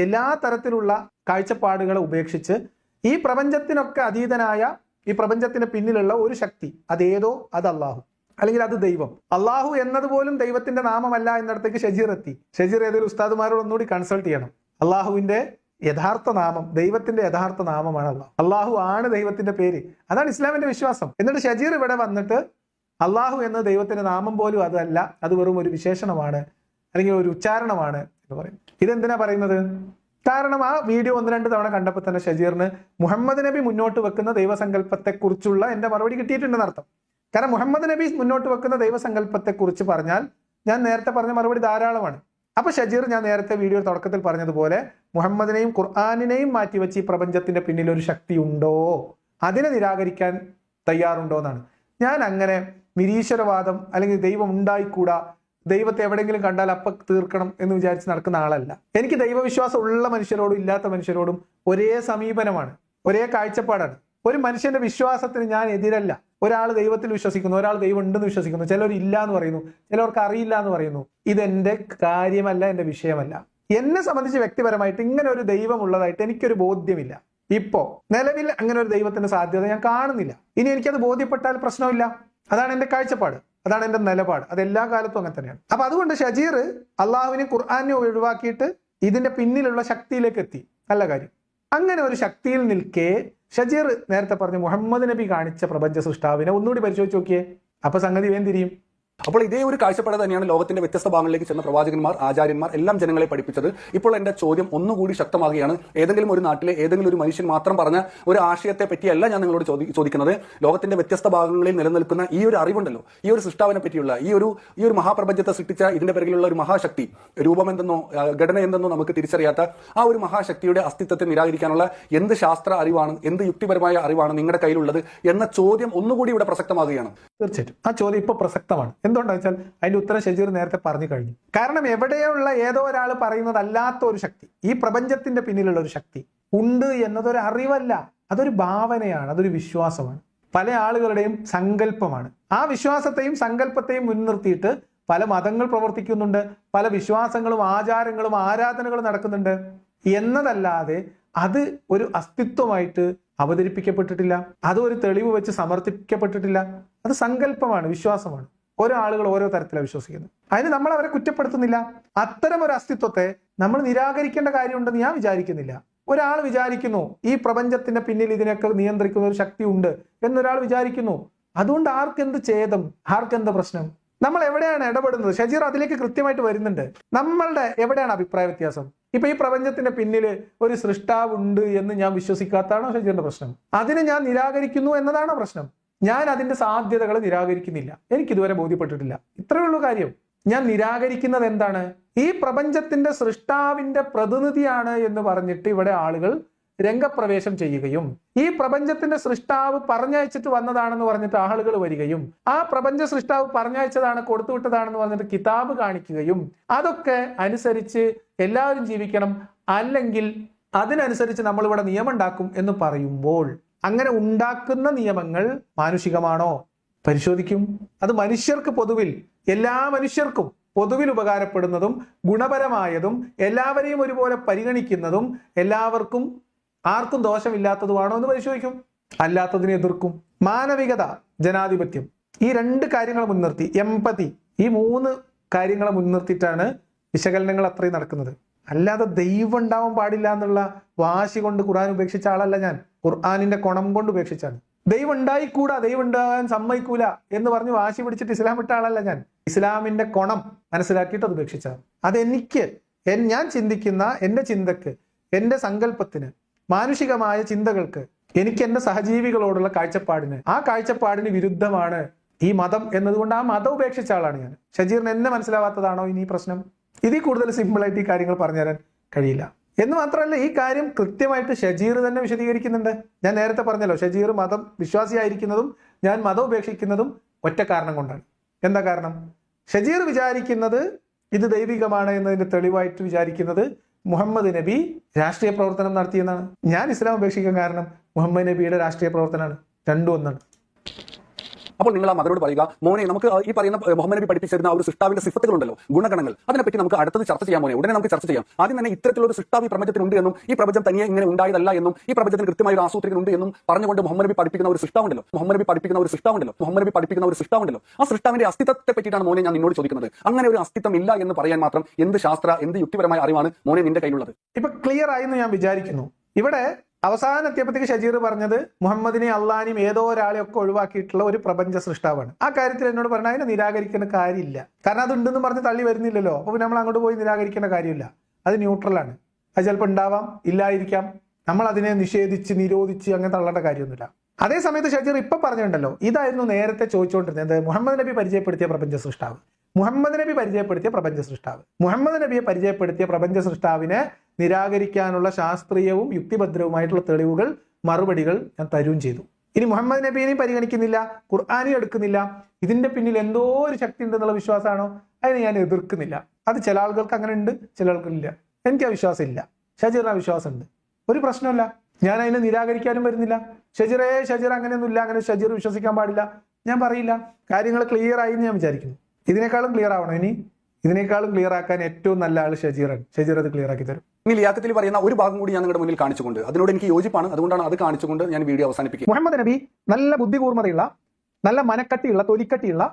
B: എല്ലാ തരത്തിലുള്ള കാഴ്ചപ്പാടുകളെ ഉപേക്ഷിച്ച് ഈ പ്രപഞ്ചത്തിനൊക്കെ അതീതനായ, ഈ പ്രപഞ്ചത്തിന് പിന്നിലുള്ള ഒരു ശക്തി, അതേതോ അത് അള്ളാഹു, അല്ലെങ്കിൽ അത് ദൈവം. അള്ളാഹു എന്നതുപോലും ദൈവത്തിന്റെ നാമമല്ല എന്നിടത്തേക്ക് ഷജീർ എത്തി. ഷജീർ ഏതൊരു ഉസ്താദുമാരോട് ഒന്നുകൂടി കൺസൾട്ട് ചെയ്യണം. അള്ളാഹുവിന്റെ യഥാർത്ഥ നാമം, ദൈവത്തിന്റെ യഥാർത്ഥ നാമമാണ് അള്ളാഹു. അള്ളാഹു ആണ് ദൈവത്തിന്റെ പേര്. അതാണ് ഇസ്ലാമിന്റെ വിശ്വാസം. എന്നിട്ട് ഷജീർ ഇവിടെ വന്നിട്ട് അള്ളാഹു എന്ന ദൈവത്തിന്റെ നാമം പോലും അതല്ല, അത് വെറും ഒരു വിശേഷണമാണ്, അല്ലെങ്കിൽ ഒരു ഉച്ചാരണമാണ് എന്ന് പറയും. ഇതെന്തിനാ പറയുന്നത്? കാരണം ആ വീഡിയോ 1-2 തവണ കണ്ടപ്പോൾ തന്നെ ഷജീറിന് മുഹമ്മദ് നബി മുന്നോട്ട് വെക്കുന്ന ദൈവസങ്കല്പത്തെ കുറിച്ചുള്ള എന്റെ മറുപടി കിട്ടിയിട്ടുണ്ടെന്ന് അർത്ഥം. കാരണം മുഹമ്മദ് നബി മുന്നോട്ട് വെക്കുന്ന ദൈവസങ്കല്പത്തെ കുറിച്ച് പറഞ്ഞാൽ ഞാൻ നേരത്തെ പറഞ്ഞ മറുപടി ധാരാളമാണ്. അപ്പൊ ഷജീർ, ഞാൻ നേരത്തെ വീഡിയോ തുടക്കത്തിൽ പറഞ്ഞതുപോലെ, മുഹമ്മദിനെയും ഖുർആാനിനെയും മാറ്റിവെച്ച് ഈ പ്രപഞ്ചത്തിന്റെ പിന്നിൽ ഒരു ശക്തി ഉണ്ടോ, അതിനെ നിരാകരിക്കാൻ തയ്യാറുണ്ടോ എന്നാണ്. ഞാൻ അങ്ങനെ നിരീശ്വരവാദം, അല്ലെങ്കിൽ ദൈവം ഉണ്ടായിക്കൂടാ, ദൈവത്തെ എവിടെയെങ്കിലും കണ്ടാൽ അപ്പ തീർക്കണം എന്ന് വിചാരിച്ച് നടക്കുന്ന ആളല്ല. എനിക്ക് ദൈവവിശ്വാസം ഉള്ള മനുഷ്യരോടും ഇല്ലാത്ത മനുഷ്യരോടും ഒരേ സമീപനമാണ്, ഒരേ കാഴ്ചപ്പാടാണ്. ഒരു മനുഷ്യന്റെ വിശ്വാസത്തിന് ഞാൻ എതിരല്ല. ഒരാൾ ദൈവത്തിൽ വിശ്വസിക്കുന്നു, ഒരാൾ ദൈവം ഉണ്ടെന്ന് വിശ്വസിക്കുന്നു, ചിലർ ഇല്ല എന്ന് പറയുന്നു, ചിലർക്ക് അറിയില്ല എന്ന് പറയുന്നു. ഇതെന്റെ കാര്യമല്ല, എന്റെ വിഷയമല്ല. എന്നെ സംബന്ധിച്ച് വ്യക്തിപരമായിട്ട് ഇങ്ങനെ ഒരു ദൈവം ഉള്ളതായിട്ട് എനിക്കൊരു ബോധ്യമില്ല. ഇപ്പോ നിലവിൽ അങ്ങനെ ഒരു ദൈവത്തിന്റെ സാധ്യത ഞാൻ കാണുന്നില്ല. ഇനി എനിക്കത് ബോധ്യപ്പെട്ടാൽ പ്രശ്നമില്ല. അതാണ് എന്റെ കാഴ്ചപ്പാട്, അതാണ് എന്റെ നിലപാട്. അത് എല്ലാ കാലത്തും അങ്ങനെ തന്നെയാണ്. അപ്പൊ അതുകൊണ്ട് ഷജീർ അള്ളാഹുവിനെ ഖുർആനെ ഒഴിവാക്കിയിട്ട് ഇതിന്റെ പിന്നിലുള്ള ശക്തിയിലേക്ക് എത്തി. നല്ല കാര്യം. അങ്ങനെ ഒരു ശക്തിയിൽ നിൽക്കെ ഷജീർ നേരത്തെ പറഞ്ഞു മുഹമ്മദ് നബി കാണിച്ച പ്രപഞ്ച സൃഷ്ടാവിനെ ഒന്നുകൂടി പരിശോധിച്ച് നോക്കിയേ, അപ്പൊ സംഗതി വേഗം തിരിയും.
A: അപ്പോൾ ഇതേ ഒരു കാഴ്ചപ്പാട് തന്നെയാണ് ലോകത്തിന്റെ വ്യത്യസ്ത ഭാഗങ്ങളിലേക്ക് ചെന്ന പ്രവാചകന്മാർ, ആചാര്യന്മാർ എല്ലാം ജനങ്ങളെ പഠിപ്പിച്ചത്. ഇപ്പോൾ എന്റെ ചോദ്യം ഒന്നുകൂടി ശക്തമാകുകയാണ്. ഏതെങ്കിലും ഒരു നാട്ടിലെ ഏതെങ്കിലും ഒരു മനുഷ്യൻ മാത്രം പറഞ്ഞ ഒരു ആശയത്തെ പറ്റിയല്ല ഞാൻ നിങ്ങളോട് ചോദിക്കുന്നത്. ലോകത്തിന്റെ വ്യത്യസ്ത ഭാഗങ്ങളിൽ നിലനിൽക്കുന്ന ഈ ഒരു അറിവുണ്ടല്ലോ, ഈ ഒരു സൃഷ്ടാവിനെ പറ്റിയുള്ള ഈ ഒരു മഹാപ്രപഞ്ചത്തെ സൃഷ്ടിച്ച ഇതിന്റെ പിറകിലുള്ള ഒരു മഹാശക്തി, രൂപമെന്തെന്നോ ഘടന എന്തെന്നോ നമുക്ക് തിരിച്ചറിയാത്ത ആ ഒരു മഹാശക്തിയുടെ അസ്തിത്വത്തെ നിരാകരിക്കാനുള്ള എന്ത് ശാസ്ത്ര അറിവാണ്, എന്ത് യുക്തിപരമായ അറിവാണ് നിങ്ങളുടെ കയ്യിലുള്ളത് എന്ന ചോദ്യം ഒന്നുകൂടി ഇവിടെ പ്രസക്തമാകുകയാണ്.
B: തീർച്ചയായിട്ടും ആ ചോദ്യം ഇപ്പോൾ പ്രസക്തമാണ്. എന്തുകൊണ്ടാണെന്ന് വെച്ചാൽ അതിന്റെ ഉത്തരം ഷജീർ നേരത്തെ പറഞ്ഞു കഴിഞ്ഞു. കാരണം എവിടെയുള്ള ഏതോ ഒരാൾ പറയുന്നതല്ലാത്ത ഒരു ശക്തി, ഈ പ്രപഞ്ചത്തിന്റെ പിന്നിലുള്ള ഒരു ശക്തി ഉണ്ട് എന്നതൊരു അറിവല്ല, അതൊരു ഭാവനയാണ്, അതൊരു വിശ്വാസമാണ്, പല ആളുകളുടെയും സങ്കല്പമാണ്. ആ വിശ്വാസത്തെയും സങ്കല്പത്തെയും മുൻനിർത്തിയിട്ട് പല മതങ്ങൾ പ്രവർത്തിക്കുന്നുണ്ട്, പല വിശ്വാസങ്ങളും ആചാരങ്ങളും ആരാധനകളും നടക്കുന്നുണ്ട് എന്നതല്ലാതെ അത് ഒരു അസ്തിത്വമായിട്ട് അവതരിപ്പിക്കപ്പെട്ടിട്ടില്ല, അത് ഒരു തെളിവ് വെച്ച് സമർത്ഥിക്കപ്പെട്ടിട്ടില്ല. അത് സങ്കല്പമാണ്, വിശ്വാസമാണ്. ഓരോ ആളുകൾ ഓരോ തരത്തിലാണ് വിശ്വസിക്കുന്നത്. അതിന് നമ്മൾ അവരെ കുറ്റപ്പെടുത്തുന്നില്ല. അത്തരം ഒരു അസ്തിത്വത്തെ നമ്മൾ നിരാകരിക്കേണ്ട കാര്യമുണ്ടെന്ന് ഞാൻ വിചാരിക്കുന്നില്ല. ഒരാൾ വിചാരിക്കുന്നു ഈ പ്രപഞ്ചത്തിന്റെ പിന്നിൽ ഇതിനൊക്കെ നിയന്ത്രിക്കുന്ന ഒരു ശക്തി ഉണ്ട് എന്നൊരാൾ വിചാരിക്കുന്നു. അതുകൊണ്ട് ആർക്കെന്ത് ഛേദം, ആർക്കെന്ത് പ്രശ്നം? നമ്മൾ എവിടെയാണ് ഇടപെടുന്നത്? ഷജീർ അതിലേക്ക് കൃത്യമായിട്ട് വരുന്നുണ്ട്. നമ്മളുടെ എവിടെയാണ് അഭിപ്രായ വ്യത്യാസം? ഇപ്പൊ ഈ പ്രപഞ്ചത്തിന്റെ പിന്നിൽ ഒരു സൃഷ്ടാവുണ്ട് എന്ന് ഞാൻ വിശ്വസിക്കാത്തതാണോ ഷജീറിന്റെ പ്രശ്നം? അതിനെ ഞാൻ നിരാകരിക്കുന്നു എന്നതാണോ പ്രശ്നം? ഞാൻ അതിന്റെ സാധ്യതകൾ നിരാകരിക്കുന്നില്ല, എനിക്കിതുവരെ ബോധ്യപ്പെട്ടിട്ടില്ല. ഇത്രയേ ഉള്ളൂ കാര്യം. ഞാൻ നിരാകരിക്കുന്നത് എന്താണ്? ഈ പ്രപഞ്ചത്തിന്റെ സൃഷ്ടാവിന്റെ പ്രതിനിധിയാണ് എന്ന് പറഞ്ഞിട്ട് ഇവിടെ ആളുകൾ രംഗപ്രവേശം ചെയ്യുകയും ഈ പ്രപഞ്ചത്തിന്റെ സൃഷ്ടാവ് പറഞ്ഞയച്ചിട്ട് വന്നതാണെന്ന് പറഞ്ഞിട്ട് ആളുകൾ വരികയും ആ പ്രപഞ്ച സൃഷ്ടാവ് പറഞ്ഞയച്ചതാണ്, കൊടുത്തുവിട്ടതാണെന്ന് പറഞ്ഞിട്ട് കിതാബ് കാണിക്കുകയും അതൊക്കെ അനുസരിച്ച് എല്ലാവരും ജീവിക്കണം, അല്ലെങ്കിൽ അതിനനുസരിച്ച് നമ്മളിവിടെ നിയമം ഉണ്ടാക്കും എന്ന് പറയുമ്പോൾ അങ്ങനെ ഉണ്ടാക്കുന്ന നിയമങ്ങൾ മാനുഷികമാണോ? പരിശോധിക്കും. അത് മനുഷ്യർക്ക് പൊതുവിൽ, എല്ലാ മനുഷ്യർക്കും പൊതുവിൽ ഉപകാരപ്പെടുന്നതും ഗുണപരമായതും എല്ലാവരെയും ഒരുപോലെ പരിഗണിക്കുന്നതും എല്ലാവർക്കും ആർക്കും ദോഷമില്ലാത്തതുമാണോ എന്ന് പരിശോധിക്കും. അല്ലാത്തതിനെ എതിർക്കും. മാനവികത, ജനാധിപത്യം, ഈ 2 കാര്യങ്ങൾ മുൻനിർത്തി, എമ്പതി, ഈ 3 കാര്യങ്ങളെ മുൻനിർത്തിയിട്ടാണ് വിശകലനങ്ങൾ അത്രയും നടക്കുന്നത്. അല്ലാതെ ദൈവം ഉണ്ടാവാൻ പാടില്ല എന്നുള്ള വാശി കൊണ്ട് ഖുർആൻ ഉപേക്ഷിച്ച ആളല്ല ഞാൻ. ഖുർആനിന്റെ കൊണം കൊണ്ട് ഉപേക്ഷിച്ചാണ്. ദൈവം ഉണ്ടായിക്കൂടാ, ദൈവം ഉണ്ടാകാൻ സമ്മതിക്കൂല എന്ന് പറഞ്ഞ് വാശി പിടിച്ചിട്ട് ഇസ്ലാം വിട്ട ആളല്ല ഞാൻ. ഇസ്ലാമിന്റെ കൊണം മനസ്സിലാക്കിയിട്ട് അത് ഉപേക്ഷിച്ചാൽ അതെനിക്ക് ഞാൻ ചിന്തിക്കുന്ന എന്റെ ചിന്തക്ക്, എന്റെ സങ്കല്പത്തിന്, മാനുഷികമായ ചിന്തകൾക്ക്, എനിക്ക് എന്റെ സഹജീവികളോടുള്ള കാഴ്ചപ്പാടിന്, ആ കാഴ്ചപ്പാടിന് വിരുദ്ധമാണ് ഈ മതം എന്നതുകൊണ്ട് ആ മതം ഉപേക്ഷിച്ച ആളാണ് ഞാൻ. ഷജീറിന് എന്നെ മനസ്സിലാവാത്തതാണോ ഇനി പ്രശ്നം? ഇതിൽ കൂടുതൽ സിമ്പിളായിട്ട് ഈ കാര്യങ്ങൾ പറഞ്ഞുതരാൻ കഴിയില്ല. എന്ന് മാത്രമല്ല, ഈ കാര്യം കൃത്യമായിട്ട് ഷജീർ തന്നെ വിശദീകരിക്കുന്നുണ്ട്. ഞാൻ നേരത്തെ പറഞ്ഞല്ലോ, ഷജീർ മതം വിശ്വാസിയായിരിക്കുന്നതും ഞാൻ മതം ഉപേക്ഷിക്കുന്നതും ഒറ്റ കാരണം കൊണ്ടാണ്. എന്താ കാരണം? ഷജീർ വിചാരിക്കുന്നത് ഇത് ദൈവികമാണ് എന്നതിന്റെ തെളിവായിട്ട് വിചാരിക്കുന്നത് മുഹമ്മദ് നബി രാഷ്ട്രീയ പ്രവർത്തനം നടത്തിയെന്നാണ്. ഞാൻ ഇസ്ലാം ഉപേക്ഷിക്കാൻ കാരണം മുഹമ്മദ് നബിയുടെ രാഷ്ട്രീയ പ്രവർത്തനമാണ്. രണ്ടും ഒന്നാണ്.
A: അപ്പോൾ നിങ്ങൾ ആ മകനോട് പറയുക, മോനെ, നമുക്ക് ഈ പറയുന്ന മുഹമ്മദ് നബി പഠിപ്പിച്ചിരുന്ന ആ ഒരു സൃഷ്ടാവിന്റെ സിഫത്തുകളുണ്ടല്ലോ, ഗുണഗണങ്ങൾ, അതിനെപ്പറ്റി നമുക്ക് അടുത്തത് ചർച്ച ചെയ്യാൻ മോനെ, ഉടനെ നമുക്ക് ചർച്ച ചെയ്യാം. ആദ്യം തന്നെ ഇത്തരത്തിലുള്ള ഒരു സൃഷ്ടാവ് ഈ പ്രപഞ്ചത്തിനുണ്ട് എന്നും ഈ പ്രപഞ്ചം തനിയെ ഇങ്ങനെ ഉണ്ടായതല്ല എന്നും ഈ പ്രപഞ്ചത്തിന് കൃത്യമായ ഒരു ആസൂത്രണം ഉണ്ട് എന്നും പറഞ്ഞുകൊണ്ട് മുഹമ്മദ് നബി പഠിപ്പിക്കുന്ന ഒരു സൃഷ്ടാവുണ്ടല്ലോ, ആ സൃഷ്ടാവിന്റെ അസ്തിത്വത്തെ പറ്റിയിട്ടാണ് മോനെ ഞാൻ നിന്നോട് ചോദിക്കുന്നത്. അങ്ങനെ ഒരു അസ്തിത്വം ഇല്ല എന്ന് പറയാൻ മാത്രം എന്ത് എന്ത് യുക്തിപരമായ അറിവാണ് മോനെ നിന്റെ കയ്യിലുള്ളത്?
B: ഇപ്പൊ ക്ലിയർ ആയെന്ന് ഞാൻ വിചാരിക്കുന്നു. ഇവിടെ അവസാനം എത്തിയപ്പോഴത്തേക്ക് ഷജീർ പറഞ്ഞത് മുഹമ്മദിനെ അള്ളാനെയും ഏതോ ഒരാളെ ഒക്കെ ഒഴിവാക്കിയിട്ടുള്ള ഒരു പ്രപഞ്ച സൃഷ്ടാവാണ്. ആ കാര്യത്തിൽ എന്നോട് പറഞ്ഞാൽ അതിനെ നിരാകരിക്കേണ്ട കാര്യമില്ല. കാരണം അത് ഉണ്ടെന്ന് പറഞ്ഞ് തള്ളി വരുന്നില്ലല്ലോ. അപ്പൊ നമ്മൾ അങ്ങോട്ട് പോയി നിരാകരിക്കേണ്ട കാര്യമില്ല. അത് ന്യൂട്രലാണ്. അത് ചിലപ്പോൾ ഉണ്ടാവാം, ഇല്ലായിരിക്കാം. നമ്മൾ അതിനെ നിഷേധിച്ച് നിരോധിച്ച് അങ്ങനെ തള്ളേണ്ട കാര്യമൊന്നുമില്ല. അതേ സമയത്ത് ഷജീർ ഇപ്പൊ പറഞ്ഞിട്ടുണ്ടല്ലോ, ഇതായിരുന്നു നേരത്തെ ചോദിച്ചുകൊണ്ടിരുന്നത്. മുഹമ്മദ് നബി പരിചയപ്പെടുത്തിയ പ്രപഞ്ച സൃഷ്ടാവ്, മുഹമ്മദ് നബിയെ പരിചയപ്പെടുത്തിയ പ്രപഞ്ച സൃഷ്ടാവിനെ നിരാകരിക്കാനുള്ള ശാസ്ത്രീയവും യുക്തിഭദ്രവുമായിട്ടുള്ള തെളിവുകൾ, മറുപടികൾ ഞാൻ തരുകയും ചെയ്തു. ഇനി മുഹമ്മദ് നബിയെയും പരിഗണിക്കുന്നില്ല, ഖുർആനെയും എടുക്കുന്നില്ല, ഇതിന്റെ പിന്നിൽ എന്തോ ഒരു ശക്തി ഉണ്ടെന്നുള്ള വിശ്വാസമാണോ? അതിനെ ഞാൻ എതിർക്കുന്നില്ല. അത് ചില ആളുകൾക്ക് അങ്ങനെ ഉണ്ട്, ചില ആൾക്കില്ല. എനിക്ക് ആ വിശ്വാസം ഇല്ല. ഷജീറിന് ആ വിശ്വാസമുണ്ട്, ഒരു പ്രശ്നമില്ല. ഞാൻ അതിനെ നിരാകരിക്കാനും വരുന്നില്ല. ഷജീർ അങ്ങനെയൊന്നുമില്ല, അങ്ങനെ ഷജീർ വിശ്വസിക്കാൻ പാടില്ല ഞാൻ പറയില്ല. കാര്യങ്ങൾ ക്ലിയർ ആയി എന്ന് ഞാൻ വിചാരിക്കുന്നു. ഇതിനേക്കാളും ക്ലിയർ ആവണം. ഇതിനേക്കാളും ക്ലിയർ ആക്കാൻ ഏറ്റവും നല്ല ആൾ ഷജീറാണ്. ഷജീർ അത് ക്ലിയർ ആക്കി തരും.
A: ഇനി ലിയാഖത്തിൽ പറയുന്ന ഒരു ഭാഗം കൂടി ഞാൻ നിങ്ങളുടെ മുന്നിൽ കാണിച്ചുകൊണ്ട്, അതിനോട് എനിക്ക് യോജിപ്പാണ്, അതുകൊണ്ടാണ് അത് കാണിച്ചുകൊണ്ട് ഞാൻ വീഡിയോ അവസാനിപ്പിക്കും.
B: മുഹമ്മദ് നബി നല്ല ബുദ്ധികൂർമ്മതയുള്ള, നല്ല മനക്കട്ടിയുള്ള, തൊലിക്കട്ടിയുള്ള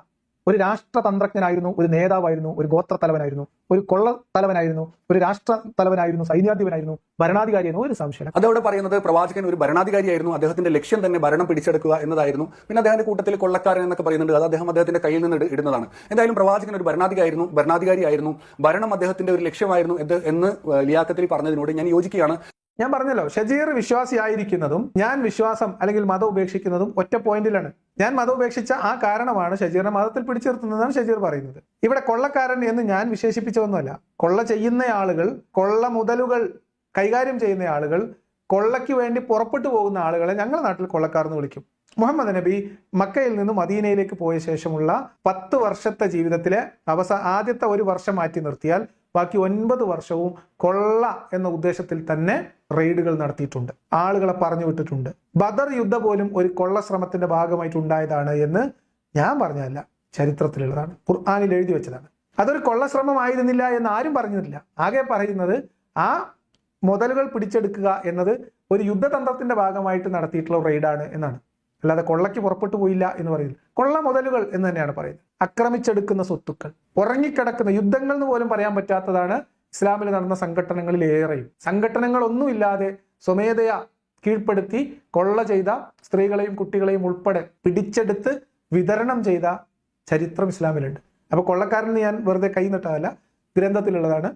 B: ഒരു രാഷ്ട്രതന്ത്രജ്ഞനായിരുന്നു, ഒരു നേതാവായിരുന്നു, ഒരു ഗോത്രത്തലവനായിരുന്നു, ഒരു കൊള്ളത്തലവനായിരുന്നു, ഒരു രാഷ്ട്ര തലവനായിരുന്നു, സൈന്യാധിപനായിരുന്നു, ഭരണാധികാരിയായിരുന്നു. ഒരു സംശയം.
A: അതവിടെ പറയുന്നത് പ്രവാചകൻ ഒരു ഭരണാധികാരിയായിരുന്നു. അദ്ദേഹത്തിന്റെ ലക്ഷ്യം തന്നെ ഭരണം പിടിച്ചെടുക്കുക എന്നതായിരുന്നു. പിന്നെ അദ്ദേഹത്തിന്റെ കൂട്ടത്തിൽ കൊള്ളക്കാരൻ എന്നൊക്കെ പറയുന്നുണ്ട്. അത് അദ്ദേഹത്തിന്റെ കയ്യിൽ നിന്ന് ഇടുന്നതാണ്. എന്തായാലും പ്രവാചകൻ ഒരു ഭരണാധികാരിയായിരുന്നു. ഭരണം അദ്ദേഹത്തിന്റെ ഒരു ലക്ഷ്യമായിരുന്നു എന്ന് ലിയാഖത്തിൽ പറഞ്ഞതിനോട് ഞാൻ യോജിക്കുകയാണ്.
B: ഞാൻ പറഞ്ഞല്ലോ, ഷജീർ വിശ്വാസിയായിരിക്കുന്നതും ഞാൻ വിശ്വാസം അല്ലെങ്കിൽ മതം ഉപേക്ഷിക്കുന്നതും ഒറ്റ പോയിന്റിലാണ്. ഞാൻ മതം ഉപേക്ഷിച്ച ആ കാരണമാണ് ഷജീറിനെ മതത്തിൽ പിടിച്ചിരുത്തുന്നതാണ് ഷജീർ പറയുന്നത്. ഇവിടെ കൊള്ളക്കാരൻ എന്ന് ഞാൻ വിശേഷിപ്പിച്ചതൊന്നുമല്ല. കൊള്ള ചെയ്യുന്ന ആളുകൾ, കൊള്ള മുതലുകൾ കൈകാര്യം ചെയ്യുന്ന ആളുകൾ, കൊള്ളയ്ക്ക് വേണ്ടി പുറപ്പെട്ടു പോകുന്ന ആളുകളെ ഞങ്ങളുടെ നാട്ടിൽ കൊള്ളക്കാർ എന്ന് വിളിക്കും. മുഹമ്മദ് നബി മക്കയിൽ നിന്ന് മദീനയിലേക്ക് പോയ ശേഷമുള്ള 10 വർഷത്തെ ജീവിതത്തിലെ ആദ്യത്തെ 1 വർഷം മാറ്റി നിർത്തിയാൽ ബാക്കി 9 വർഷവും കൊള്ള എന്ന ഉദ്ദേശത്തിൽ തന്നെ റെയ്ഡുകൾ നടത്തിയിട്ടുണ്ട്, ആളുകളെ പറഞ്ഞു വിട്ടിട്ടുണ്ട്. ബദർ യുദ്ധം പോലും ഒരു കൊള്ള ശ്രമത്തിന്റെ ഭാഗമായിട്ടുണ്ടായതാണ് എന്ന് ഞാൻ പറഞ്ഞതല്ല, ചരിത്രത്തിലുള്ളതാണ്, ഖുർആനിൽ എഴുതി വെച്ചതാണ്. അതൊരു കൊള്ളശ്രമമായിരുന്നില്ല എന്ന് ആരും പറഞ്ഞിട്ടില്ല. ആകെ പറയുന്നത് ആ മുതലുകൾ പിടിച്ചെടുക്കുക എന്നത് ഒരു യുദ്ധതന്ത്രത്തിന്റെ ഭാഗമായിട്ട് നടത്തിയിട്ടുള്ള റെയ്ഡാണ് എന്നാണ്. അല്ലാതെ കൊള്ളയ്ക്ക് പുറപ്പെട്ടു പോയില്ല എന്ന് പറയുന്നത്. കൊള്ള മുതലുകൾ എന്ന് തന്നെയാണ് പറയുന്നത്. ആക്രമിച്ചെടുക്കുന്ന സ്വത്തുക്കൾ, ഉറങ്ങിക്കിടക്കുന്ന യുദ്ധങ്ങൾ എന്ന് പോലും പറയാൻ പറ്റാത്തതാണ് ഇസ്ലാമിൽ നടന്ന സംഘടനകളിൽ ഏറെയും. സംഘടനകളൊന്നുമില്ലാതെ സ്വമേധയാ കീഴ്പ്പെടുത്തി കൊള്ള ചെയ്ത സ്ത്രീകളെയും കുട്ടികളെയും ഉൾപ്പെടെ പിടിച്ചെടുത്ത് വിതരണം ചെയ്ത ചരിത്രം ഇസ്ലാമിലുണ്ട്. അപ്പൊ കൊള്ളക്കാരന് ഞാൻ വെറുതെ കൈ നട്ടതല്ല, ഗ്രന്ഥത്തിലുള്ളതാണ്,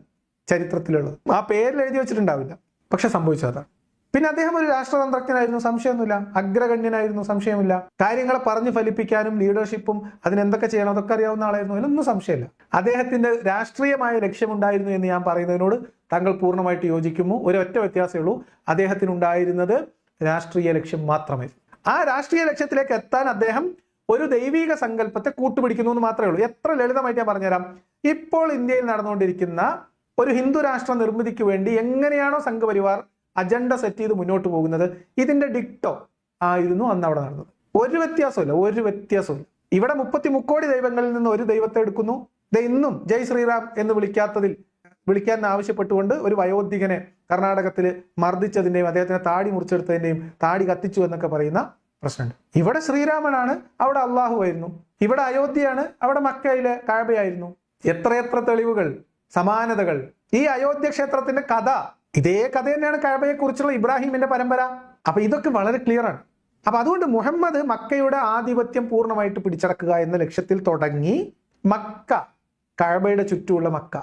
B: ചരിത്രത്തിലുള്ളത്. ആ പേരിൽ എഴുതി വെച്ചിട്ടുണ്ടാവില്ല, പക്ഷെ സംഭവിച്ചതാണ്. പിന്നെ അദ്ദേഹം ഒരു രാഷ്ട്രതന്ത്രജ്ഞനായിരുന്നു, സംശയമൊന്നുമില്ല. അഗ്രഗണ്യനായിരുന്നു, സംശയമില്ല. കാര്യങ്ങളെ പറഞ്ഞു ഫലിപ്പിക്കാനും ലീഡർഷിപ്പും അതിനെന്തൊക്കെ ചെയ്യണം അതൊക്കെ അറിയാവുന്ന ആളായിരുന്നു. അതിലൊന്നും സംശയമില്ല. അദ്ദേഹത്തിന്റെ രാഷ്ട്രീയമായ ലക്ഷ്യമുണ്ടായിരുന്നു എന്ന് ഞാൻ പറയുന്നതിനോട് താങ്കൾ പൂർണ്ണമായിട്ട് യോജിക്കുന്നു. ഒരൊറ്റ വ്യത്യാസമേ ഉള്ളൂ, അദ്ദേഹത്തിനുണ്ടായിരുന്നത് രാഷ്ട്രീയ ലക്ഷ്യം മാത്രമേ. ആ രാഷ്ട്രീയ ലക്ഷ്യത്തിലേക്ക് എത്താൻ അദ്ദേഹം ഒരു ദൈവിക സങ്കല്പത്തെ കൂട്ടുപിടിക്കുന്നു എന്ന് മാത്രമേ ഉള്ളൂ. എത്ര ലളിതമായിട്ട് ഞാൻ പറഞ്ഞുതരാം. ഇപ്പോൾ ഇന്ത്യയിൽ നടന്നുകൊണ്ടിരിക്കുന്ന ഒരു ഹിന്ദു രാഷ്ട്ര നിർമ്മിതിക്ക് വേണ്ടി എങ്ങനെയാണോ സംഘപരിവാർ അജണ്ട സെറ്റ് ചെയ്ത് മുന്നോട്ട് പോകുന്നത്, ഇതിന്റെ ഡിക്റ്റോ ആയിരുന്നു അന്ന് അവിടെ നടന്നത്. ഒരു വ്യത്യാസമില്ല. ഇവിടെ 33 കോടി ദൈവങ്ങളിൽ നിന്ന് ഒരു ദൈവത്തെ എടുക്കുന്നു. ഇന്നും ജയ് ശ്രീറാം എന്ന് വിളിക്കാൻ ആവശ്യപ്പെട്ടുകൊണ്ട് ഒരു വയോധികനെ കർണാടകത്തിൽ മർദ്ദിച്ചതിന്റെയും അദ്ദേഹത്തിനെ താടി മുറിച്ചെടുത്തതിന്റെയും താടി കത്തിച്ചു എന്നൊക്കെ പറയുന്ന പ്രശ്നമുണ്ട്. ഇവിടെ ശ്രീരാമനാണ്, അവിടെ അള്ളാഹു ആയിരുന്നു. ഇവിടെ അയോധ്യയാണ്, അവിടെ മക്കയിലെ കഅബയായിരുന്നു. എത്രയെത്ര തെളിവുകൾ, സമാനതകൾ. ഈ അയോധ്യ ക്ഷേത്രത്തിന്റെ കഥ, ഇതേ കഥ തന്നെയാണ് കഅബയെ കുറിച്ചുള്ള ഇബ്രാഹിമിന്റെ പരമ്പര. അപ്പൊ ഇതൊക്കെ വളരെ ക്ലിയർ ആണ്. അപ്പൊ അതുകൊണ്ട് മുഹമ്മദ് മക്കയുടെ ആധിപത്യം പൂർണ്ണമായിട്ട് പിടിച്ചടക്കുക എന്ന ലക്ഷ്യത്തിൽ തുടങ്ങി. മക്ക, കഅബയുടെ ചുറ്റുമുള്ള മക്ക,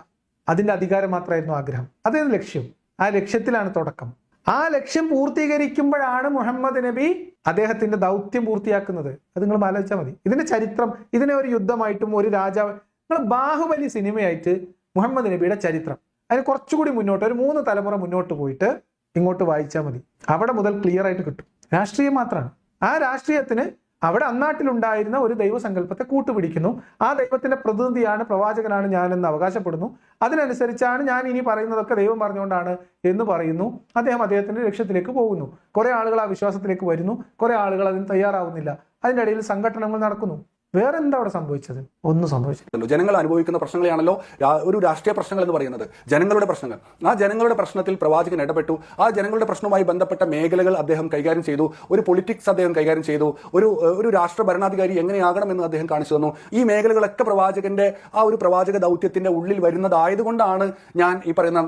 B: അതിന്റെ അധികാരം മാത്രമായിരുന്നു ആഗ്രഹം. അതായിരുന്നു ലക്ഷ്യം. ആ ലക്ഷ്യത്തിലാണ് തുടക്കം. ആ ലക്ഷ്യം പൂർത്തീകരിക്കുമ്പോഴാണ് മുഹമ്മദ് നബി അദ്ദേഹത്തിന്റെ ദൗത്യം പൂർത്തിയാക്കുന്നത്. അത് നിങ്ങൾ ആലോചിച്ചാൽ മതി. ഇതിന്റെ ചരിത്രം, ഇതിനെ ഒരു യുദ്ധമായിട്ടും ഒരു രാജാവ്, നിങ്ങൾ ബാഹുബലി സിനിമയായിട്ട് മുഹമ്മദ് നബിയുടെ ചരിത്രം അതിന് കുറച്ചുകൂടി മുന്നോട്ട്, ഒരു 3 തലമുറ മുന്നോട്ട് പോയിട്ട് ഇങ്ങോട്ട് വായിച്ചാൽ മതി. അവിടെ മുതൽ ക്ലിയർ ആയിട്ട് കിട്ടും. രാഷ്ട്രീയം മാത്രമാണ്. ആ രാഷ്ട്രീയത്തിന് അവിടെ അന്നാട്ടിലുണ്ടായിരുന്ന ഒരു ദൈവസങ്കല്പത്തെ കൂട്ടുപിടിക്കുന്നു. ആ ദൈവത്തിന്റെ പ്രതിനിധിയാണ്, പ്രവാചകനാണ് ഞാനെന്ന് അവകാശപ്പെടുന്നു. അതിനനുസരിച്ചാണ് ഞാൻ ഇനി പറയുന്നതൊക്കെ ദൈവം പറഞ്ഞുകൊണ്ടാണ് എന്ന് പറയുന്നു. അദ്ദേഹത്തിന്റെ ലക്ഷ്യത്തിലേക്ക് പോകുന്നു. കുറെ ആളുകൾ ആ വിശ്വാസത്തിലേക്ക് വരുന്നു, കുറെ ആളുകൾ അതിന് തയ്യാറാവുന്നില്ല. അതിൻ്റെ ഇടയിൽ സംഘടനകൾ നടക്കുന്നു. വേറെ എന്താ അവിടെ സംഭവിച്ചത്? ഒന്നും സംഭവിച്ചില്ല.
A: ജനങ്ങൾ അനുഭവിക്കുന്ന പ്രശ്നങ്ങളെയാണല്ലോ ഒരു രാഷ്ട്രീയ പ്രശ്നങ്ങൾ എന്ന് പറയുന്നത്. ജനങ്ങളുടെ പ്രശ്നങ്ങൾ. ആ ജനങ്ങളുടെ പ്രശ്നത്തിൽ പ്രവാചകൻ ഇടപെട്ടു. ആ ജനങ്ങളുടെ പ്രശ്നവുമായി ബന്ധപ്പെട്ട മേഖലകൾ അദ്ദേഹം കൈകാര്യം ചെയ്തു. ഒരു പൊളിറ്റിക്സ് അദ്ദേഹം കൈകാര്യം ചെയ്തു. ഒരു രാഷ്ട്ര ഭരണാധികാരി എങ്ങനെയാകണമെന്ന് അദ്ദേഹം കാണിച്ചു തന്നു. ഈ മേഖലകളൊക്കെ പ്രവാചകന്റെ ആ ഒരു പ്രവാചക ദൗത്യത്തിന്റെ ഉള്ളിൽ വരുന്നതായതുകൊണ്ടാണ് ഞാൻ ഈ പറയുന്ന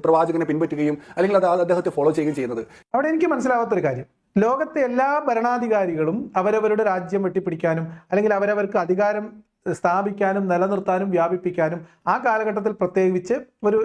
A: പ്രവാചകനെ പിൻപറ്റുകയും അല്ലെങ്കിൽ അത് അദ്ദേഹത്തെ ഫോളോ ചെയ്യുകയും ചെയ്യുന്നത്.
B: അവിടെ എനിക്ക് മനസ്സിലാവാത്തൊരു കാര്യം, ലോകത്തെ എല്ലാ ഭരണാധികാരികളും അവരവരുടെ രാജ്യം വെട്ടിപ്പിടിക്കാനും അല്ലെങ്കിൽ അവരവർക്ക് അധികാരം സ്ഥാപിക്കാനും നിലനിർത്താനും വ്യാപിപ്പിക്കാനും ആ കാലഘട്ടത്തിൽ പ്രത്യേകിച്ച് ഒരു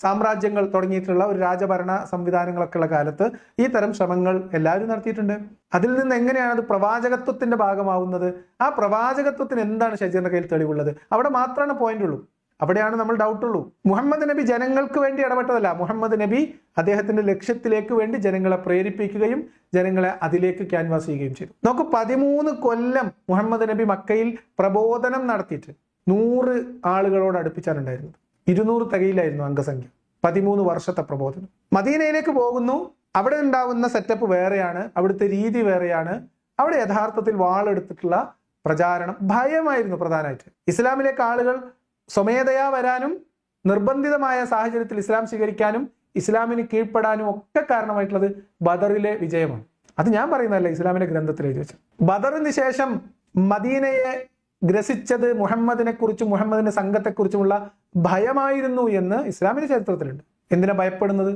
B: സാമ്രാജ്യങ്ങൾ തുടങ്ങിയിട്ടുള്ള ഒരു രാജഭരണ സംവിധാനങ്ങളൊക്കെ ഉള്ള കാലത്ത് ഈ തരം ശ്രമങ്ങൾ എല്ലാവരും നടത്തിയിട്ടുണ്ട്. അതിൽ നിന്ന് എങ്ങനെയാണ് അത് പ്രവാചകത്വത്തിന്റെ ഭാഗമാവുന്നത്? ആ പ്രവാചകത്വത്തിന് എന്താണ് ഷജീറിന്റെ കയ്യിൽ തെളിവുള്ളത്? അവിടെ മാത്രമാണ് പോയിന്റ് ഉള്ളൂ. അവിടെയാണ് നമ്മൾ ഡൗട്ടുള്ളൂ. മുഹമ്മദ് നബി ജനങ്ങൾക്ക് വേണ്ടി ഇടപെട്ടതല്ല. മുഹമ്മദ് നബി അദ്ദേഹത്തിന്റെ ലക്ഷ്യത്തിലേക്ക് വേണ്ടി ജനങ്ങളെ പ്രേരിപ്പിക്കുകയും ജനങ്ങളെ അതിലേക്ക് ക്യാൻവാസ് ചെയ്യുകയും ചെയ്തു. നോക്കൂ, 13 കൊല്ലം മുഹമ്മദ് നബി മക്കയിൽ പ്രബോധനം നടത്തിയിട്ട് 100 ആളുകളോട് അടുപ്പിച്ചാണുണ്ടായിരുന്നത്. 200 തികയിലായിരുന്നു അംഗസംഖ്യ. 13 വർഷത്തെ പ്രബോധനം. മദീനയിലേക്ക് പോകുന്നു. അവിടെ ഉണ്ടാവുന്ന സെറ്റപ്പ് വേറെയാണ്, അവിടുത്തെ രീതി വേറെയാണ്. അവിടെ യഥാർത്ഥത്തിൽ വാളെടുത്തിട്ടുള്ള പ്രചാരണം, ഭയമായിരുന്നു പ്രധാനമായിട്ട്. ഇസ്ലാമിലേക്ക് ആളുകൾ സ്വമേധയാ വരാനും നിർബന്ധിതമായ സാഹചര്യത്തിൽ ഇസ്ലാം സ്വീകരിക്കാനും ഇസ്ലാമിന് കീഴ്പ്പെടാനും ഒക്കെ കാരണമായിട്ടുള്ളത് ബദറിലെ വിജയമാണ്. അത് ഞാൻ പറയുന്നതല്ല, ഇസ്ലാമിന്റെ ഗ്രന്ഥത്തിൽ എഴുതി വെച്ചത്. ബദറിന് ശേഷം മദീനയെ ഗ്രസിച്ചത് മുഹമ്മദിനെ കുറിച്ചും മുഹമ്മദിന്റെ സംഘത്തെക്കുറിച്ചുമുള്ള ഭയമായിരുന്നു എന്ന് ഇസ്ലാമിന്റെ ചരിത്രത്തിലുണ്ട്. എന്തിനാ ഭയപ്പെടുന്നത്?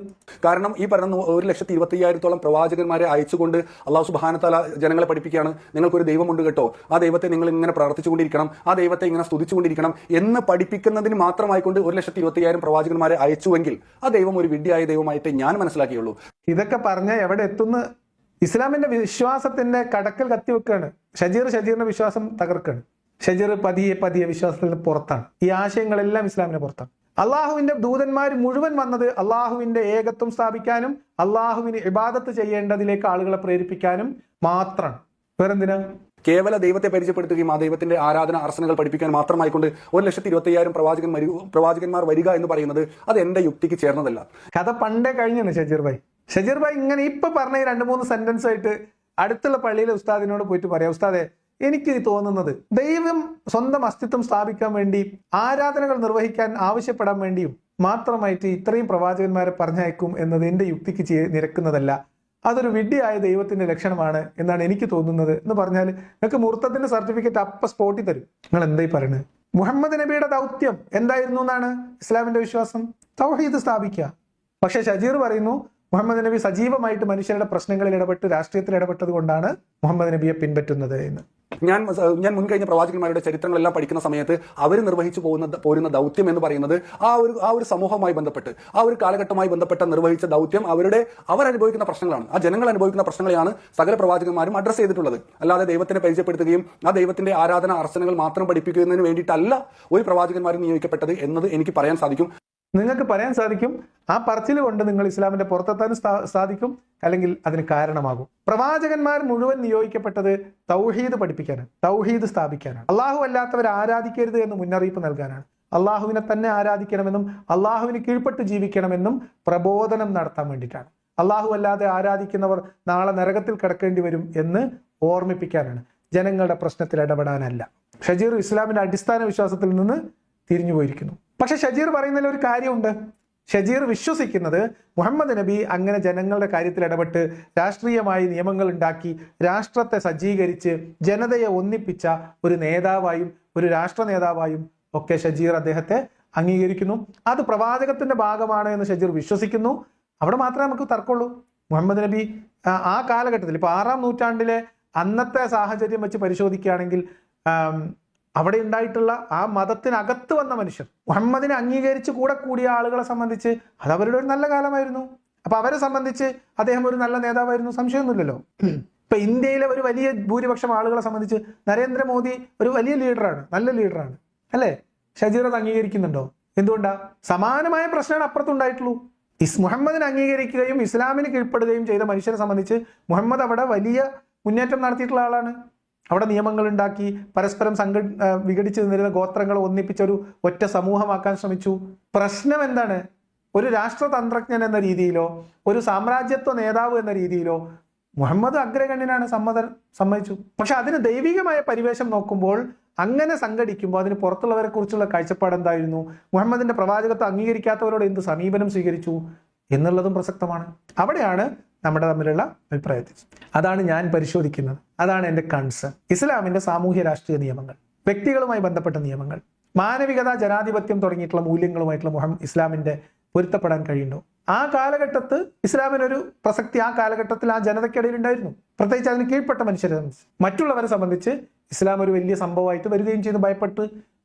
A: കാരണം ഈ പറഞ്ഞ 1,25,000-ഓളം പ്രവാചകന്മാരെ അയച്ചുകൊണ്ട് അള്ളാഹു സുബ്ഹാനഹു തആല ജനങ്ങളെ പഠിപ്പിക്കുകയാണ്. നിങ്ങൾക്കൊരു ദൈവമുണ്ട് കേട്ടോ, ആ ദൈവത്തെ നിങ്ങൾ ഇങ്ങനെ പ്രാർത്ഥിച്ചുകൊണ്ടിരിക്കണം, ആ ദൈവത്തെ ഇങ്ങനെ സ്തുതിച്ചുകൊണ്ടിരിക്കണം എന്ന് പഠിപ്പിക്കുന്നതിന് മാത്രമായിക്കൊണ്ട് 1,25,000 പ്രവാചകന്മാരെ അയച്ചുവെങ്കിൽ ആ ദൈവം ഒരു വിഡ്ഢിയായ ദൈവമായിട്ട് ഞാൻ മനസ്സിലാക്കിയുള്ളൂ.
B: ഇതൊക്കെ പറഞ്ഞ എവിടെ എത്തുന്ന? ഇസ്ലാമിന്റെ വിശ്വാസത്തിന്റെ കടക്കൽ കത്തിവെക്കുകയാണ്. ഷജീറിന്റെ വിശ്വാസം തകർക്കുകയാണ്. ഷജീർ പതിയെ വിശ്വാസത്തിൽ നിന്ന് പുറത്താണ്. ഈ ആശയങ്ങളെല്ലാം ഇസ്ലാമിന് പുറത്താണ്. അള്ളാഹുവിന്റെ ദൂതന്മാർ മുഴുവൻ വന്നത് അള്ളാഹുവിന്റെ ഏകത്വം സ്ഥാപിക്കാനും അള്ളാഹുവിന് ഇബാദത്ത് ചെയ്യേണ്ടതിലേക്ക് ആളുകളെ പ്രേരിപ്പിക്കാനും മാത്രമാണ്. വേറെന്തിനാ?
A: കേവല ദൈവത്തെ പരിചയപ്പെടുത്തുകയും ആ ദൈവത്തിന്റെ ആരാധന അർച്ചനകൾ പഠിപ്പിക്കാൻ മാത്രമായിക്കൊണ്ട് 1,25,000 പ്രവാചകന്മാർ വരിക എന്ന് പറയുന്നത് അത് എന്റെ യുക്തിക്ക് ചേർന്നതല്ല.
B: കഥ പണ്ടേ കഴിഞ്ഞാണ് ഷജീർ ഭായ് ഇങ്ങനെ ഇപ്പൊ പറഞ്ഞ 2-3 സെന്റൻസ് ആയിട്ട് അടുത്തുള്ള പള്ളിയിലെ ഉസ്താദിനോട് പോയിട്ട് പറയാം, ഉസ്താദെ എനിക്ക് തോന്നുന്നത് ദൈവം സ്വന്തം അസ്തിത്വം സ്ഥാപിക്കാൻ വേണ്ടി ആരാധനകൾ നിർവഹിക്കാൻ ആവശ്യപ്പെടാൻ വേണ്ടിയും മാത്രമായിട്ട് ഇത്രയും പ്രവാചകന്മാരെ പറഞ്ഞയക്കും എന്നത് എന്റെ യുക്തിക്ക് നിരക്കുന്നതല്ല. അതൊരു വിഡ്ഢിയായ ദൈവത്തിന്റെ ലക്ഷണമാണ് എന്നാണ് എനിക്ക് തോന്നുന്നത് എന്ന് പറഞ്ഞാൽ നിങ്ങൾക്ക് മുർത്തത്തിന്റെ സർട്ടിഫിക്കറ്റ് അപ്പ സ്പോട്ടിൽ തരും. നിങ്ങൾ എന്തായി പറയുന്നത്? മുഹമ്മദ് നബിയുടെ ദൗത്യം എന്തായിരുന്നു എന്നാണ് ഇസ്ലാമിന്റെ വിശ്വാസം? തൗഹീദ് സ്ഥാപിക്കുക. പക്ഷെ ഷജീർ പറയുന്നു മുഹമ്മദ് നബി സജീവമായിട്ട് മനുഷ്യരുടെ പ്രശ്നങ്ങളിൽ ഇടപെട്ട് രാഷ്ട്രീയത്തിൽ ഇടപെട്ടത് കൊണ്ടാണ് മുഹമ്മദ് നബിയെ പിൻപറ്റുന്നത് എന്ന്.
A: ഞാൻ മുൻകഴിഞ്ഞ പ്രവാചകന്മാരുടെ ചരിത്രങ്ങളെല്ലാം പഠിക്കുന്ന സമയത്ത് അവർ നിർവഹിച്ചു പോരുന്ന ദൗത്യം എന്ന് പറയുന്നത് ആ ഒരു സമൂഹവുമായി ബന്ധപ്പെട്ട് ആ ഒരു കാലഘട്ടവുമായി ബന്ധപ്പെട്ട നിർവഹിച്ച ദൗത്യം അവർ അനുഭവിക്കുന്ന പ്രശ്നങ്ങളാണ്. ആ ജനങ്ങൾ അനുഭവിക്കുന്ന പ്രശ്നങ്ങളെയാണ് സകല പ്രവാചകന്മാരും അഡ്രസ് ചെയ്തിട്ടുള്ളത്. അല്ലാതെ ദൈവത്തിനെ പരിചയപ്പെടുത്തുകയും ആ ദൈവത്തിന്റെ ആരാധന അർച്ചനകൾ മാത്രം പഠിപ്പിക്കുന്നതിന് വേണ്ടിയിട്ടല്ല ഒരു പ്രവാചകന്മാരും നിയോഗിക്കപ്പെട്ടത് എന്നത് എനിക്ക് പറയാൻ സാധിക്കും.
B: നിങ്ങൾക്ക് പറയാൻ സാധിക്കും. ആ പറച്ചിൽ കൊണ്ട് നിങ്ങൾ ഇസ്ലാമിന്റെ പുറത്തെത്താനും സാധിക്കും, അല്ലെങ്കിൽ അതിന് കാരണമാകും. പ്രവാചകന്മാർ മുഴുവൻ നിയോഗിക്കപ്പെട്ടത് തൗഹീദ് പഠിപ്പിക്കാനാണ്, തൗഹീദ് സ്ഥാപിക്കാനാണ്. അള്ളാഹു അല്ലാത്തവരെ ആരാധിക്കരുത് എന്ന് മുന്നറിയിപ്പ് നൽകാനാണ്. അള്ളാഹുവിനെ തന്നെ ആരാധിക്കണമെന്നും അള്ളാഹുവിന് കീഴ്പ്പെട്ട് ജീവിക്കണമെന്നും പ്രബോധനം നടത്താൻ വേണ്ടിയിട്ടാണ്. അള്ളാഹു അല്ലാതെ ആരാധിക്കുന്നവർ നാളെ നരകത്തിൽ കിടക്കേണ്ടി വരും എന്ന് ഓർമ്മിപ്പിക്കാനാണ്, ജനങ്ങളുടെ പ്രശ്നത്തിൽ ഇടപെടാനല്ല. ഷജീർ ഇസ്ലാമിന്റെ അടിസ്ഥാന വിശ്വാസത്തിൽ നിന്ന് തിരിഞ്ഞു പോയിരിക്കുന്നു. പക്ഷെ ഷജീർ പറയുന്നതിൽ ഒരു കാര്യമുണ്ട്. ഷജീർ വിശ്വസിക്കുന്നത് മുഹമ്മദ് നബി അങ്ങനെ ജനങ്ങളുടെ കാര്യത്തിൽ ഇടപെട്ട് രാഷ്ട്രീയമായി നിയമങ്ങൾ ഉണ്ടാക്കി രാഷ്ട്രത്തെ സജ്ജീകരിച്ച് ജനതയെ ഒന്നിപ്പിച്ച ഒരു നേതാവായും ഒരു രാഷ്ട്ര നേതാവായും ഒക്കെ ഷജീർ അദ്ദേഹത്തെ അംഗീകരിക്കുന്നു. അത് പ്രവാചകത്തിന്റെ ഭാഗമാണ് എന്ന് ഷജീർ വിശ്വസിക്കുന്നു. അവിടെ മാത്രമേ നമുക്ക് തർക്കമുള്ളൂ. മുഹമ്മദ് നബി ആ കാലഘട്ടത്തിൽ ഇപ്പൊ 6-ാം നൂറ്റാണ്ടിലെ അന്നത്തെ സാഹചര്യം വെച്ച് പരിശോധിക്കുകയാണെങ്കിൽ അവിടെ ഉണ്ടായിട്ടുള്ള ആ മതത്തിനകത്ത് വന്ന മനുഷ്യർ മുഹമ്മദിനെ അംഗീകരിച്ച് കൂടിയ ആളുകളെ സംബന്ധിച്ച് അത് അവരുടെ ഒരു നല്ല കാലമായിരുന്നു. അപ്പൊ അവരെ സംബന്ധിച്ച് അദ്ദേഹം ഒരു നല്ല നേതാവായിരുന്നു, സംശയമൊന്നുമില്ലല്ലോ. ഇപ്പൊ ഇന്ത്യയിലെ ഒരു വലിയ ഭൂരിപക്ഷം ആളുകളെ സംബന്ധിച്ച് നരേന്ദ്രമോദി ഒരു വലിയ ലീഡറാണ്, നല്ല ലീഡറാണ് അല്ലേ? ഷജീർ അത് അംഗീകരിക്കുന്നുണ്ടോ? എന്തുകൊണ്ടാ? സമാനമായ പ്രശ്നമാണ് അപ്പുറത്തുണ്ടായിട്ടുള്ളൂ. മുഹമ്മദിനെ അംഗീകരിക്കുകയും ഇസ്ലാമിന് കീഴ്പ്പെടുകയും ചെയ്ത മനുഷ്യരെ സംബന്ധിച്ച് മുഹമ്മദ് അവിടെ വലിയ മുന്നേറ്റം നടത്തിയിട്ടുള്ള ആളാണ്. അവിടെ നിയമങ്ങൾ ഉണ്ടാക്കി, പരസ്പരം വിഘടിച്ച് നിന്നിരുന്ന ഗോത്രങ്ങളെ ഒന്നിപ്പിച്ച ഒരു ഒറ്റ സമൂഹമാക്കാൻ ശ്രമിച്ചു. പ്രശ്നം എന്താണ്? ഒരു രാഷ്ട്രതന്ത്രജ്ഞൻ എന്ന രീതിയിലോ ഒരു സാമ്രാജ്യത്വ നേതാവ് എന്ന രീതിയിലോ മുഹമ്മദ് അഗ്രഗണ്യനാണ്, സമ്മതിച്ചു. പക്ഷെ അതിന് ദൈവികമായ പരിവേഷം നോക്കുമ്പോൾ, അങ്ങനെ സംഘടിക്കുമ്പോൾ അതിന് പുറത്തുള്ളവരെ കുറിച്ചുള്ള കാഴ്ചപ്പാട് എന്തായിരുന്നു? മുഹമ്മദിന്റെ പ്രവാചകത്വം അംഗീകരിക്കാത്തവരോട് എന്ത് സമീപനം സ്വീകരിച്ചു എന്നുള്ളതും പ്രസക്തമാണ്. അവിടെയാണ് നമ്മുടെ തമ്മിലുള്ള അഭിപ്രായ വ്യത്യാസം. അതാണ് ഞാൻ പരിശോധിക്കുന്നത്, അതാണ് എൻ്റെ കൺസേൺ. ഇസ്ലാമിന്റെ സാമൂഹ്യ രാഷ്ട്രീയ നിയമങ്ങൾ, വ്യക്തികളുമായി ബന്ധപ്പെട്ട നിയമങ്ങൾ, മാനവികത, ജനാധിപത്യം തുടങ്ങിയിട്ടുള്ള മൂല്യങ്ങളുമായിട്ടുള്ള ഇസ്ലാമിന്റെ പൊരുത്തപ്പെടാൻ കഴിയുന്നുണ്ടോ? ആ കാലഘട്ടത്ത് ഇസ്ലാമിനൊരു പ്രസക്തി ആ കാലഘട്ടത്തിൽ ആ ജനതയ്ക്കിടയിൽ ഉണ്ടായിരുന്നു, പ്രത്യേകിച്ച് അതിന് കീഴ്പ്പെട്ട മനുഷ്യരെ സംബന്ധിച്ച്. മറ്റുള്ളവരെ സംബന്ധിച്ച് ഇസ്ലാം ഒരു വലിയ സംഭവമായിട്ട് വരികയും ചെയ്ത്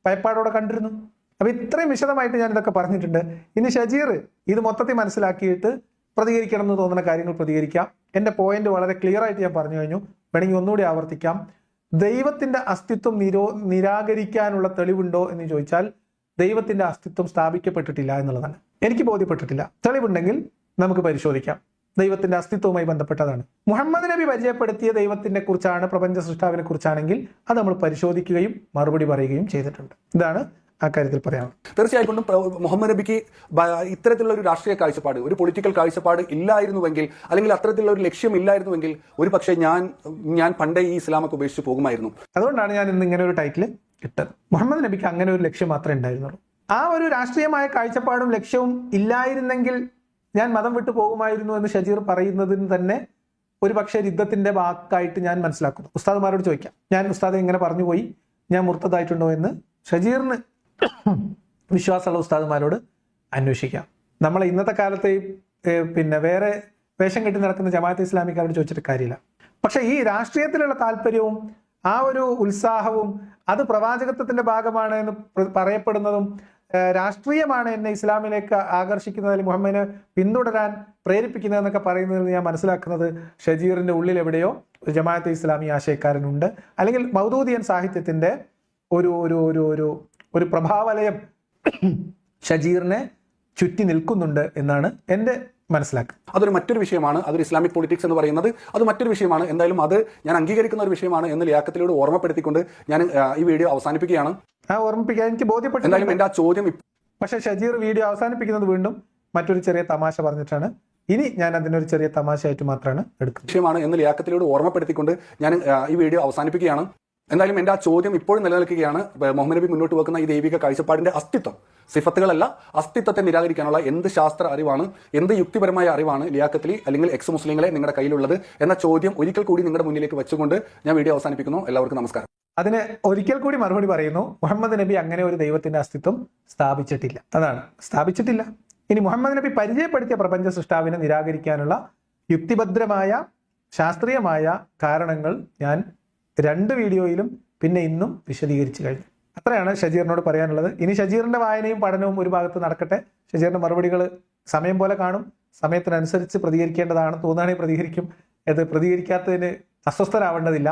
B: ഭയപ്പാടോടെ കണ്ടിരുന്നു. അപ്പൊ ഇത്രയും വിശദമായിട്ട് ഞാൻ ഇതൊക്കെ പറഞ്ഞിട്ടുണ്ട്. ഇനി ഷജീർ ഇത് മൊത്തത്തിൽ മനസ്സിലാക്കിയിട്ട് പ്രതികരിക്കണം എന്ന് തോന്നുന്ന കാര്യങ്ങൾ പ്രതികരിക്കാം. എൻ്റെ പോയിന്റ് വളരെ ക്ലിയർ ആയിട്ട് ഞാൻ പറഞ്ഞു കഴിഞ്ഞു. വേണമെങ്കിൽ ഒന്നുകൂടി ആവർത്തിക്കാം. ദൈവത്തിന്റെ അസ്തിത്വം നിരാകരിക്കാനുള്ള തെളിവുണ്ടോ എന്ന് ചോദിച്ചാൽ ദൈവത്തിന്റെ അസ്തിത്വം സ്ഥാപിക്കപ്പെട്ടിട്ടില്ല എന്നുള്ളതാണ്. എനിക്ക് ബോധ്യപ്പെട്ടിട്ടില്ല. തെളിവുണ്ടെങ്കിൽ നമുക്ക് പരിശോധിക്കാം. ദൈവത്തിന്റെ അസ്തിത്വവുമായി ബന്ധപ്പെട്ടതാണ്. മുഹമ്മദ് നബി പരിചയപ്പെടുത്തിയ ദൈവത്തിനെ കുറിച്ചാണ്, പ്രപഞ്ച സൃഷ്ടാവിനെ കുറിച്ചാണെങ്കിൽ അത് നമ്മൾ പരിശോധിക്കുകയും മറുപടി പറയുകയും ചെയ്തിട്ടുണ്ട്. ഇതാണ് ആ കാര്യത്തിൽ പറയാം.
A: തീർച്ചയായിട്ടും മുഹമ്മദ് നബിക്ക് ഇത്തരത്തിലുള്ള ഒരു രാഷ്ട്രീയ കാഴ്ചപ്പാട്, ഒരു പൊളിറ്റിക്കൽ കാഴ്ചപ്പാട് ഇല്ലായിരുന്നുവെങ്കിൽ, അല്ലെങ്കിൽ അത്തരത്തിലുള്ള ഒരു ലക്ഷ്യം ഇല്ലായിരുന്നുവെങ്കിൽ ഒരു പക്ഷേ ഞാൻ പണ്ടേ ഈ ഇസ്ലാമൊക്കെ ഉപേക്ഷിച്ച് പോകുമായിരുന്നു.
B: അതുകൊണ്ടാണ് ഞാൻ ഇന്ന് ഇങ്ങനെ ഒരു ടൈറ്റിൽ ഇട്ടത്. മുഹമ്മദ് നബിക്ക് അങ്ങനെ ഒരു ലക്ഷ്യം മാത്രമേ ഉണ്ടായിരുന്നുള്ളൂ. ആ ഒരു രാഷ്ട്രീയമായ കാഴ്ചപ്പാടും ലക്ഷ്യവും ഇല്ലായിരുന്നെങ്കിൽ ഞാൻ മതം വിട്ടു പോകുമായിരുന്നു എന്ന് ഷജീർ പറയുന്നതിന് തന്നെ ഒരു പക്ഷേ യുദ്ധത്തിന്റെ വാക്കായിട്ട് ഞാൻ മനസ്സിലാക്കുന്നു. ഉസ്താദുമാരോട് ചോദിക്കാം, ഞാൻ ഉസ്താദ് ഇങ്ങനെ പറഞ്ഞു പോയി, ഞാൻ മുർത്തതായിട്ടുണ്ടോ എന്ന് ഷജീറിന് വിശ്വാസമുള്ള ഉസ്താദുമാരോട് അന്വേഷിക്കാം. നമ്മൾ ഇന്നത്തെ കാലത്ത് വേറെ വേഷം കെട്ടി നടക്കുന്ന ജമാഅത്ത് ഇസ്ലാമിക്കാരോട് ചോദിച്ചിട്ട് കാര്യമില്ല. പക്ഷെ ഈ രാഷ്ട്രീയത്തിലുള്ള താല്പര്യവും ആ ഒരു ഉത്സാഹവും അത് പ്രവാചകത്വത്തിന്റെ ഭാഗമാണ് എന്ന് പറയപ്പെടുന്നതും രാഷ്ട്രീയമാണ് എന്നെ ഇസ്ലാമിലേക്ക് ആകർഷിക്കുന്നതിൽ, മുഹമ്മദിനെ പിന്തുടരാൻ പ്രേരിപ്പിക്കുന്നതെന്നൊക്കെ പറയുന്നതിൽ ഞാൻ മനസ്സിലാക്കുന്നത് ഷജീറിന്റെ ഉള്ളിൽ എവിടെയോ ഒരു ജമാഅത്തെ ഇസ്ലാമി ആശയക്കാരനുണ്ട്, അല്ലെങ്കിൽ മൗദൂദിയൻ സാഹിത്യത്തിന്റെ ഒരു ഒരു ഒരു ഒരു ഒരു പ്രഭാവലയം ഷജീറിനെ ചുറ്റി നിൽക്കുന്നുണ്ട് എന്നാണ് എൻ്റെ മനസ്സിലാക്കുക.
A: അതൊരു മറ്റൊരു വിഷയമാണ്. അതൊരു ഇസ്ലാമിക് പൊളിറ്റിക്സ് എന്ന് പറയുന്നത് അത് മറ്റൊരു വിഷയമാണ്. എന്തായാലും അത് ഞാൻ അംഗീകരിക്കുന്ന ഒരു വിഷയമാണ് എന്ന് ലിയാഖത്തിലൂടെ ഓർമ്മപ്പെടുത്തിക്കൊണ്ട് ഞാൻ ഈ വീഡിയോ അവസാനിപ്പിക്കുകയാണ്.
B: ഓർമ്മിപ്പിക്കാൻ എനിക്ക് ബോധ്യപ്പെട്ടു.
A: എന്തായാലും എൻ്റെ ആ ചോദ്യം.
B: പക്ഷേ ഷജീർ വീഡിയോ അവസാനിപ്പിക്കുന്നത് വീണ്ടും മറ്റൊരു ചെറിയ തമാശ പറഞ്ഞിട്ടാണ്. ഇനി ഞാൻ അതിനൊരു ചെറിയ തമാശയായിട്ട് മാത്രമാണ് എടുക്കുന്നത്.
A: വിഷയമാണ് എന്ന് ലിയാഖത്തിലൂടെ ഓർമ്മപ്പെടുത്തിക്കൊണ്ട് ഞാൻ ഈ വീഡിയോ അവസാനിപ്പിക്കുകയാണ്. എന്തായാലും എൻ്റെ ആ ചോദ്യം ഇപ്പോഴും നിലനിൽക്കുകയാണ്. മുഹമ്മദ് നബി മുന്നോട്ട് വെക്കുന്ന ഈ ദൈവിക കാഴ്ചപ്പാടിന്റെ അസ്തിത്വം, സിഫത്തുകളല്ല, അസ്തിത്വത്തെ നിരാകരിക്കാനുള്ള എന്ത് ശാസ്ത്ര അറിവാണ്, എന്ത് യുക്തിപരമായ അറിവാണ് ലിയാഖത്തിലി അല്ലെങ്കിൽ എക്സ് മുസ്ലിങ്ങളെ നിങ്ങളുടെ കയ്യിലുള്ളത് എന്ന ചോദ്യം ഒരിക്കൽ കൂടി നിങ്ങളുടെ മുന്നിലേക്ക് വെച്ചുകൊണ്ട് ഞാൻ വീഡിയോ അവസാനിപ്പിക്കുന്നു. എല്ലാവർക്കും നമസ്കാരം.
B: അതിന് ഒരിക്കൽ കൂടി മറുപടി പറയുന്നു, മുഹമ്മദ് നബി അങ്ങനെ ഒരു ദൈവത്തിന്റെ അസ്തിത്വം സ്ഥാപിച്ചിട്ടില്ല. അതാണ്, സ്ഥാപിച്ചിട്ടില്ല. ഇനി മുഹമ്മദ് നബി പരിചയപ്പെടുത്തിയ പ്രപഞ്ച സൃഷ്ടാവിനെ നിരാകരിക്കാനുള്ള യുക്തിഭദ്രമായ ശാസ്ത്രീയമായ കാരണങ്ങൾ ഞാൻ 2 വീഡിയോയിലും പിന്നെ ഇന്നും വിശദീകരിച്ചു കഴിഞ്ഞു. അത്രയാണ് ഷജീറിനോട് പറയാനുള്ളത്. ഇനി ഷജീറിന്റെ വായനയും പഠനവും ഒരു ഭാഗത്ത് നടക്കട്ടെ. ഷജീറിന്റെ മറുപടികൾ സമയം പോലെ കാണും. സമയത്തിനനുസരിച്ച് പ്രതികരിക്കേണ്ടതാണ്. തോന്നുകയാണെങ്കിൽ പ്രതികരിക്കും. അത് പ്രതികരിക്കാത്തതിന് അസ്വസ്ഥരാവേണ്ടതില്ല.